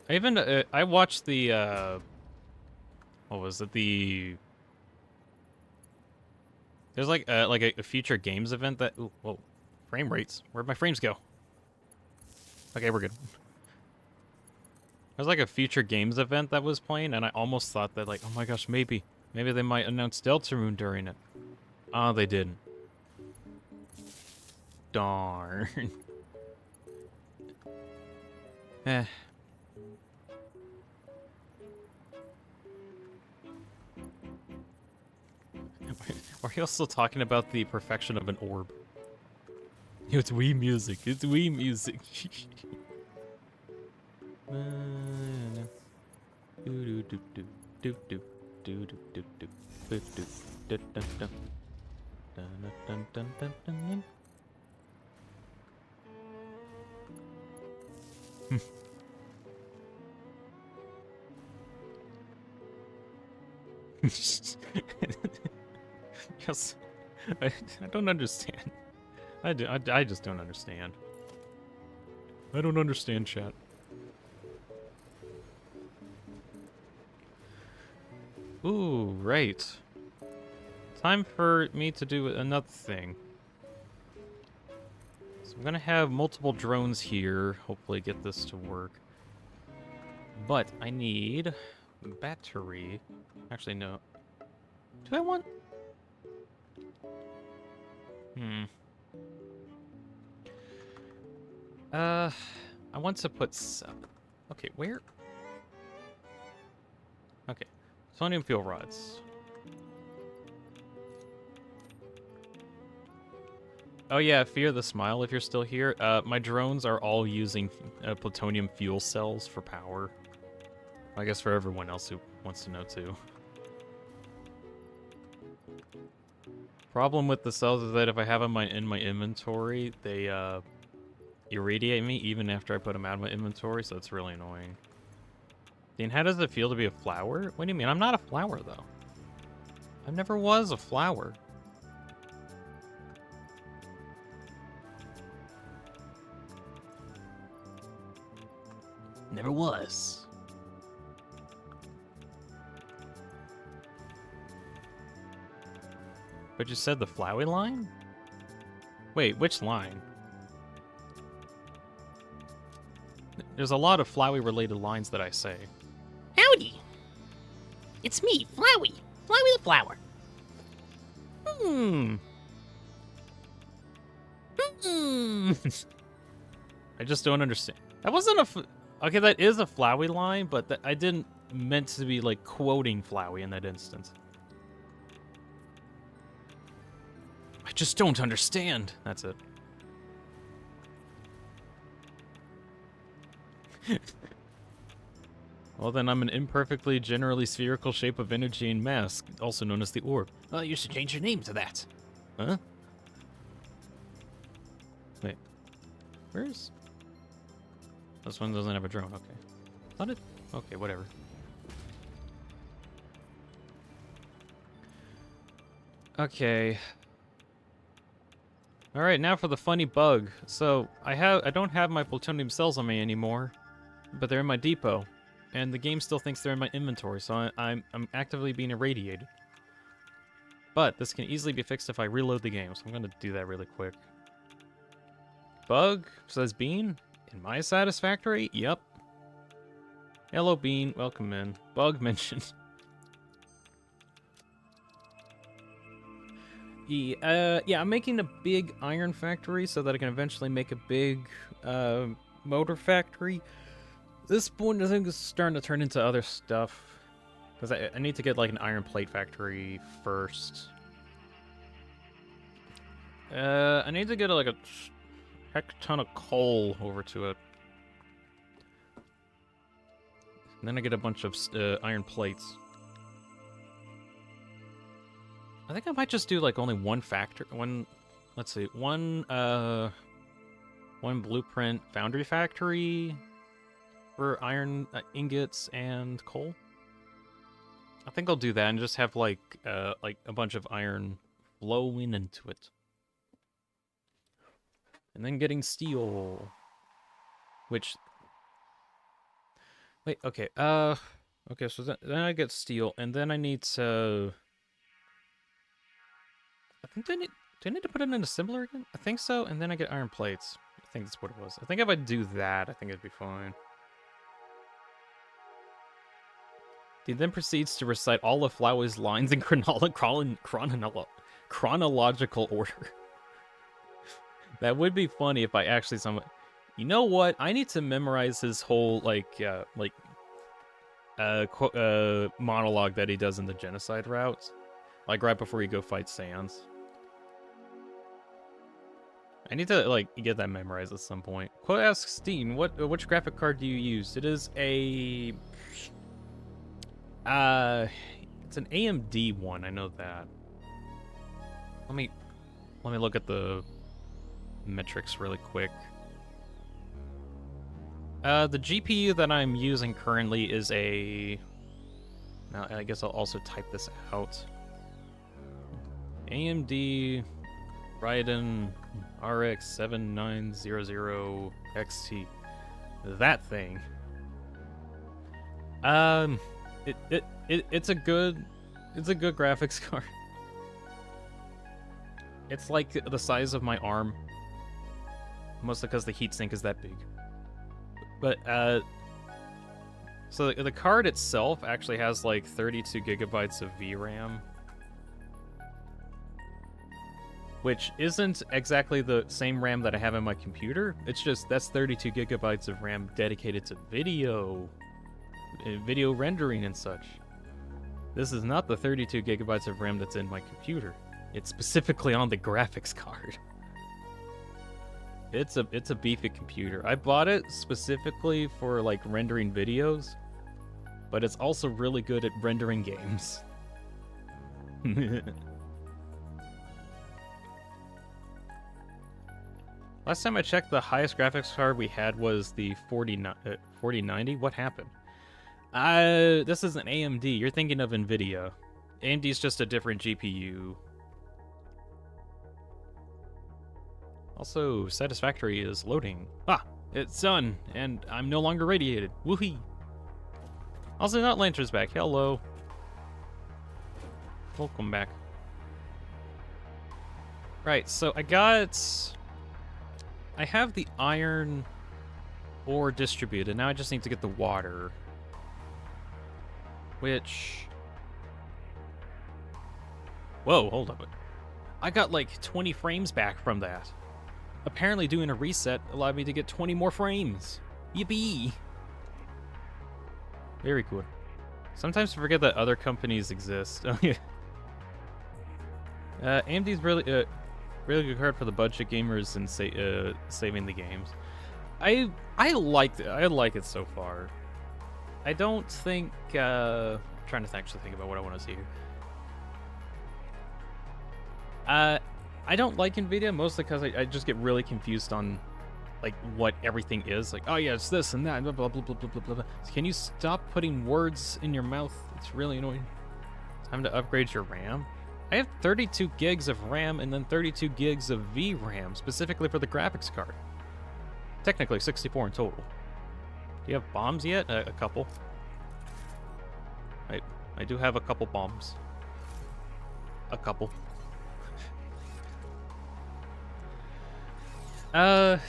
I even, I watched the, what was it, there's like a future games event that, ooh, whoa, frame rates, where'd my frames go? Okay, we're good. There's like a future games event that was playing, and I almost thought that, like, oh my gosh, maybe they might announce Deltarune during it. Oh, they didn't. Darn. Eh. Are you still talking about the perfection of an orb? It's Wii music. It's Wii music. Yes, I don't understand. I just don't understand. I don't understand, chat. Ooh, right. Time for me to do another thing. So I'm gonna have multiple drones here. Hopefully get this to work. But I need battery. Actually, no. Do I want... I want to put some... Okay, where? Okay, plutonium fuel rods. Oh yeah, Fear the Smile, if you're still here. My drones are all using plutonium fuel cells for power. I guess for everyone else who wants to know too. Problem with the cells is that if I have them in my inventory, they irradiate me even after I put them out of my inventory, so it's really annoying. Dean, how does it feel to be a flower? What do you mean? I'm not a flower, though. I never was a flower. Never was. But you said the flowy line? Wait, which line? There's a lot of Flowey-related lines that I say. Howdy. It's me, Flowey. Flowey the flower. I just don't understand. That wasn't a... Okay, that is a Flowey line, but I didn't meant to be, like, quoting Flowey in that instance. I just don't understand. That's it. Well, then I'm an imperfectly, generally spherical shape of energy and mass, also known as the orb. Well, you should change your name to that. Huh? Wait. Where's... This one doesn't have a drone, okay. Thought it... Okay, whatever. Okay. Alright, now for the funny bug. So, I don't have my plutonium cells on me anymore, but they're in my depot. And the game still thinks they're in my inventory, so I'm actively being irradiated. But this can easily be fixed if I reload the game, so I'm gonna do that really quick. Bug, says Bean. In my Satisfactory? Yep. Hello, Bean. Welcome in. Bug mentioned. Yeah, I'm making a big iron factory so that I can eventually make a big motor factory. This point, I think, is starting to turn into other stuff. Because I need to get, like, an iron plate factory first. I need to get, like, a heck ton of coal over to it. And then I get a bunch of iron plates. I think I might just do, like, only one factory. Let's see, one blueprint foundry factory for iron ingots and coal. I think I'll do that and just have, like a bunch of iron flowing into it. And then getting steel. Which... Wait, okay, okay, so then I get steel, and then I need to... I think do I need to put it in an assembler again? I think so, and then I get iron plates. I think that's what it was. I think if I do that, I think it'd be fine. He then proceeds to recite all of Flowey's lines in chronological order. That would be funny if I actually You know what? I need to memorize his whole monologue that he does in the genocide route, like right before you go fight Sans. I need to get that memorized at some point. Quote asks Dean, which graphic card do you use? It is a it's an AMD one. I know that. Let me look at the metrics really quick. The GPU that I'm using currently is a... Now, I guess I'll also type this out. AMD Radeon RX 7900 XT. That thing. It's a good graphics card. It's like the size of my arm. Mostly because the heatsink is that big. But, so the card itself actually has like 32 gigabytes of VRAM. Which isn't exactly the same RAM that I have in my computer. It's just, that's 32 gigabytes of RAM dedicated to video rendering and such. This is not the 32 gigabytes of RAM that's in my computer. It's specifically on the graphics card. It's a beefy computer. I bought it specifically for rendering videos, but it's also really good at rendering games. Last time I checked, the highest graphics card we had was the 4090. What happened? This isn't AMD. You're thinking of NVIDIA. AMD is just a different GPU. Also, Satisfactory is loading. Ah, it's done, and I'm no longer radiated. Woohoo! Also, not Lancer's back. Hello. Welcome back. Right, so I have the iron ore distributed. Now I just need to get the water. Which... Whoa, hold up. I got like 20 frames back from that. Apparently doing a reset allowed me to get 20 more frames. Yippee! Very cool. Sometimes I forget that other companies exist. Oh yeah. AMD's really good card for the budget gamers and saving the games. I like it so far. I don't think I'm trying to actually think about what I want to see here. I don't like NVIDIA mostly because I just get really confused on like what everything is. Like, oh yeah, it's this and that, blah blah blah blah blah blah blah. So can you stop putting words in your mouth? It's really annoying. Time to upgrade your RAM. I have 32 gigs of RAM and then 32 gigs of VRAM specifically for the graphics card. Technically 64 in total. Do you have bombs yet? A couple. I do have a couple bombs. A couple. The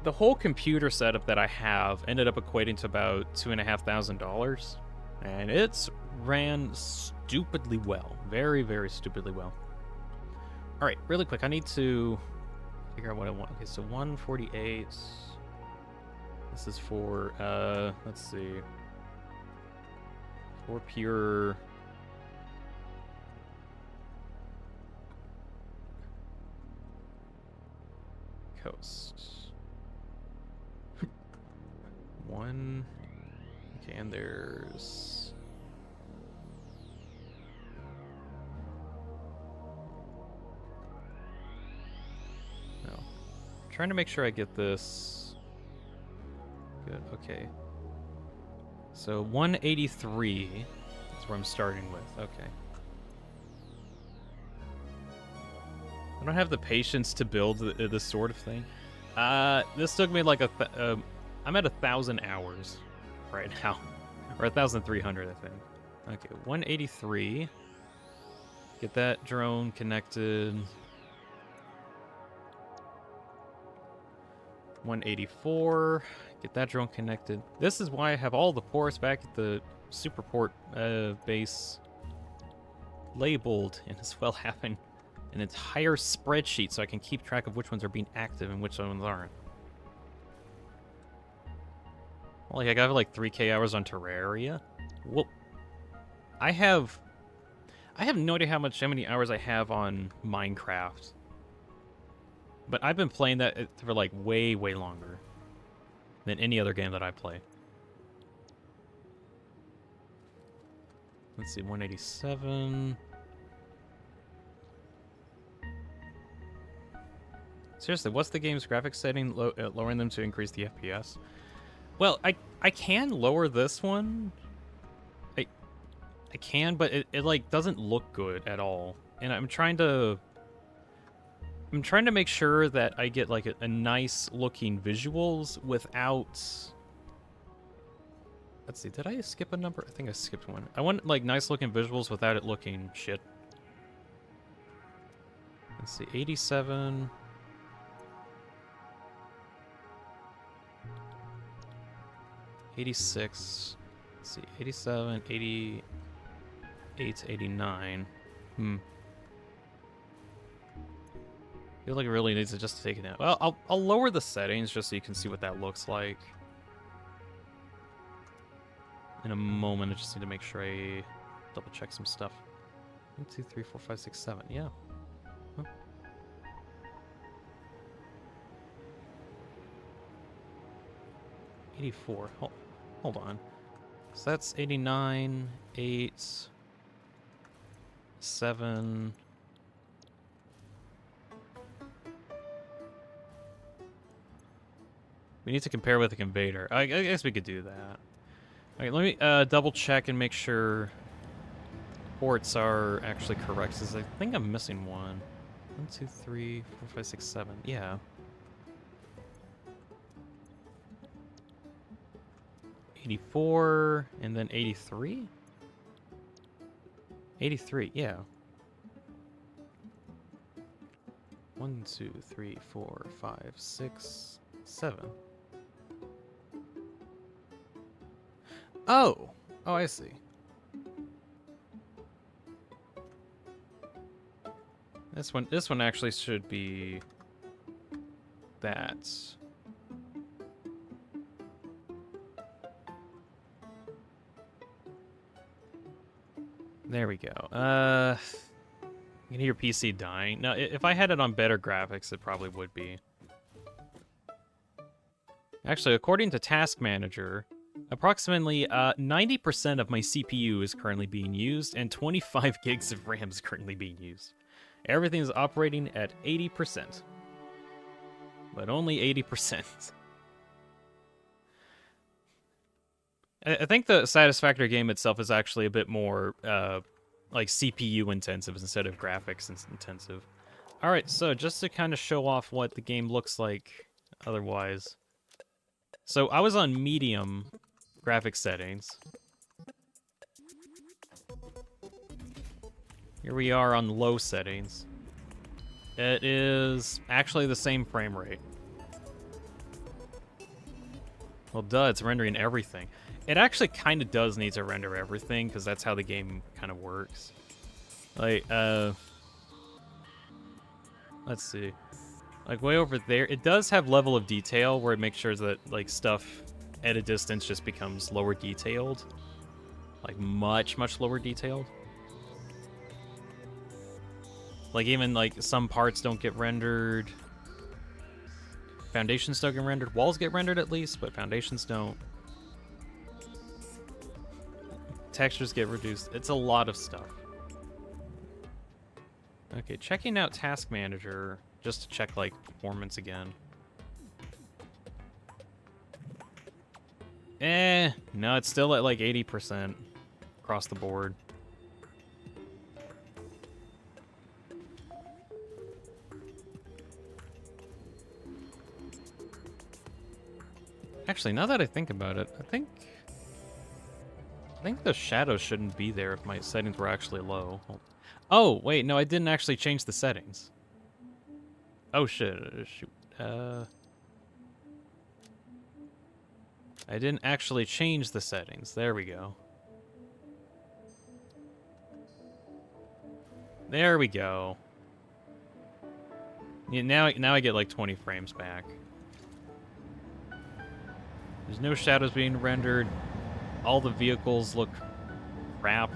whole computer setup that I have ended up equating to about $2,500, and it's ran stupidly well. Very, very stupidly well. All right, really quick, I need to figure out what I want. Okay, so 148. This is for, let's see. For pure... Coast. One. Okay, and there's... No. I'm trying to make sure I get this. Good, okay. So 183 is where I'm starting with. Okay. I don't have the patience to build this sort of thing. This took me like I'm at 1,000 hours right now, or 1,300, I think. Okay, 183. Get that drone connected. 184. Get that drone connected. This is why I have all the ports back at the Superport base labeled, and as well having an entire spreadsheet so I can keep track of which ones are being active and which ones aren't. Well, like I got like 3K hours on Terraria. Well, I have no idea how many hours I have on Minecraft. But I've been playing that for like way, way longer than any other game that I play. Let's see, 187. Seriously, what's the game's graphics setting? Lowering them to increase the FPS? Well, I can lower this one. I can, but it like doesn't look good at all. And I'm trying to make sure that I get like a nice looking visuals without... Let's see, did I skip a number? I think I skipped one. I want like nice looking visuals without it looking shit. Let's see, 87... 86, let's see, 87, 88, 89. Feel like it really needs to just take it out. Well, I'll lower the settings just so you can see what that looks like. In a moment, I just need to make sure I double check some stuff. 1, 2, 3, 4, 5, 6, 7. Yeah. Huh. '84. Hold on. So that's 89, 8, 7. We need to compare with the Invader. I guess we could do that. Alright, let me double check and make sure ports are actually correct, because I think I'm missing one. 1, 2, 3, 4, 5, 6, 7. Yeah. 84, and then 83? 83, yeah. 1, 2, 3, 4, 5, 6, 7. Oh! Oh, I see. This one actually should be that. There we go. You can hear PC dying. Now, if I had it on better graphics, it probably would be. Actually, according to Task Manager, approximately 90% of my CPU is currently being used, and 25 gigs of RAM is currently being used. Everything is operating at 80%. But only 80%. I think the Satisfactory game itself is actually a bit more like CPU intensive instead of graphics intensive. Alright, so just to kind of show off what the game looks like otherwise. So I was on medium graphics settings. Here we are on low settings. It is actually the same frame rate. Well, duh, it's rendering everything. It actually kind of does need to render everything, because that's how the game kind of works. Like, let's see. Like, way over there, it does have level of detail where it makes sure that, like, stuff at a distance just becomes lower detailed. Like, much, much lower detailed. Like, even, like, some parts don't get rendered. Foundations don't get rendered. Walls get rendered at least, but foundations don't. Textures get reduced. It's a lot of stuff. Okay, checking out Task Manager just to check, like, performance again. No, it's still at, like, 80% across the board. Actually, now that I think about it, I think the shadows shouldn't be there if my settings were actually low. Oh, wait, no, I didn't actually change the settings. Oh, shit, shoot. I didn't actually change the settings. There we go. There we go. Yeah, now I get like 20 frames back. There's no shadows being rendered. All the vehicles look crap.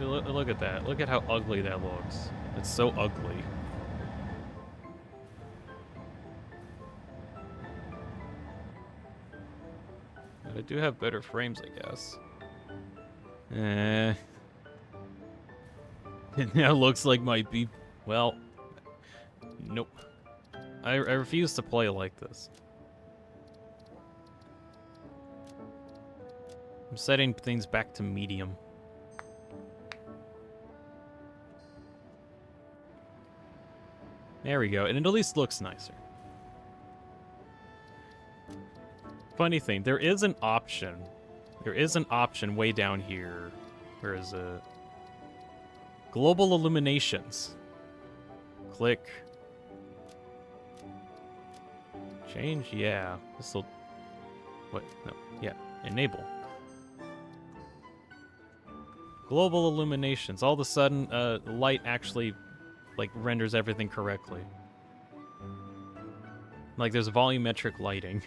Look at that. Look at how ugly that looks. It's so ugly. But I do have better frames, I guess. It now looks like might be... Well... Nope. I refuse to play like this. I'm setting things back to medium. There we go, and it at least looks nicer. Funny thing, there is an option. There is an option way down here. Where is it? Global illuminations. Click. Change? Yeah. This'll... What? No. Yeah. Enable. Global illuminations. All of a sudden, light actually, like, renders everything correctly. Like, there's volumetric lighting.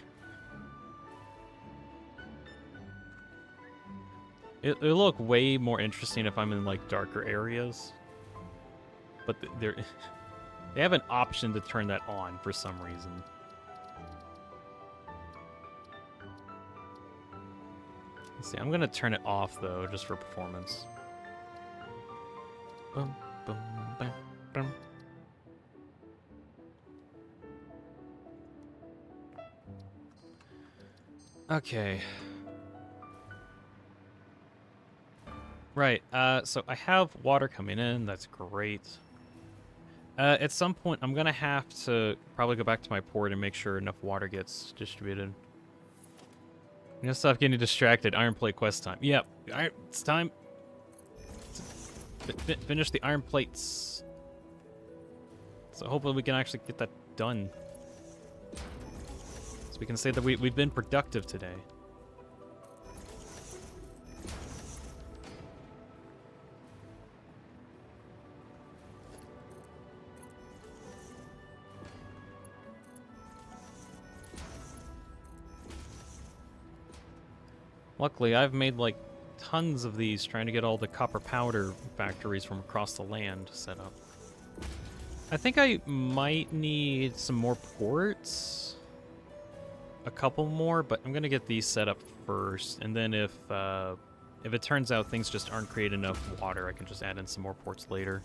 It'll look way more interesting if I'm in, like, darker areas. But they have an option to turn that on for some reason. Let's see, I'm gonna turn it off, though, just for performance. Boom, boom, bam, bam. Okay. Right, so I have water coming in, that's great. At some point, I'm gonna have to probably go back to my port and make sure enough water gets distributed. I'm gonna stop getting distracted. Iron plate quest time. Yep, it's time. Finish the iron plates. So hopefully we can actually get that done. So we can say that we've been productive today. Luckily, I've made like tons of these trying to get all the copper powder factories from across the land set up. I think I might need some more ports. A couple more, but I'm gonna get these set up first, and then if it turns out things just aren't creating enough water, I can just add in some more ports later.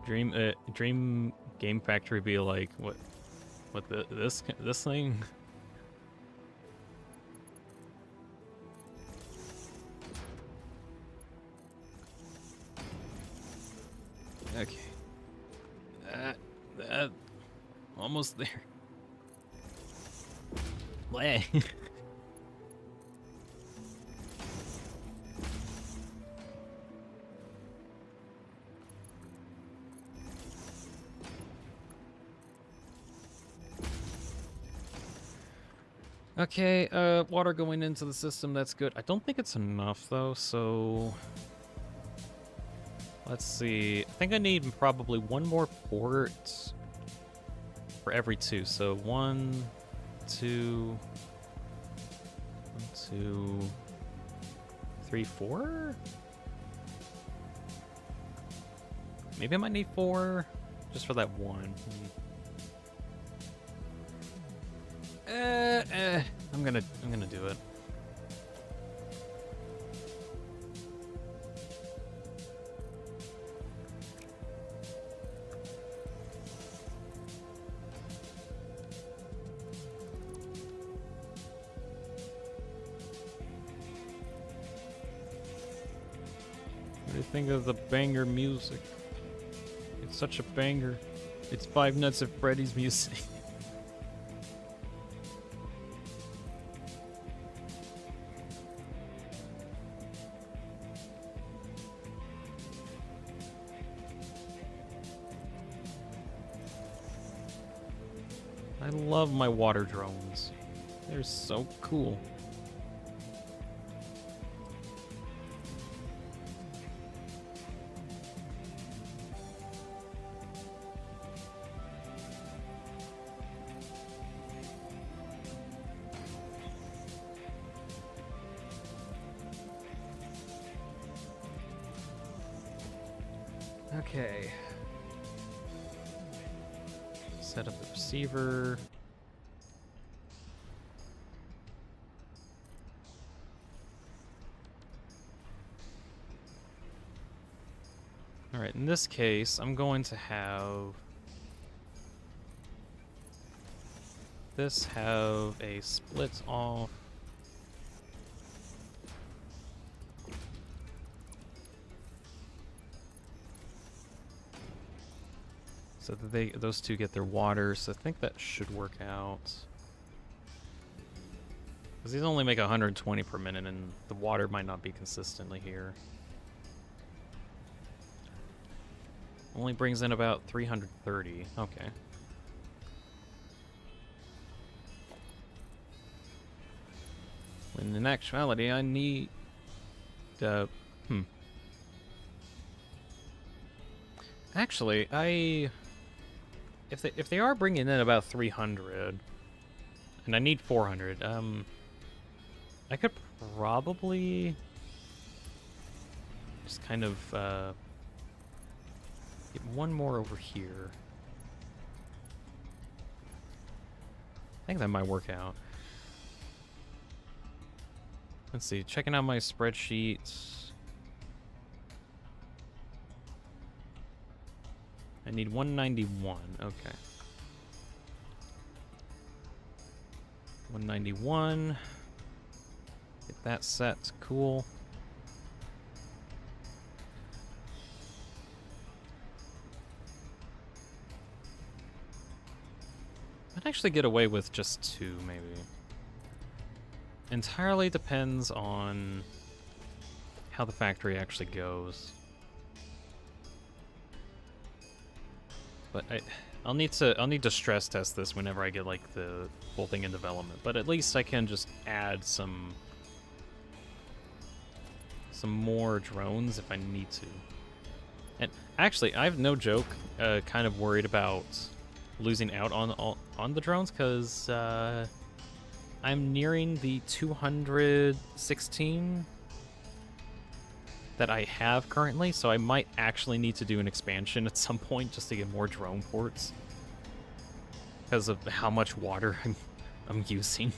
Dream Game Factory be like what this thing? Okay. Almost there. Bleh. Okay, water going into the system, that's good. I don't think it's enough, though, so... Let's see. I think I need probably one more port for every two. So 1, 2, 1, 2, 3, 4? Maybe I might need 4 just for that one. I'm gonna do it. What do you think of the banger music? It's such a banger. It's Five Nights at Freddy's music. I love my water drones. They're so cool. Okay. Set up the receiver. All right, in this case, I'm going to have this have a split off. So that those two get their water, so I think that should work out. Because these only make 120 per minute, and the water might not be consistently here. Only brings in about 330. Okay. When in actuality, I need... Actually, if they are bringing in about 300, and I need 400, I could probably just kind of get one more over here. I think that might work out. Let's see, checking out my spreadsheets. I need 191, okay. 191. Get that set. Cool. I'd actually get away with just 2, maybe. Entirely depends on how the factory actually goes. But I'll need to stress test this whenever I get like the full thing in development. But at least I can just add some more drones if I need to. And actually, I have no joke, kind of worried about losing out on the drones because I'm nearing the 216 that I have currently, so I might actually need to do an expansion at some point just to get more drone ports because of how much water I'm using.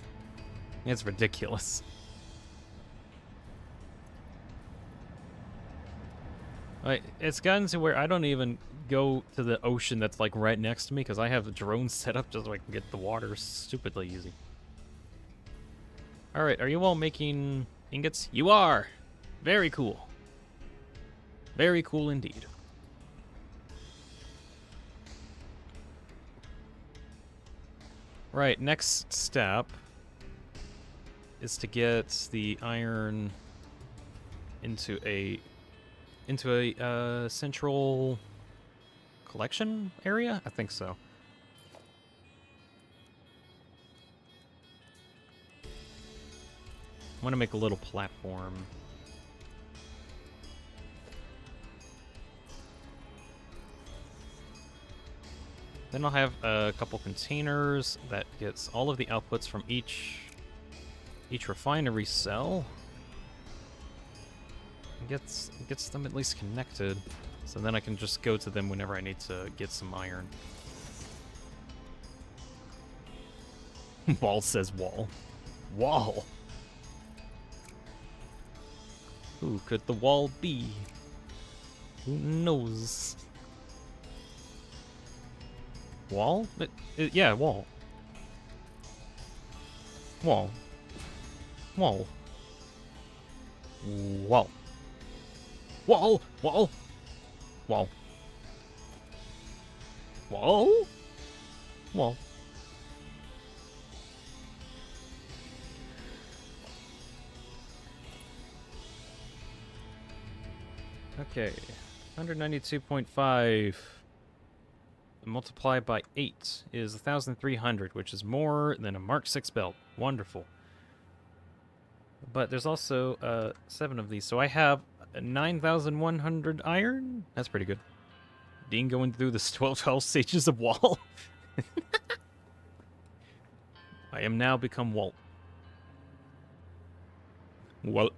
It's ridiculous. It's gotten to where I don't even go to the ocean that's like right next to me because I have the drones set up just so I can get the water stupidly easy. Alright, are you all making ingots? You are! Very cool. Very cool indeed. Right, next step is to get the iron into a central collection area? I think so. I want to make a little platform. Then I'll have a couple containers that gets all of the outputs from each refinery cell. Gets them at least connected, so then I can just go to them whenever I need to get some iron. Wall says wall. Wall! Who could the wall be? Who knows? Wall? Yeah, wall. Wall. Wall. Wall. Wall! Wall! Wall. Wall? Wall. Okay. 192.5 multiplied by 8 is 1,300, which is more than a Mark 6 belt. Wonderful. But there's also 7 of these, so I have 9,100 iron? That's pretty good. Dean going through the 12 stages of wall. I am now become Walt. Walt.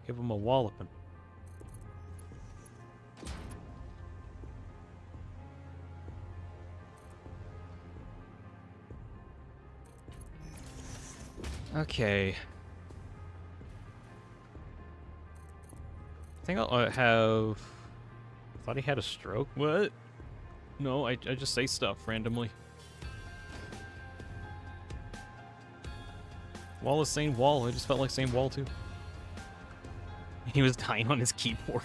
Give him a walloping. Okay. I think I'll have... Thought he had a stroke? What? No, I just say stuff randomly. Wall is saying wall. I just felt like saying wall too. He was dying on his keyboard.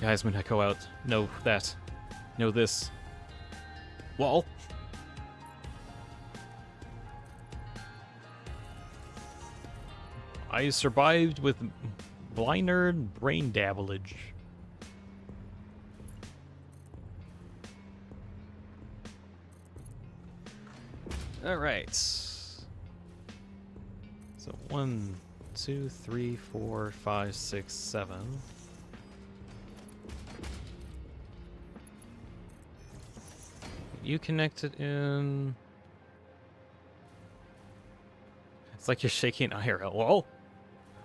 Guys, when I go out, know that. Know this. Wall. I survived with minor brain dabblage. Alright. So 1, 2, 3, 4, 5, 6, 7. You connected in... It's like you're shaking IRL. Wall.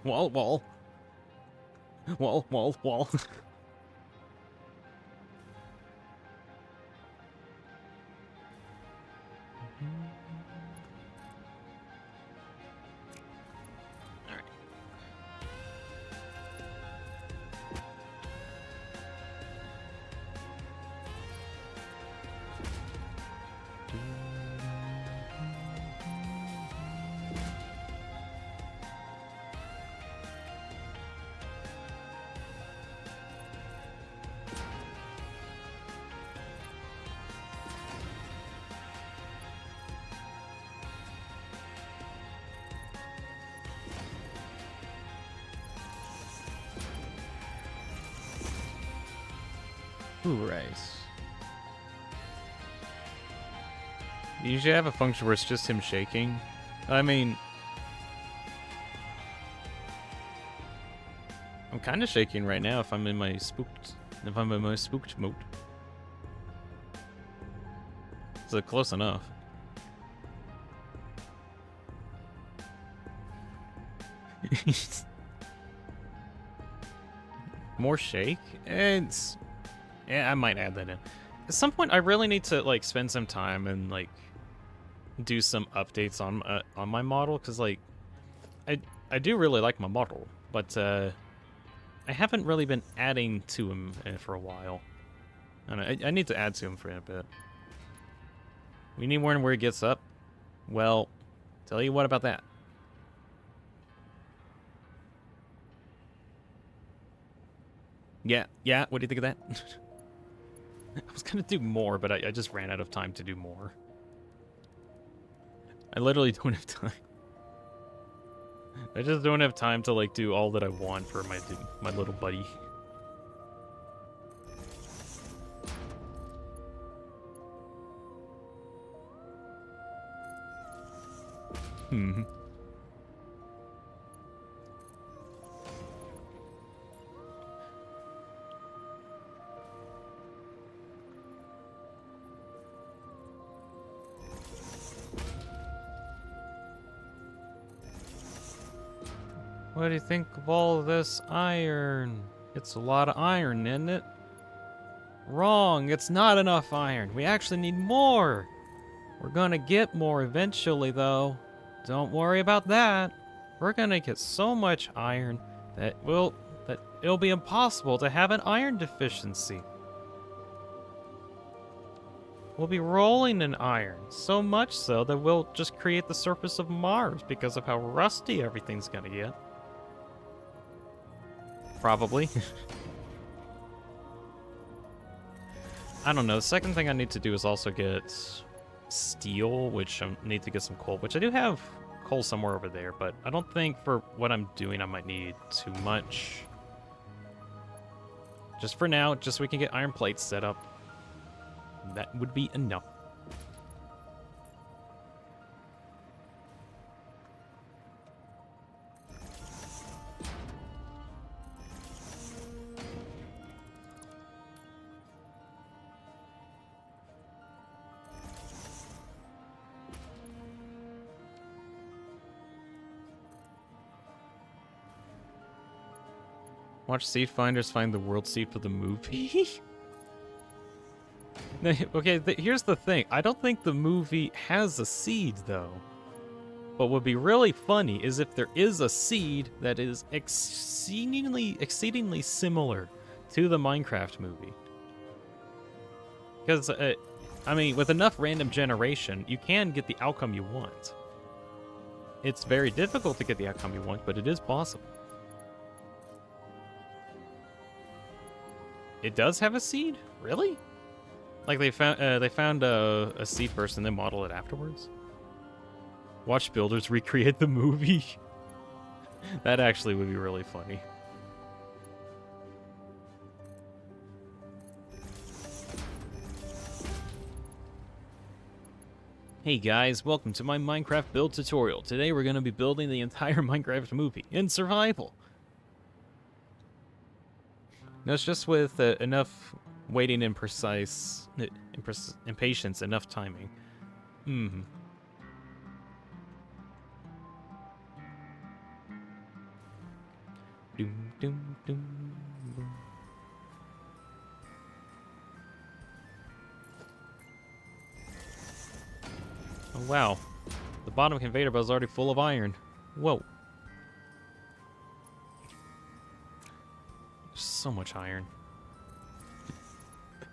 Wall, wall. Wall, wall, wall. Alright. Ooh, rice. You usually have a function where it's just him shaking. I mean, I'm kind of shaking right now if I'm in my spooked mode. So close enough. More shake? Yeah, I might add that in. At some point, I really need to like spend some time and like do some updates on my model, because like I do really like my model, but I haven't really been adding to him for a while, and I need to add to him for a bit. We need one where he gets up. Well, tell you what about that. Yeah, what do you think of that? I was gonna do more, but I just ran out of time to do more. I literally don't have time. I just don't have time to like do all that I want for my little buddy. What do you think of all of this iron? It's a lot of iron, isn't it? Wrong, it's not enough iron. We actually need more. We're gonna get more eventually, though. Don't worry about that. We're gonna get so much iron that it'll be impossible to have an iron deficiency. We'll be rolling in iron, so much so that we'll just create the surface of Mars because of how rusty everything's gonna get. Probably. I don't know. The second thing I need to do is also get steel, which I need to get some coal, which I do have coal somewhere over there, but I don't think for what I'm doing I might need too much. Just for now, just so we can get iron plates set up. That would be enough. Watch Seed Finders find the world seed for the movie. Okay, here's the thing. I don't think the movie has a seed, though. But what would be really funny is if there is a seed that is exceedingly similar to the Minecraft movie. Because, I mean, with enough random generation, you can get the outcome you want. It's very difficult to get the outcome you want, but it is possible. It does have a seed? Really? Like they found a seed first and then modeled it afterwards? Watch builders recreate the movie. That actually would be really funny. Hey guys, welcome to my Minecraft build tutorial. Today we're going to be building the entire Minecraft movie in survival. No, it's just with enough waiting and patience, enough timing. Doom, doom, doom, boom. Oh wow, the bottom conveyor belt is already full of iron. Whoa. So much iron.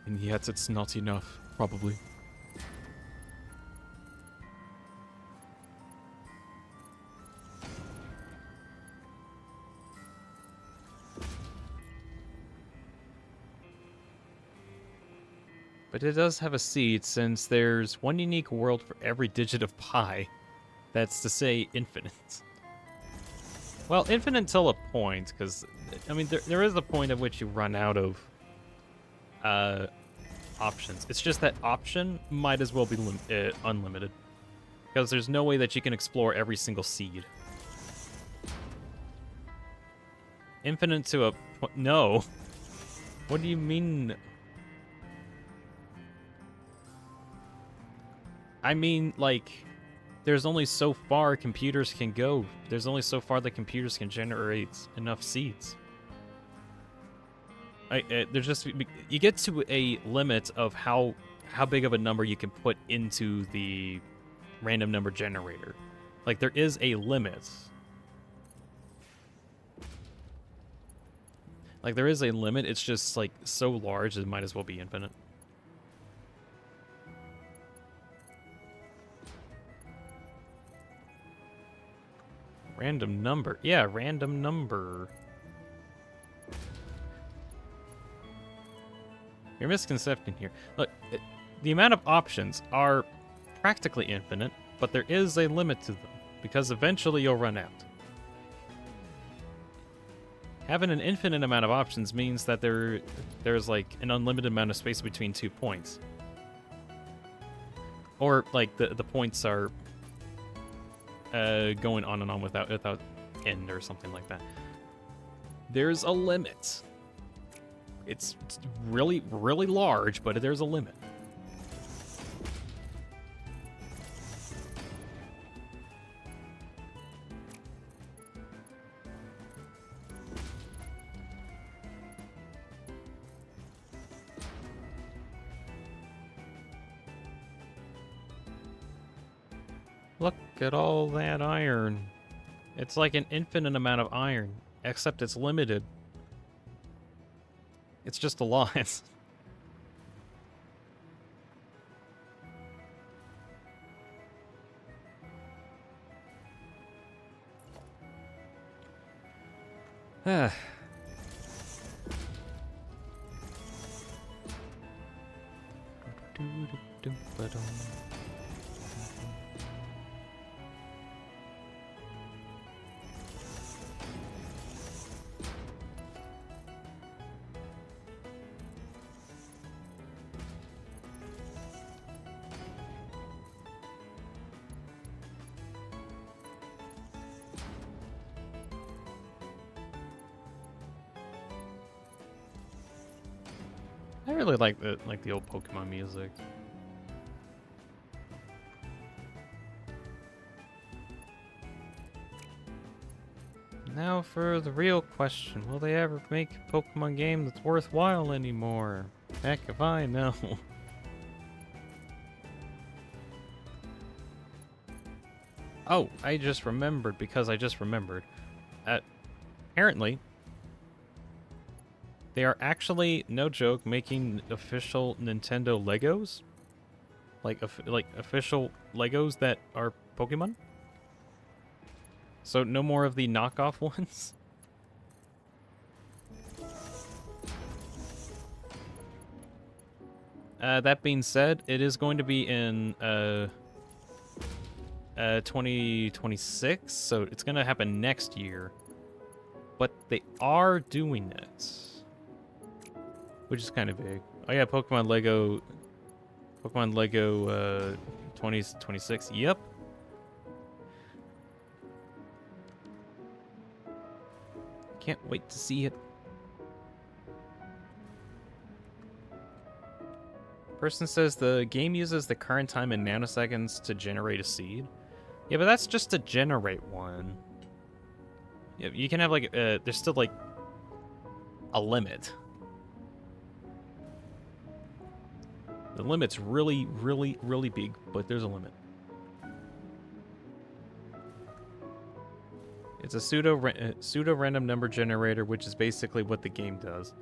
And yet it's not enough, probably. But it does have a seed, since there's one unique world for every digit of pi. That's to say, infinite. Well, infinite till a point, because, I mean, there is a point at which you run out of options. It's just that option might as well be unlimited. Because there's no way that you can explore every single seed. Infinite to a... No. What do you mean? I mean, like, there's only so far computers can go. There's only so far that computers can generate enough seeds. There's just... You get to a limit of how big of a number you can put into the random number generator. Like, there is a limit. Like, there is a limit. It's just, like, so large it might as well be infinite. Random number. Yeah, random number. Your misconception here. Look, the amount of options are practically infinite, but there is a limit to them, because eventually you'll run out. Having an infinite amount of options means that there's like an unlimited amount of space between 2 points. Or like the points are going on and on without end or something like that. There's a limit. It's really, really large, but there's a limit. Look at all that iron. It's like an infinite amount of iron, except it's limited. It's just a lot. I really like the old Pokemon music. Now for the real question. Will they ever make a Pokemon game that's worthwhile anymore? Heck if I know. Oh, I just remembered because I just remembered. Apparently, they are actually, no joke, making official Nintendo Legos. Like official Legos that are Pokemon. So no more of the knockoff ones. That being said, it is going to be in 2026, so it's going to happen next year. But they are doing it, which is kind of big. Oh yeah, Pokemon Lego 2026. Yep. Can't wait to see it. Person says the game uses the current time in nanoseconds to generate a seed. Yeah, but that's just to generate one. Yeah, you can have like there's still like a limit. The limit's really, really, really big, but there's a limit. It's a pseudo random number generator, which is basically what the game does.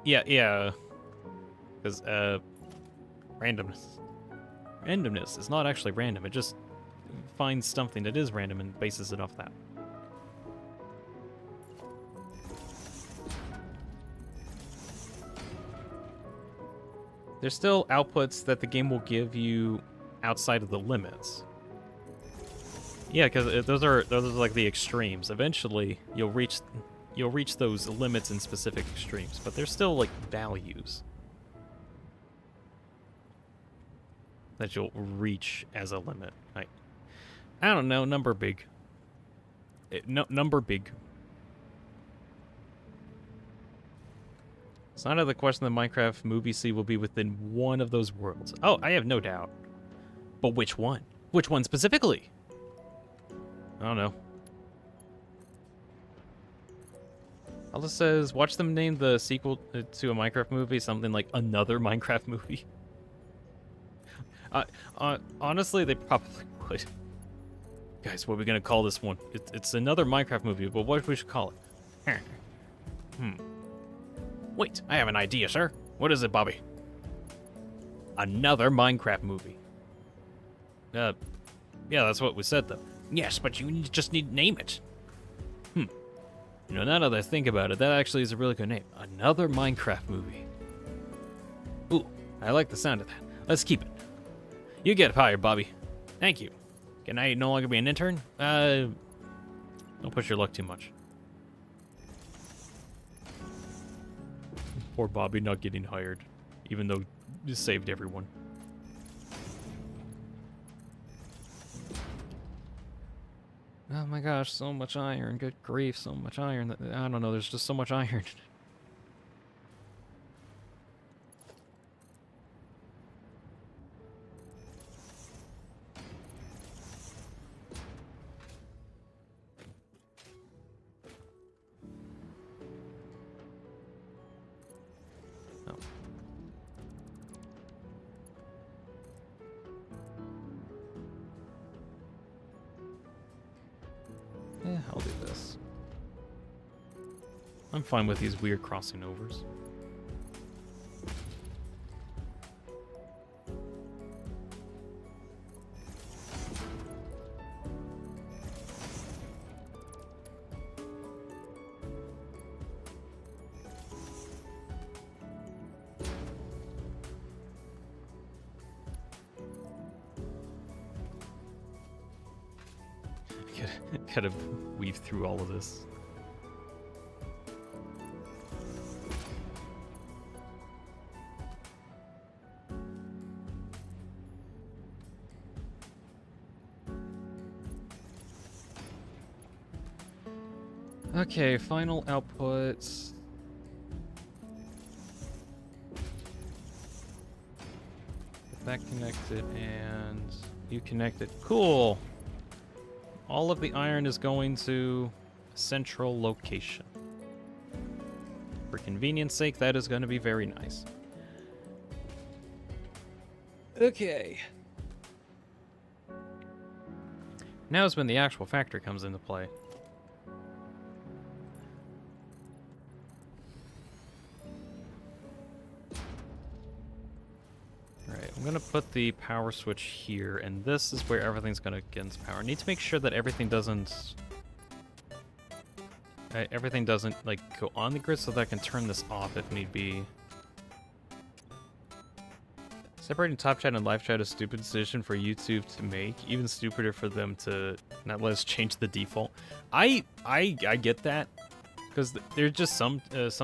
Yeah. Because randomness is not actually random. It just finds something that is random and bases it off that. There's still outputs that the game will give you outside of the limits. Yeah, because those are like the extremes. Eventually, you'll reach those limits in specific extremes, but they're still like values. that you'll reach as a limit. I don't know, number big. Number big. It's not out of the question the Minecraft movie scene will be within one of those worlds. Oh, I have no doubt. But which one? Which one specifically? I don't know. All it says, watch them name the sequel to a Minecraft movie something like Another Minecraft Movie. Honestly, they probably would. Guys, what are we gonna call this one? It's another Minecraft movie, but what we should call it? Wait, I have an idea, sir. What is it, Bobby? Another Minecraft movie. Yeah, that's what we said, though. Yes, but you just need to name it. You know, now that I think about it, that actually is a really good name. Another Minecraft movie. Ooh, I like the sound of that. Let's keep it. You get hired, Bobby. Thank you. Can I no longer be an intern? Don't push your luck too much. Poor Bobby not getting hired, even though you saved everyone. Oh my gosh, so much iron. Good grief, so much iron. I don't know, there's just so much iron. Oh. Yeah, I'll do this. I'm fine with these weird crossing overs. Gotta weave through all of this. Okay, final outputs. Get that connected and you connected. Cool. All of the iron is going to a central location. For convenience sake, that is going to be very nice. Okay. Now is when the actual factory comes into play. Alright, I'm gonna put the power switch here, and this is where everything's gonna get into power. I need to make sure that everything doesn't like go on the grid so that I can turn this off if need be. Separating top chat and live chat is a stupid decision for YouTube to make. Even stupider for them to not let us change the default. I get that, because there's just some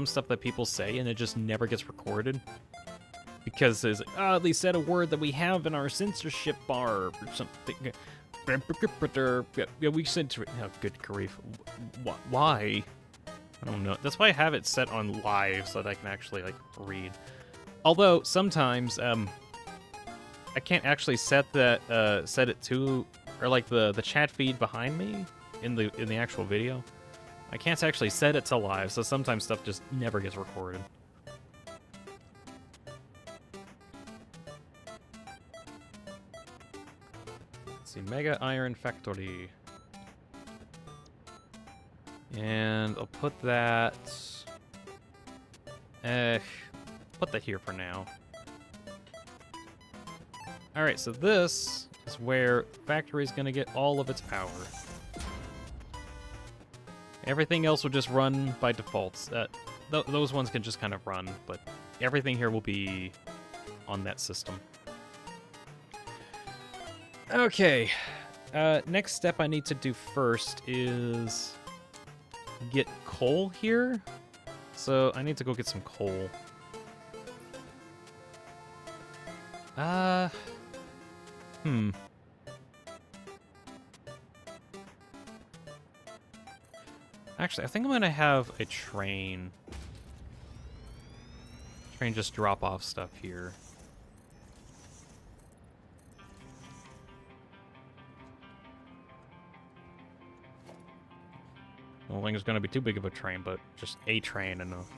stuff that people say and it just never gets recorded. Because it's like, they said a word that we have in our censorship bar or something. Yeah, we censor it. Oh, good grief. Why? I don't know. That's why I have it set on live so that I can actually like read. Although sometimes I can't actually set it to, or like the chat feed behind me in the actual video. I can't actually set it to live, so sometimes stuff just never gets recorded. Let's see, Mega Iron Factory. And I'll put that... put that here for now. Alright, so this is where factory is going to get all of its power. Everything else will just run by default. Those ones can just kind of run, but everything here will be on that system. Okay, next step I need to do first is get coal here. So I need to go get some coal. Hmm. Actually, I think I'm gonna have a train. Train just drop off stuff here. I don't think it's gonna be too big of a train, but just a train enough.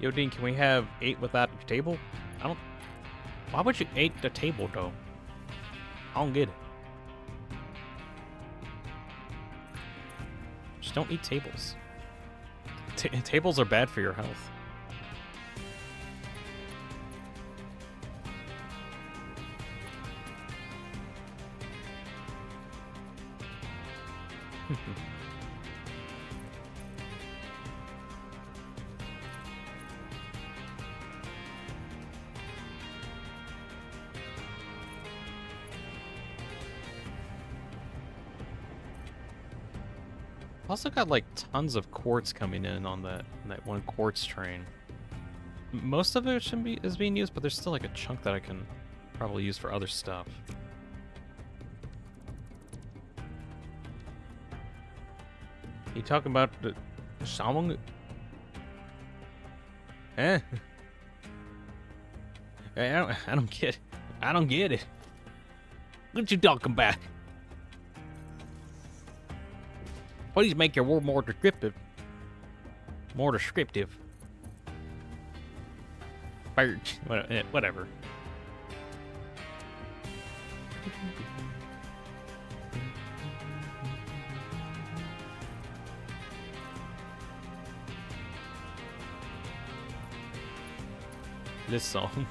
Yo, Dean, can we have 8 without a table? I don't... Why would you 8 the table, though? I don't get it. Just don't eat tables. Tables are bad for your health. Also got like tons of quartz coming in on that one quartz train. Most of it is being used, but there's still like a chunk that I can probably use for other stuff. You talking about the Shamong? Eh? I don't get it. I don't get it. What you talking about? Please make your word more descriptive. More descriptive. Birch. Whatever. This song.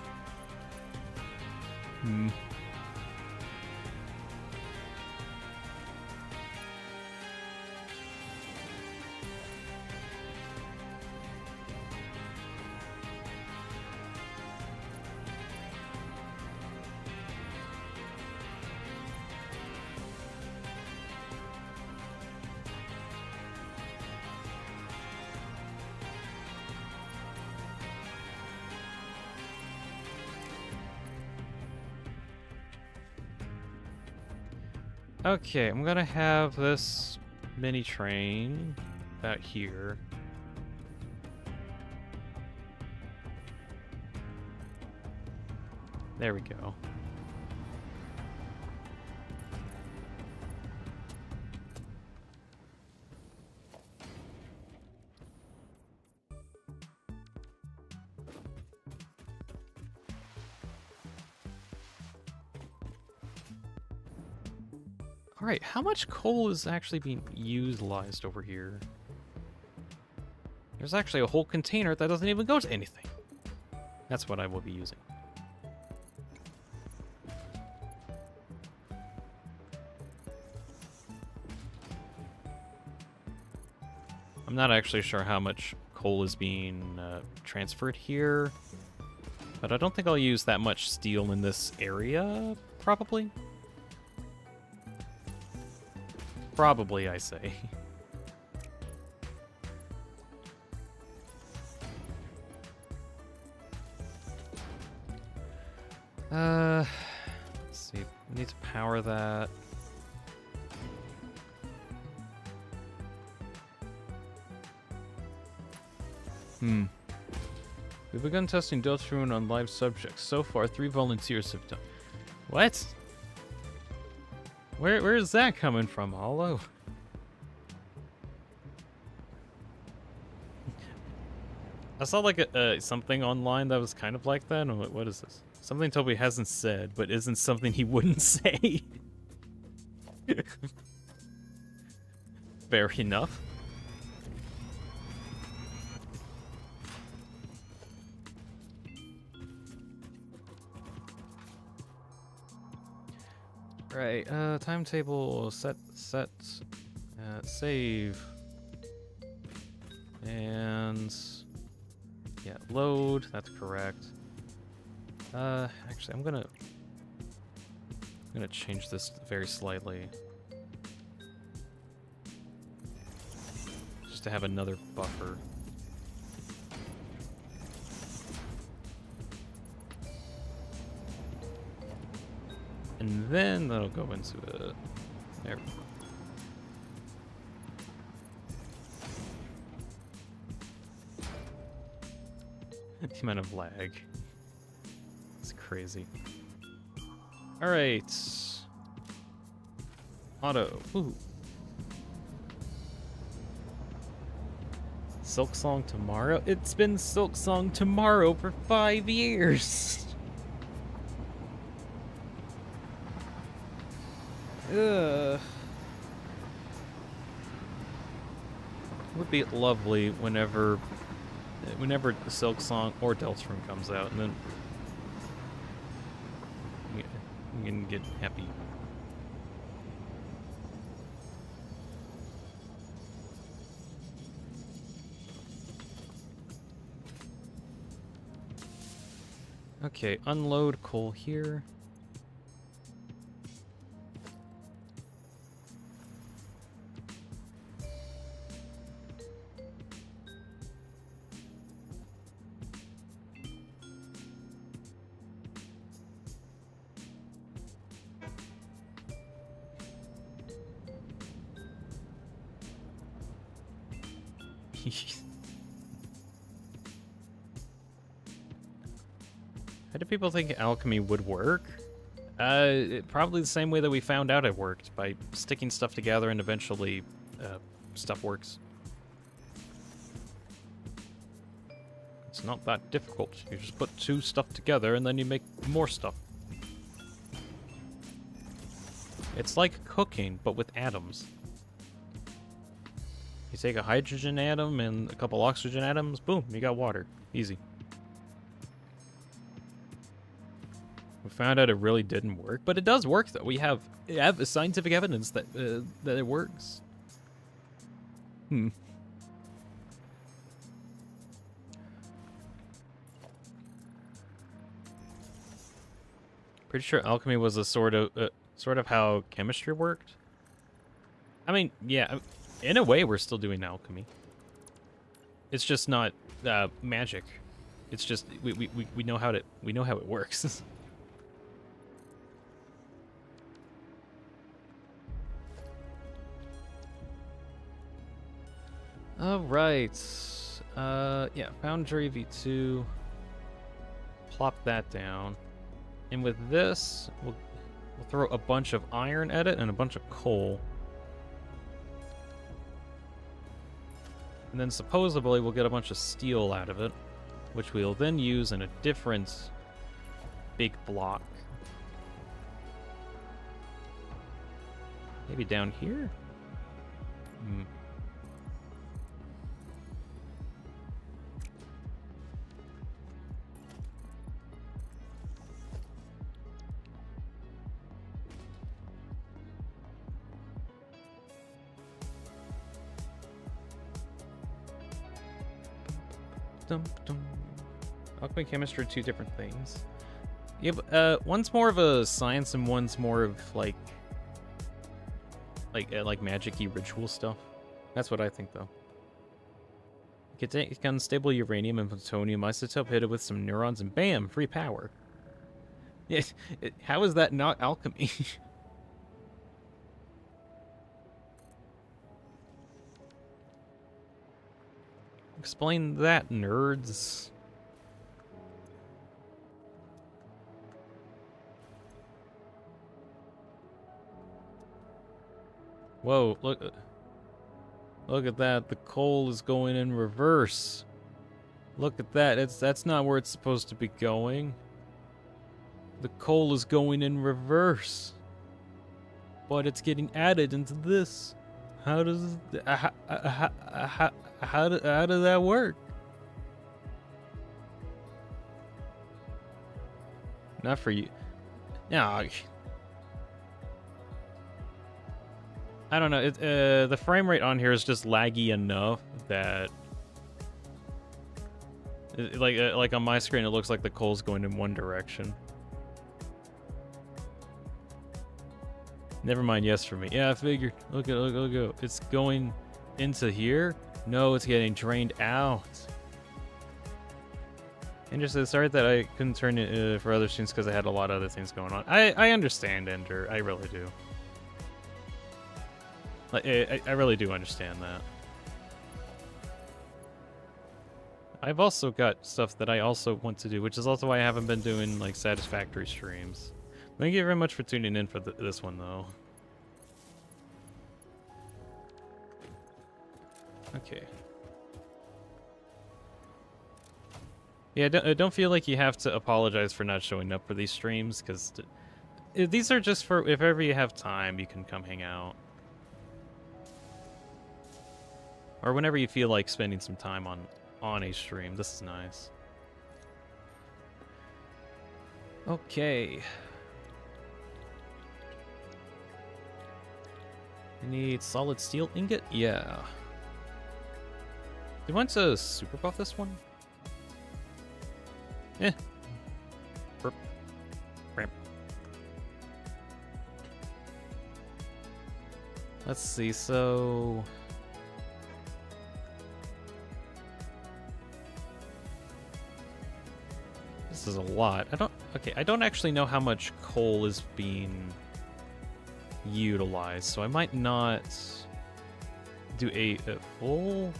Okay, I'm gonna have this mini train out here. There we go. Alright, how much coal is actually being utilized over here? There's actually a whole container that doesn't even go to anything. That's what I will be using. I'm not actually sure how much coal is being transferred here, but I don't think I'll use that much steel in this area, probably. Probably, I say. Let's see. We need to power that. We've begun testing Dose Rune on live subjects. So far, 3 volunteers have done. What? Where is that coming from, Hollow? I saw like something online that was kind of like that. And what is this? Something Toby hasn't said, but isn't something he wouldn't say. Fair enough. Right, timetable, set, save, and, yeah, load, that's correct. Actually, I'm gonna change this very slightly. Just to have another buffer. And then that'll go into it. There we go. The amount of lag. It's crazy. Alright. Auto. Ooh. Silk Song tomorrow? It's been Silk Song tomorrow for 5 years. Ugh. It would be lovely whenever the Silk Song or Deltron comes out, and then we can get happy. Okay, unload coal here. How do people think alchemy would work? Probably the same way that we found out it worked, by sticking stuff together and eventually stuff works. It's not that difficult. You just put two stuff together and then you make more stuff. It's like cooking, but with atoms. You take a hydrogen atom and a couple oxygen atoms, boom, you got water. Easy. We found out it really didn't work, but it does work though. We have scientific evidence that that it works. Pretty sure alchemy was a sort of how chemistry worked. I mean, yeah, in a way, we're still doing alchemy. It's just not magic. It's just we know how it works. All right. Yeah, Foundry V2. Plop that down. And with this, we'll throw a bunch of iron at it and a bunch of coal. And then supposedly we'll get a bunch of steel out of it, which we'll then use in a different big block. Maybe down here? Alchemy and chemistry are two different things. Yeah, but, one's more of a science and one's more of like magic-y ritual stuff. That's what I think, though. You can take unstable uranium and plutonium isotope, hit it with some neurons, and bam, free power. Yeah, how is that not alchemy? Explain that, nerds. Whoa, look at that. The coal is going in reverse. Look at that. That's not where it's supposed to be going. The coal is going in reverse. But it's getting added into this. How does how does that work? Not for you. No. I don't know. The frame rate on here is just laggy enough that Like on my screen, it looks like the coal's going in one direction. Never mind, yes for me. Yeah, I figured. Look. It's going into here? No, it's getting drained out. Interesting. Sorry that I couldn't turn it for other students because I had a lot of other things going on. I understand, Ender. I really do. Like, I really do understand that. I've also got stuff that I also want to do, which is also why I haven't been doing, like, Satisfactory streams. Thank you very much for tuning in for this one, though. Okay. Yeah, don't feel like you have to apologize for not showing up for these streams, because these are just for if ever you have time, you can come hang out. Or whenever you feel like spending some time on a stream. This is nice. Okay. You need solid steel ingot? Yeah. Do you want to super buff this one? Eh. Burp. Ramp. Let's see, so... This is a lot. I don't actually know how much coal is being utilized, so I might not do a full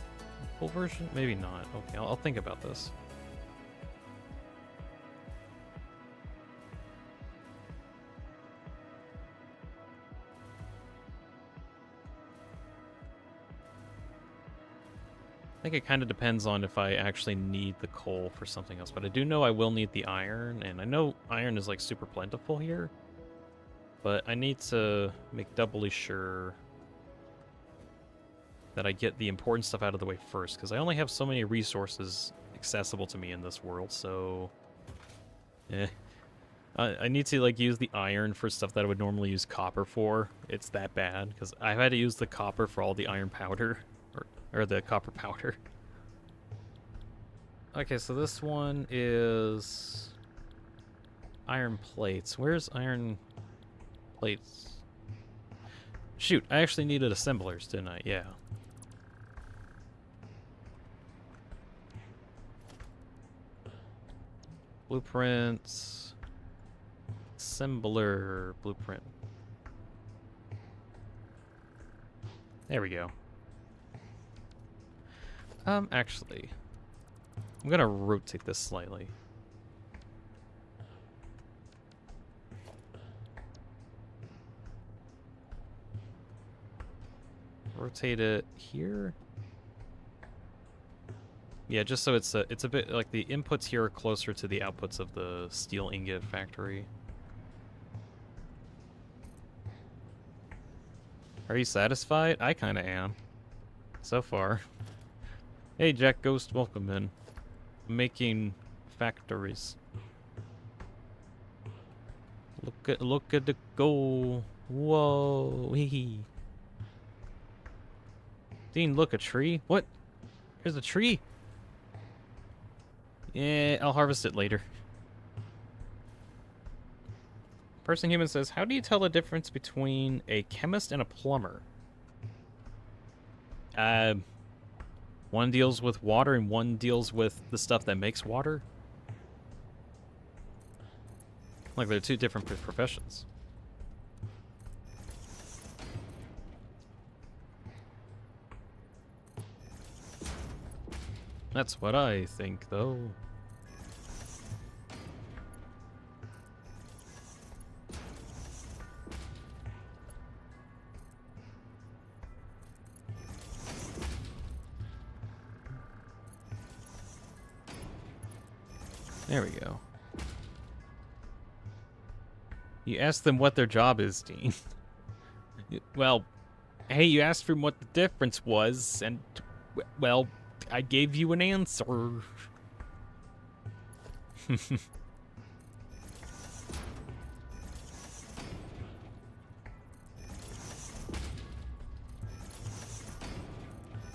version? Maybe not. Okay, I'll think about this. I think it kind of depends on if I actually need the coal for something else, but I do know I will need the iron, and I know iron is like super plentiful here, but I need to make doubly sure that I get the important stuff out of the way first, because I only have so many resources accessible to me in this world, so... I need to like use the iron for stuff that I would normally use copper for. It's that bad, because I've had to use the copper for all the iron powder. Or the copper powder. Okay, so this one is iron plates. Where's iron plates? Shoot, I actually needed assemblers, didn't I? Yeah. Blueprints. Assembler blueprint. There we go. Actually, I'm gonna rotate this slightly. Rotate it here. Yeah, just so it's a bit like the inputs here are closer to the outputs of the steel ingot factory. Are you satisfied? I kind of am. So far. Hey, Jack Ghost, welcome in. Making factories. Look at the goal. Whoa. Hee. Dean, look, a tree? What? There's a tree? Yeah, I'll harvest it later. Person Human says, how do you tell the difference between a chemist and a plumber? One deals with water and one deals with the stuff that makes water. Like, they're two different professions. That's what I think, though. There we go. You asked them what their job is, Dean. Well, hey, you asked them what the difference was, and, well, I gave you an answer.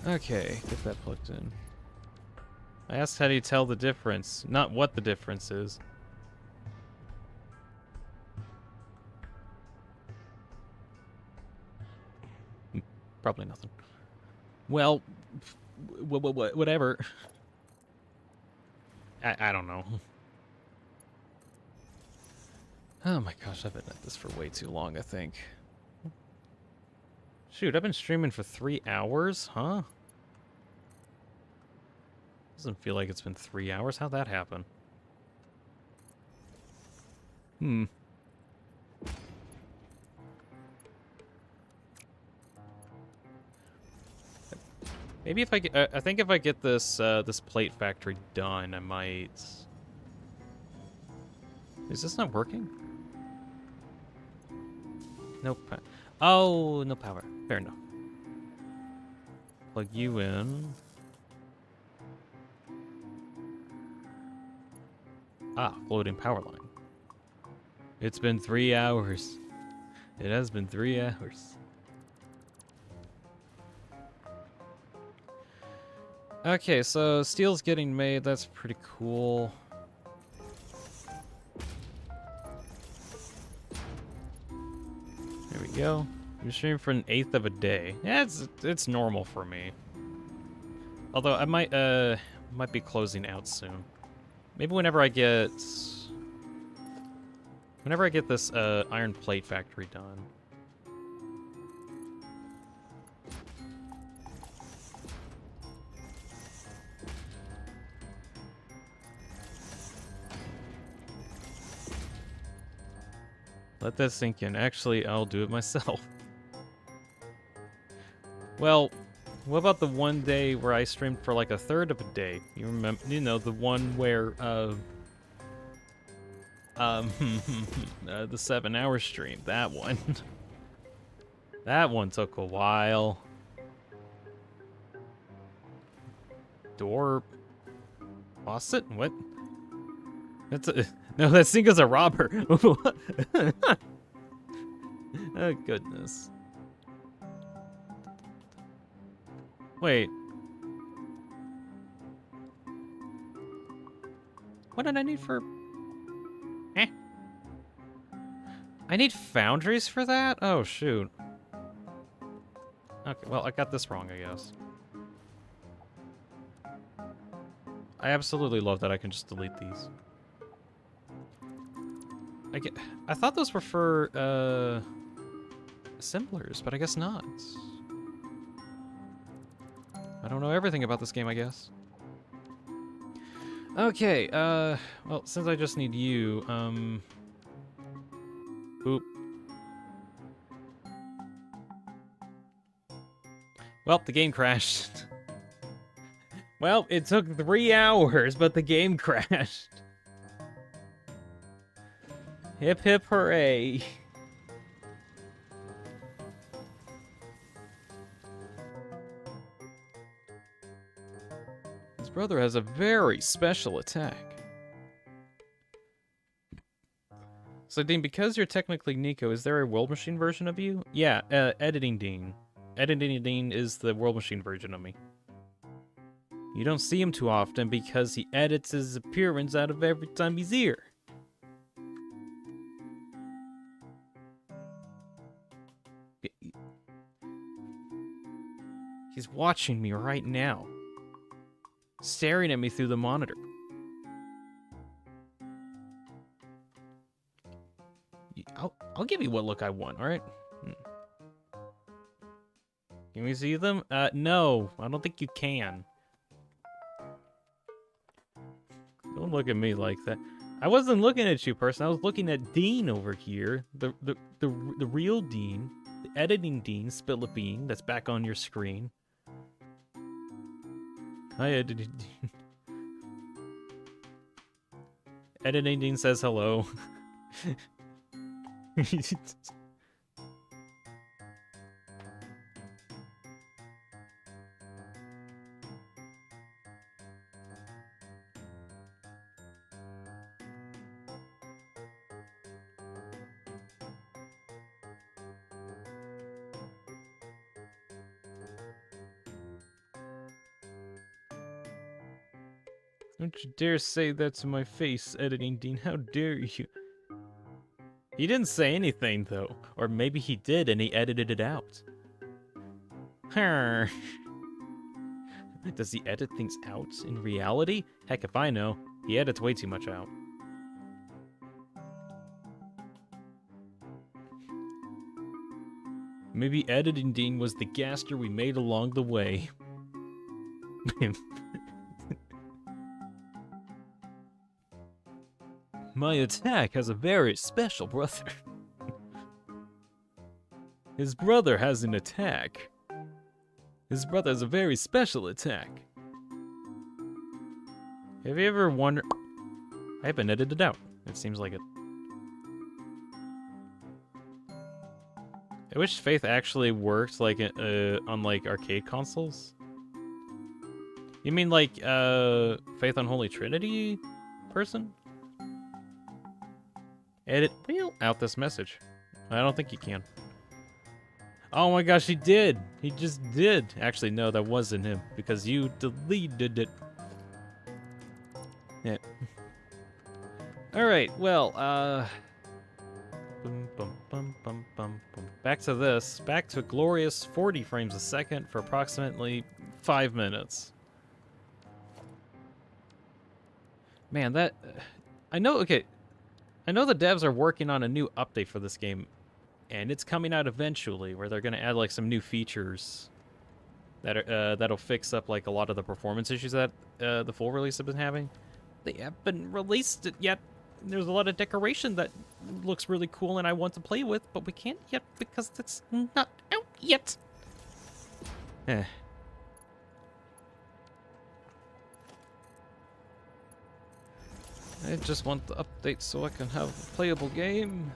Okay, get that plugged in. I asked how do you tell the difference, not what the difference is. Probably nothing. Well, whatever. I don't know. Oh my gosh, I've been at this for way too long, I think. Shoot, I've been streaming for 3 hours? Huh? Doesn't feel like it's been 3 hours. How'd that happen? Hmm. Maybe if I get, I think if I get this this plate factory done, I might. Is this not working? Nope. Oh, no power. Fair enough. Plug you in. Ah, floating power line. It's been 3 hours. It has been 3 hours. Okay, so steel's getting made. That's pretty cool. There we go. You're streaming for 1/8 of a day. Yeah, it's normal for me. Although I might be closing out soon. Maybe whenever I get this iron plate factory done. Let that sink in. Actually, I'll do it myself. Well, what about the one day where I streamed for like 1/3 of a day? You remember, you know, the one where, the 7-hour stream. That one. That one took a while. Door faucet? What? That's a no. That sink is a robber. Oh goodness. Wait. What did I need for? I need foundries for that? Oh shoot. Okay, well I got this wrong, I guess. I absolutely love that I can just delete these. I thought those were for assemblers, but I guess not. I don't know everything about this game, I guess. Okay, well, since I just need you, boop. Well, the game crashed. Well, it took 3 hours, but the game crashed. Hip hip hooray. His brother has a very special attack. So, Dean, because you're technically Nico, is there a World Machine version of you? Yeah, Editing Dean. Editing Dean is the World Machine version of me. You don't see him too often because he edits his appearance out of every time he's here. He's watching me right now. Staring at me through the monitor. I'll give you what look I want, alright? Can we see them? No. I don't think you can. Don't look at me like that. I wasn't looking at you, person. I was looking at Dean over here. The real Dean. The editing Dean, DeanSpillaBean, that's back on your screen. Hi, editing Dean. Editing Dean says hello. Don't you dare say that to my face, Editing Dean. How dare you? He didn't say anything, though. Or maybe he did and he edited it out. Does he edit things out in reality? Heck if I know. He edits way too much out. Maybe Editing Dean was the gaster we made along the way. My attack has a very special brother. His brother has an attack. His brother has a very special attack. Have you ever wondered... I haven't edited it out. It seems like it. I wish Faith actually worked like on like arcade consoles. You mean like Faith on Holy Trinity person? Edit wheel out this message. I don't think you can. Oh my gosh, he did. He just did. Actually, no, that wasn't him because you deleted it. Yeah. All right. Well, back to this. Back to glorious 40 frames a second for approximately 5 minutes. Man, that... I know, okay. I know the devs are working on a new update for this game, and it's coming out eventually, where they're going to add, like, some new features that are, that'll fix up, like, a lot of the performance issues that the full release have been having. They haven't released it yet. There's a lot of decoration that looks really cool and I want to play with, but we can't yet because it's not out yet. Eh. I just want the update so I can have a playable game.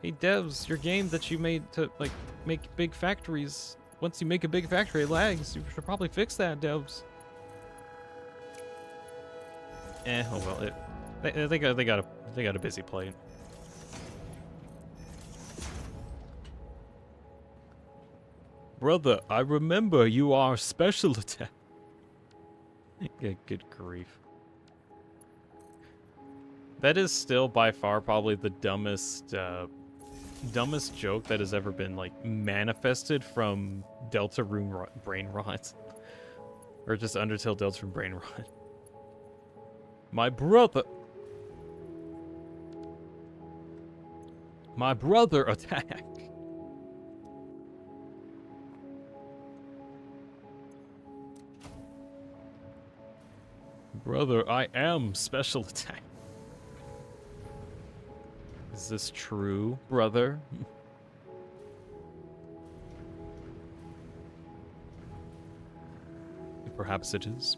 Hey devs, your game that you made to like make big factories, once you make a big factory it lags. You should probably fix that, devs. Oh well, they got a busy plate. Brother, I remember you are special attack. Good grief. That is still by far probably the dumbest joke that has ever been like manifested from Deltarune brain rot, or just Undertale Deltarune brain rot. My brother attacked. Brother, I am special attack. Is this true, brother? Perhaps it is.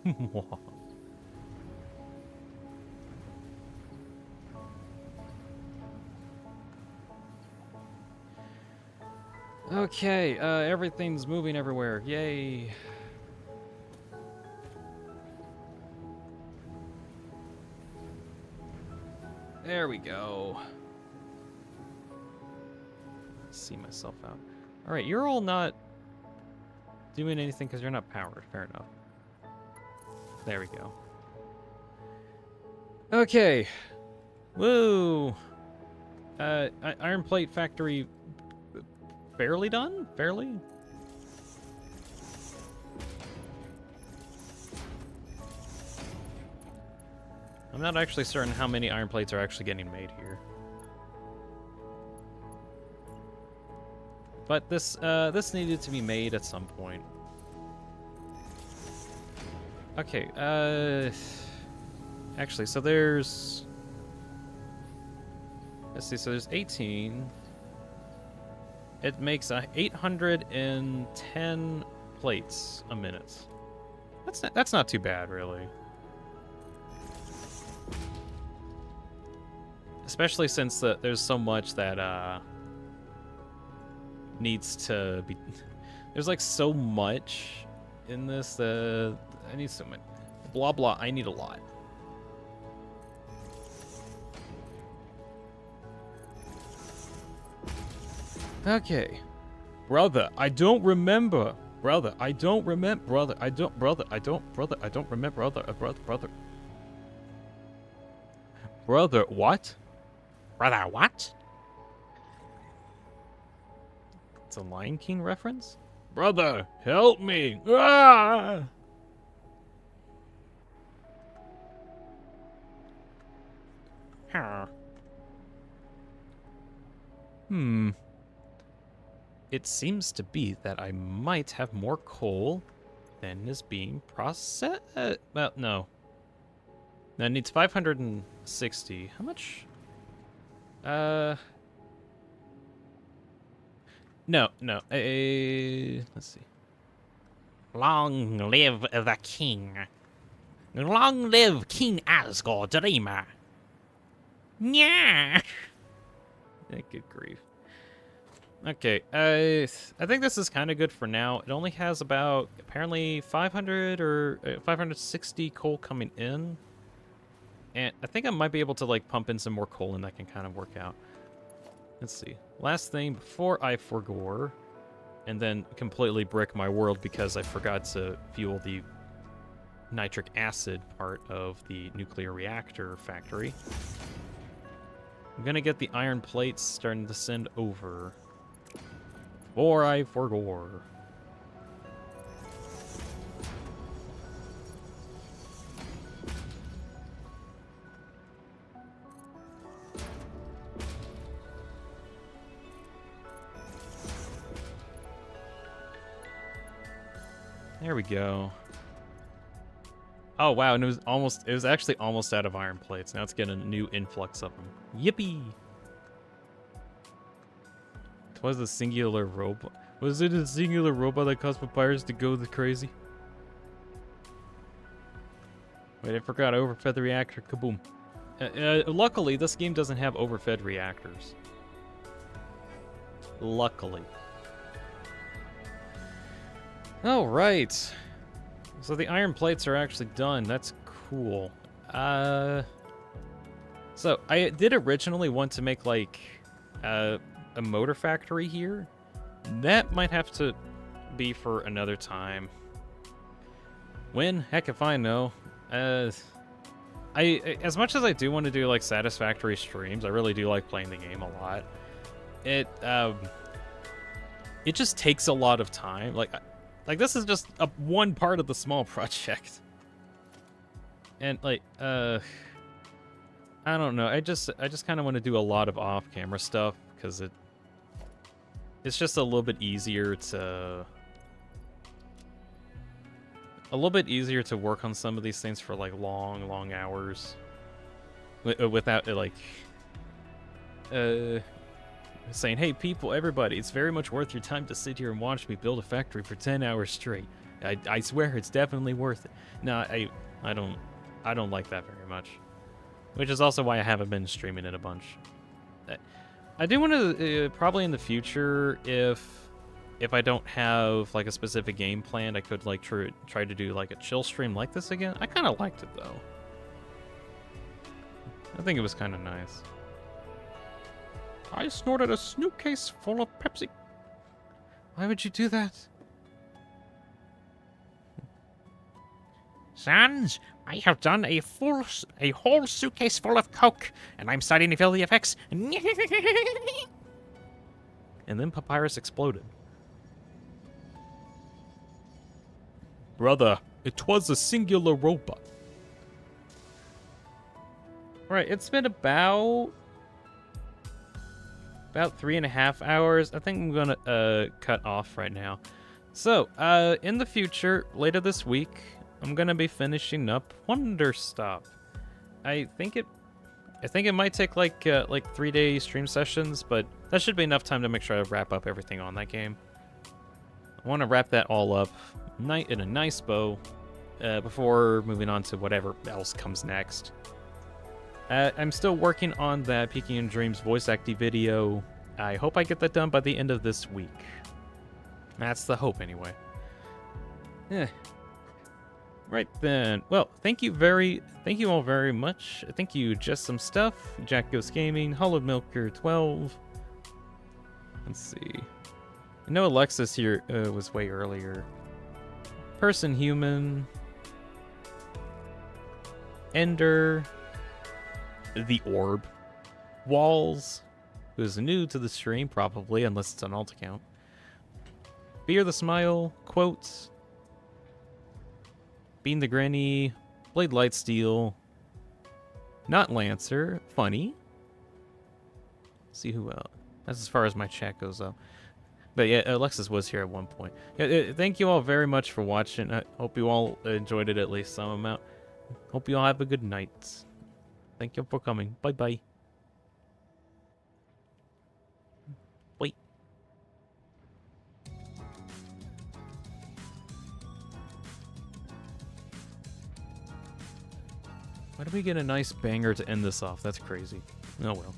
Okay, everything's moving everywhere. Yay. There we go. See myself out. All right, you're all not doing anything because you're not powered. Fair enough. There we go. Okay. Woo. Iron Plate Factory barely done? Fairly? I'm not actually certain how many iron plates are actually getting made here. But this needed to be made at some point. Okay, actually, so there's... Let's see, so there's 18. It makes 810 plates a minute. That's not too bad, really. Especially since there's so much that needs to be... There's like so much in this I need so much. Blah blah, I need a lot. Okay. Brother, I don't remember. Brother, I don't remember. Brother, I don't remember. Brother. Brother, what? Brother, what? It's a Lion King reference? Brother, help me! Ah! Huh. It seems to be that I might have more coal than is being processed. Well, no. That needs 560. How much? No. Let's see. Long live the king. Long live King Asgore Dreamer. Yeah. Good grief. Okay, I think this is kind of good for now. It only has about, apparently, 500 or 560 coal coming in. And I think I might be able to, like, pump in some more coal and that can kind of work out. Let's see. Last thing before I forgore, and then completely brick my world because I forgot to fuel the nitric acid part of the nuclear reactor factory. I'm gonna get the iron plates starting to send over. Before I forgore. There we go. Oh wow, and it was actually almost out of iron plates. Now it's getting a new influx of them. Yippee! Was a singular robot? Was it a singular robot that caused papyrus to go crazy? Wait, I forgot. Overfed the reactor. Kaboom. Luckily, this game doesn't have overfed reactors. Luckily. All right. So the iron plates are actually done. That's cool. So I did originally want to make like a motor factory here. That might have to be for another time. When? Heck if I know. As much as I do want to do like Satisfactory streams, I really do like playing the game a lot. It just takes a lot of time. Like this is just one part of the small project. And like I don't know. I just kind of want to do a lot of off-camera stuff because it's just a little bit easier to work on some of these things for like long hours without like saying, hey people, everybody, it's very much worth your time to sit here and watch me build a factory for 10 hours straight. I swear it's definitely worth it. No, I don't like that very much, which is also why I haven't been streaming it a bunch. I do want to probably in the future, if I don't have like a specific game planned, I could like try to do like a chill stream like this again. I kind of liked it though. I think it was kind of nice. I snorted a snoot case full of Pepsi. Why would you do that? Sons, I have done a whole suitcase full of Coke, and I'm starting to feel the effects. And then Papyrus exploded. Brother, it was a singular robot. Right, it's been about 3.5 hours. I think I'm gonna cut off right now. So, in the future, later this week, I'm gonna be finishing up Wonder Stop. I think it might take like 3-day stream sessions, but that should be enough time to make sure I wrap up everything on that game. I want to wrap that all up in a nice bow before moving on to whatever else comes next. I'm still working on that Peeking in Dreams voice acting video. I hope I get that done by the end of this week. That's the hope, anyway. Right then. Well, thank you all very much. Thank you, Just Some Stuff, Jack Ghost Gaming, Hollowed Milker 12. Let's see. I know Alexis here was way earlier. Person Human. Ender. The Orb. Walls, who's new to the stream, probably, unless it's an alt account. Beer the Smile. Quotes. Bean the Granny. Blade Lightsteel. Not Lancer. Funny. See who else. That's as far as my chat goes, though. But yeah, Alexis was here at one point. Yeah, thank you all very much for watching. I hope you all enjoyed it at least some amount. Hope you all have a good night. Thank you for coming. Bye-bye. Wait. Why do we get a nice banger to end this off? That's crazy. Oh well.